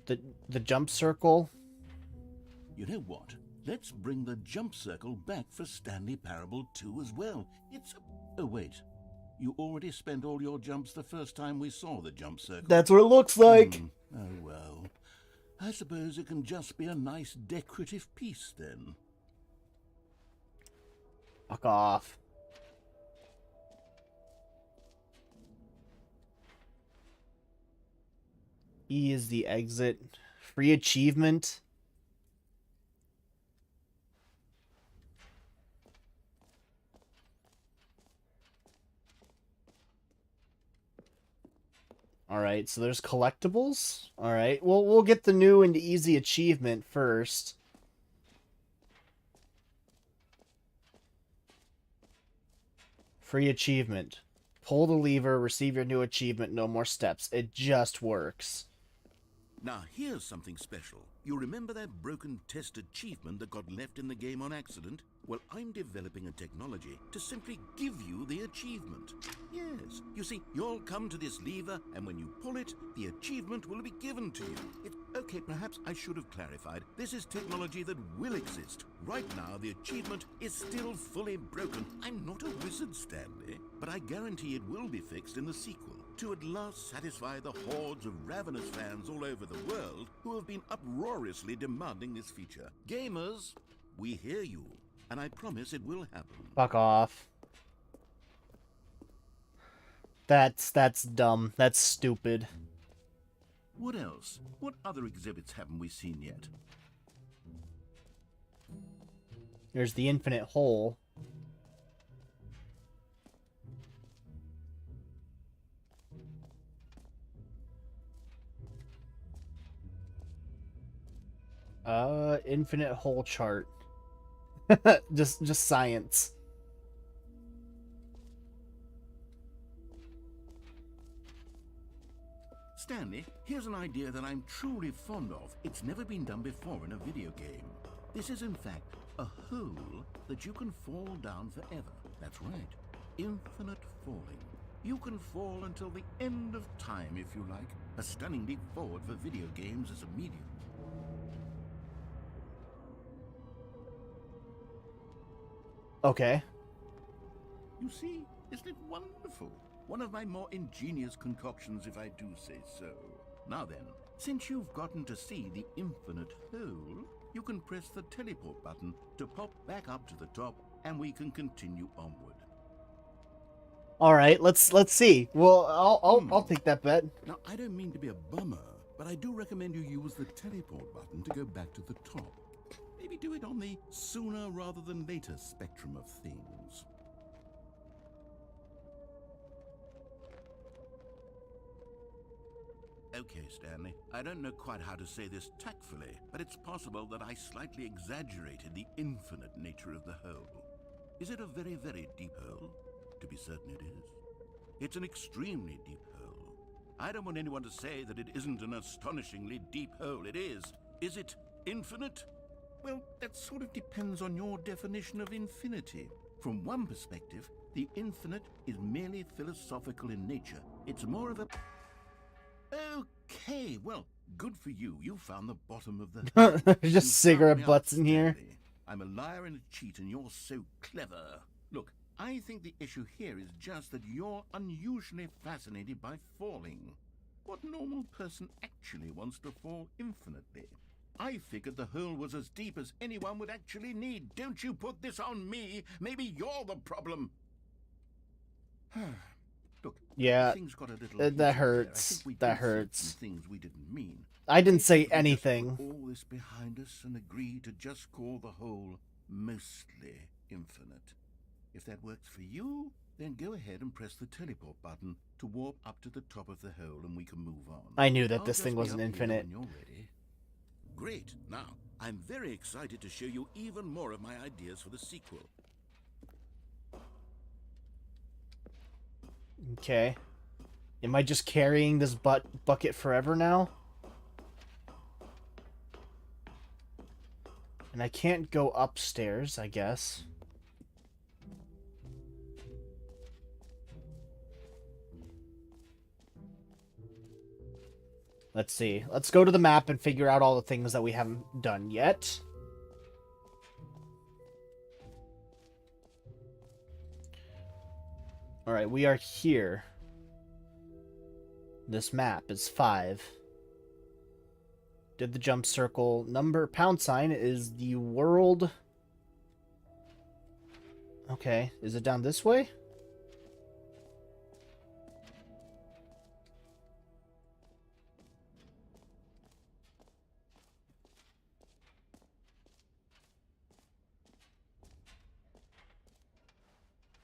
The jump circle. You know what? Let's bring the jump circle back for Stanley Parable 2 as well. It's... Oh, wait. You already spent all your jumps the first time we saw the jump circle. That's what it looks like. Oh, well. I suppose it can just be a nice decorative piece, then. Fuck off. E is the exit. Free achievement. Alright, so there's collectibles. Alright, well, we'll get the new and easy achievement first. Free achievement. Pull the lever, receive your new achievement, no more steps. It just works. Now, here's something special. You remember that broken test achievement that got left in the game on accident? Well, I'm developing a technology to simply give you the achievement. Yes, you see, you'll come to this lever, and when you pull it, the achievement will be given to you. Okay, perhaps I should have clarified. This is technology that will exist. Right now, the achievement is still fully broken. I'm not a wizard, Stanley, but I guarantee it will be fixed in the sequel, to at last satisfy the hordes of ravenous fans all over the world who have been uproariously demanding this feature. Gamers, we hear you, and I promise it will happen. Fuck off. That's dumb. That's stupid. What else? What other exhibits haven't we seen yet? There's the infinite hole. Infinite hole chart. just science. Stanley, here's an idea that I'm truly fond of. It's never been done before in a video game. This is, in fact, a hole that you can fall down forever. That's right. Infinite falling. You can fall until the end of time, if you like. A stunning leap forward for video games as a medium. Okay. You see, isn't it wonderful? One of my more ingenious concoctions, if I do say so. Now then, since you've gotten to see the infinite hole, you can press the teleport button to pop back up to the top, and we can continue onward. All right, let's see. Well, I'll take that bet. Now, I don't mean to be a bummer, but I do recommend you use the teleport button to go back to the top. Maybe do it on the sooner rather than later spectrum of things. Okay, Stanley, I don't know quite how to say this tactfully, but it's possible that I slightly exaggerated the infinite nature of the hole. Is it a very, very deep hole? To be certain it is. It's an extremely deep hole. I don't want anyone to say that it isn't an astonishingly deep hole. It is. Is it infinite? Well, that sort of depends on your definition of infinity. From one perspective, the infinite is merely philosophical in nature. It's more of a... Okay, well, good for you. You found the bottom of the... There's just cigarette butts in here. Stanley. I'm a liar and a cheat, and you're so clever. Look, I think the issue here is just that you're unusually fascinated by falling. What normal person actually wants to fall infinitely? I figured the hole was as deep as anyone would actually need. Don't you put this on me. Maybe you're the problem. Look, Yeah, things got a little that heated hurts. there. I think we That did say hurts. some things we didn't mean. I didn't say think we just anything. put all this behind us and agree to just call the whole mostly infinite. If that works for you, Then go ahead and press the teleport button to warp up to the top of the hole and we can move on. I knew that I'll this just thing be wasn't up here infinite. when you're ready. Great. Now, I'm very excited to show you even more of my ideas for the sequel. Okay. Am I just carrying this bucket forever now? And I can't go upstairs, I guess. Let's see. Let's go to the map and figure out all the things that we haven't done yet. Alright, we are here. This map is 5. Did the jump circle. Number pound sign is the world. Okay, is it down this way?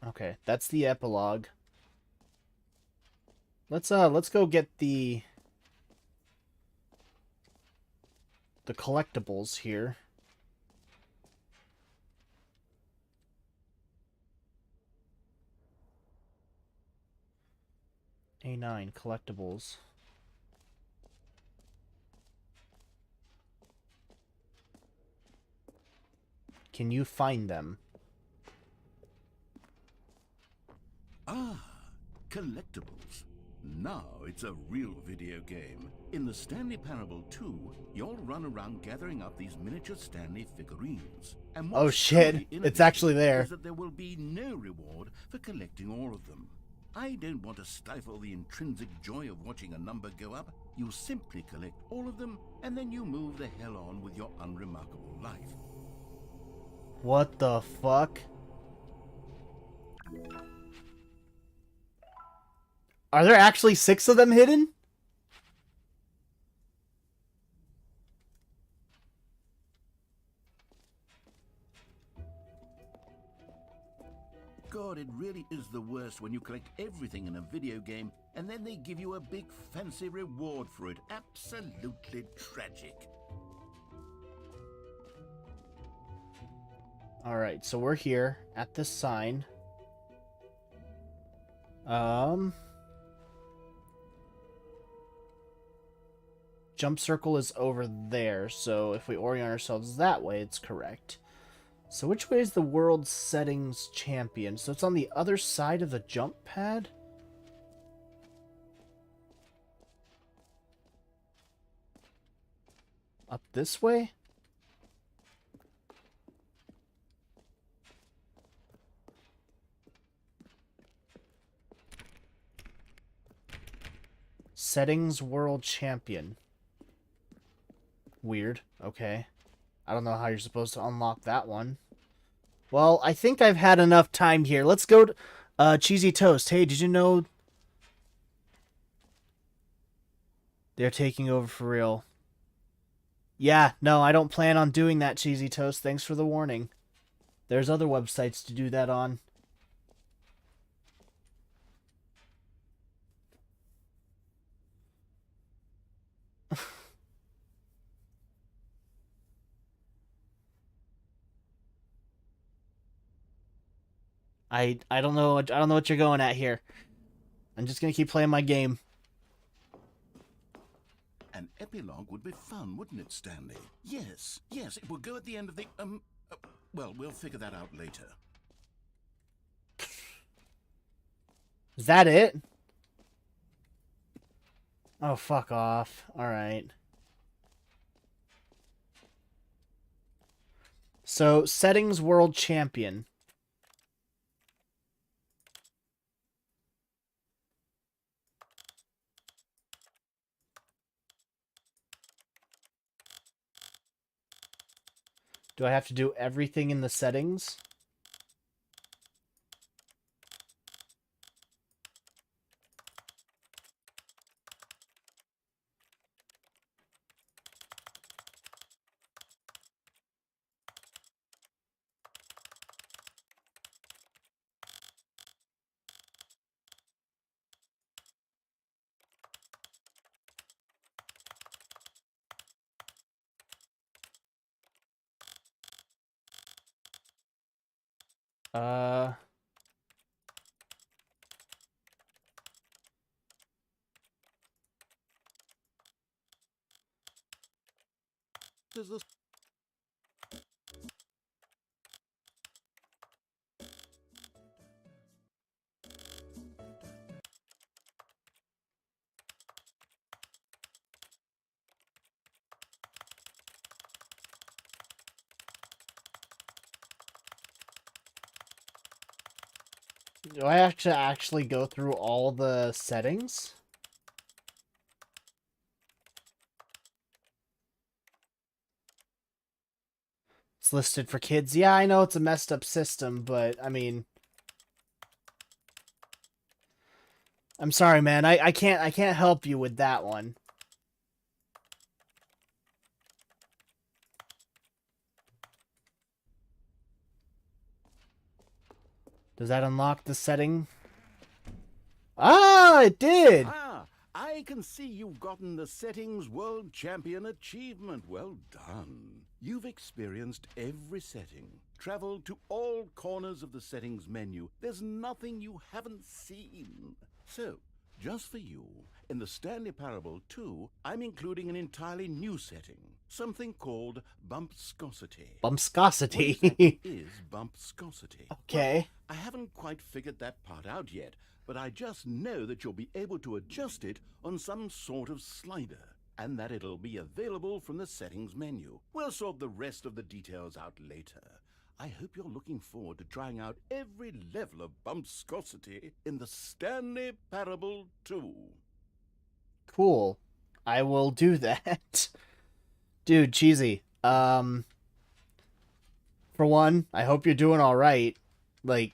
Okay, that's the epilogue. Let's go get the collectibles here. A9 collectibles. Can you find them? Ah, collectibles. Now it's a real video game. In the Stanley Parable 2, you'll run around gathering up these miniature Stanley figurines. And Oh what's shit, truly it's innovative actually there. is that there will be no reward for collecting all of them. I don't want to stifle the intrinsic joy of watching a number go up. You simply collect all of them, and then you move the hell on with your unremarkable life. What the fuck? Are there actually 6 of them hidden? God, it really is the worst when you collect everything in a video game and then they give you a big fancy reward for it. Absolutely tragic. Alright, so we're here at this sign. Jump circle is over there, so if we orient ourselves that way, it's correct. So which way is the world settings champion? So it's on the other side of the jump pad? Up this way? Settings world champion. Weird. Okay. I don't know how you're supposed to unlock that one. Well, I think I've had enough time here. Let's go to Cheesy Toast. Hey, did you know they're taking over for real? Yeah, no, I don't plan on doing that, Cheesy Toast. Thanks for the warning. There's other websites to do that on. I don't know what you're going at here. I'm just gonna keep playing my game. An epilogue would be fun, wouldn't it, Stanley? Yes, it will go at the end of the, well, we'll figure that out later. Is that it? Oh, fuck off. Alright. So, settings world champion. Do I have to do everything in the settings? Uh... There's this. Do I have to actually go through all the settings? It's listed for kids. Yeah, I know it's a messed up system, but I mean, I'm sorry, man. I can't help you with that one. Does that unlock the setting? Ah, it did! Ah, I can see you've gotten the Settings World Champion achievement. Well done. You've experienced every setting, traveled to all corners of the settings menu. There's nothing you haven't seen. So, just for you, in the Stanley Parable 2, I'm including an entirely new setting, something called bumpscosity. What Bumpscosity. exactly is bumpscosity? Okay. Well, I haven't quite figured that part out yet, but I just know that you'll be able to adjust it on some sort of slider, and that it'll be available from the settings menu. We'll sort the rest of the details out later. I hope you're looking forward to trying out every level of bumpscosity in the Stanley Parable 2. Cool. I will do that. Dude, Cheesy. For one, I hope you're doing alright. Like,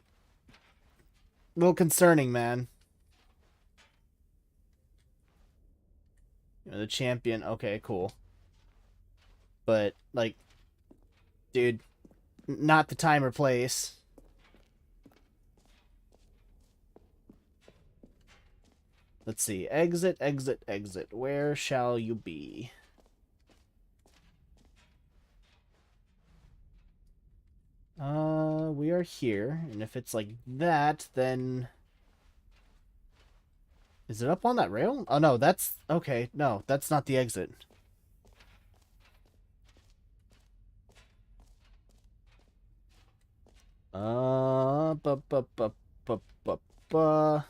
a little concerning, man. You're the champion. Okay, cool. But, like, dude, not the time or place. Let's see. Exit, exit, exit. Where shall you be? We are here. And if it's like that, then... Is it up on that rail? Oh, no, that's... Okay, no, that's not the exit. Bu, bu, bu, bu, bu, bu.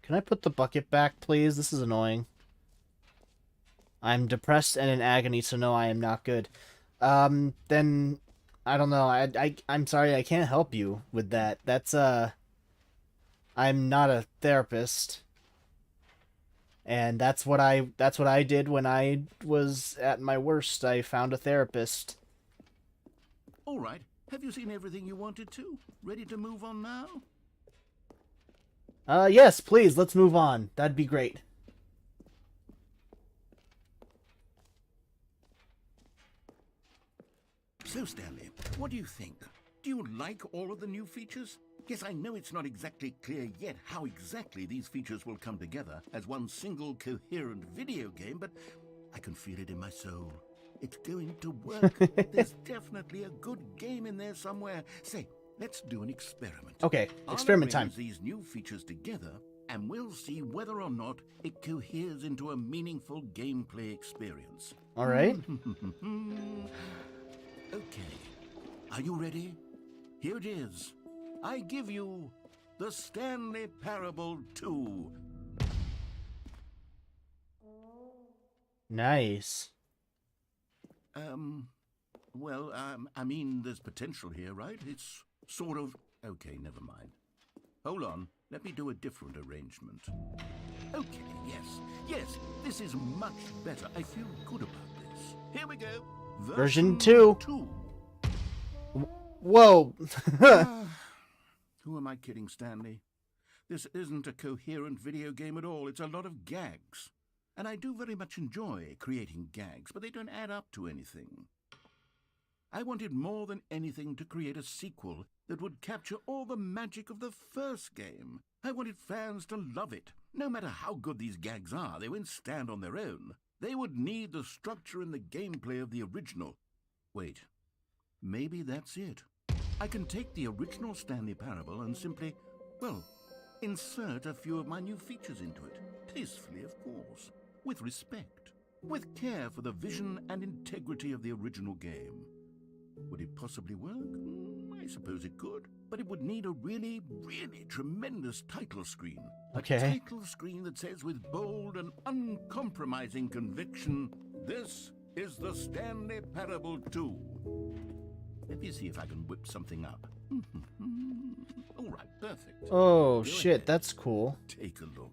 Can I put the bucket back, please? This is annoying. I'm depressed and in agony, so no, I am not good. Then... I don't know. I'm sorry, I can't help you with that. That's, I'm not a therapist. And that's what I did when I was at my worst. I found a therapist. All right. Have you seen everything you wanted to? Ready to move on now? Yes, please, let's move on. That'd be great. So, Stanley, what do you think? Do you like all of the new features? Yes, I know it's not exactly clear yet how exactly these features will come together as one single coherent video game, but I can feel it in my soul. It's going to work. There's definitely a good game in there somewhere. Say, let's do an experiment. Okay, experiment time. I'll arrange these new features together, and we'll see whether or not it coheres into a meaningful gameplay experience. All right. Okay, are you ready? Here it is. I give you the Stanley Parable 2. Nice. I mean, there's potential here, right? It's sort of... Okay, never mind. Hold on, let me do a different arrangement. Okay, yes, this is much better. I feel good about this. Here we go. Version 2. 2. Whoa. Who am I kidding, Stanley? This isn't a coherent video game at all. It's a lot of gags. And I do very much enjoy creating gags, but they don't add up to anything. I wanted more than anything to create a sequel that would capture all the magic of the first game. I wanted fans to love it. No matter how good these gags are, they won't stand on their own. They would need the structure and the gameplay of the original. Wait, Maybe that's it. I can take the original Stanley Parable and simply, well, insert a few of my new features into it. Tastefully, of course. With respect. With care for the vision and integrity of the original game. Would it possibly work? I suppose it could. But it would need a really, really tremendous title screen. Okay. A title screen that says with bold and uncompromising conviction, "This is the Stanley Parable 2. Let me see if I can whip something up. All right, perfect. Oh, Go shit, ahead. that's cool. Take a look.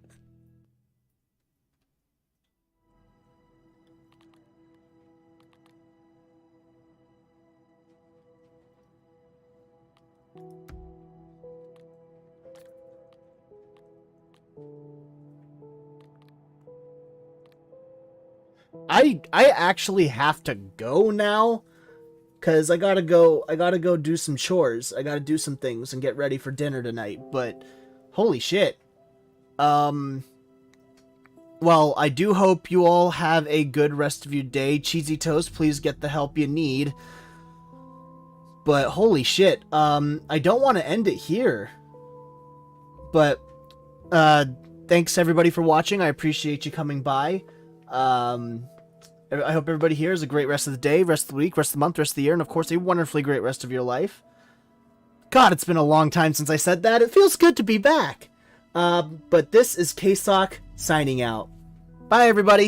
I actually have to go now, cause I gotta go do some chores. I gotta do some things and get ready for dinner tonight. But holy shit. Well, I do hope you all have a good rest of your day. Cheesy Toast, please get the help you need. But holy shit, I don't want to end it here. But thanks everybody for watching. I appreciate you coming by. I hope everybody here has a great rest of the day, rest of the week, rest of the month, rest of the year, and of course a wonderfully great rest of your life. God, it's been a long time since I said that. It feels good to be back. But this is K-Sawk signing out. Bye, everybody.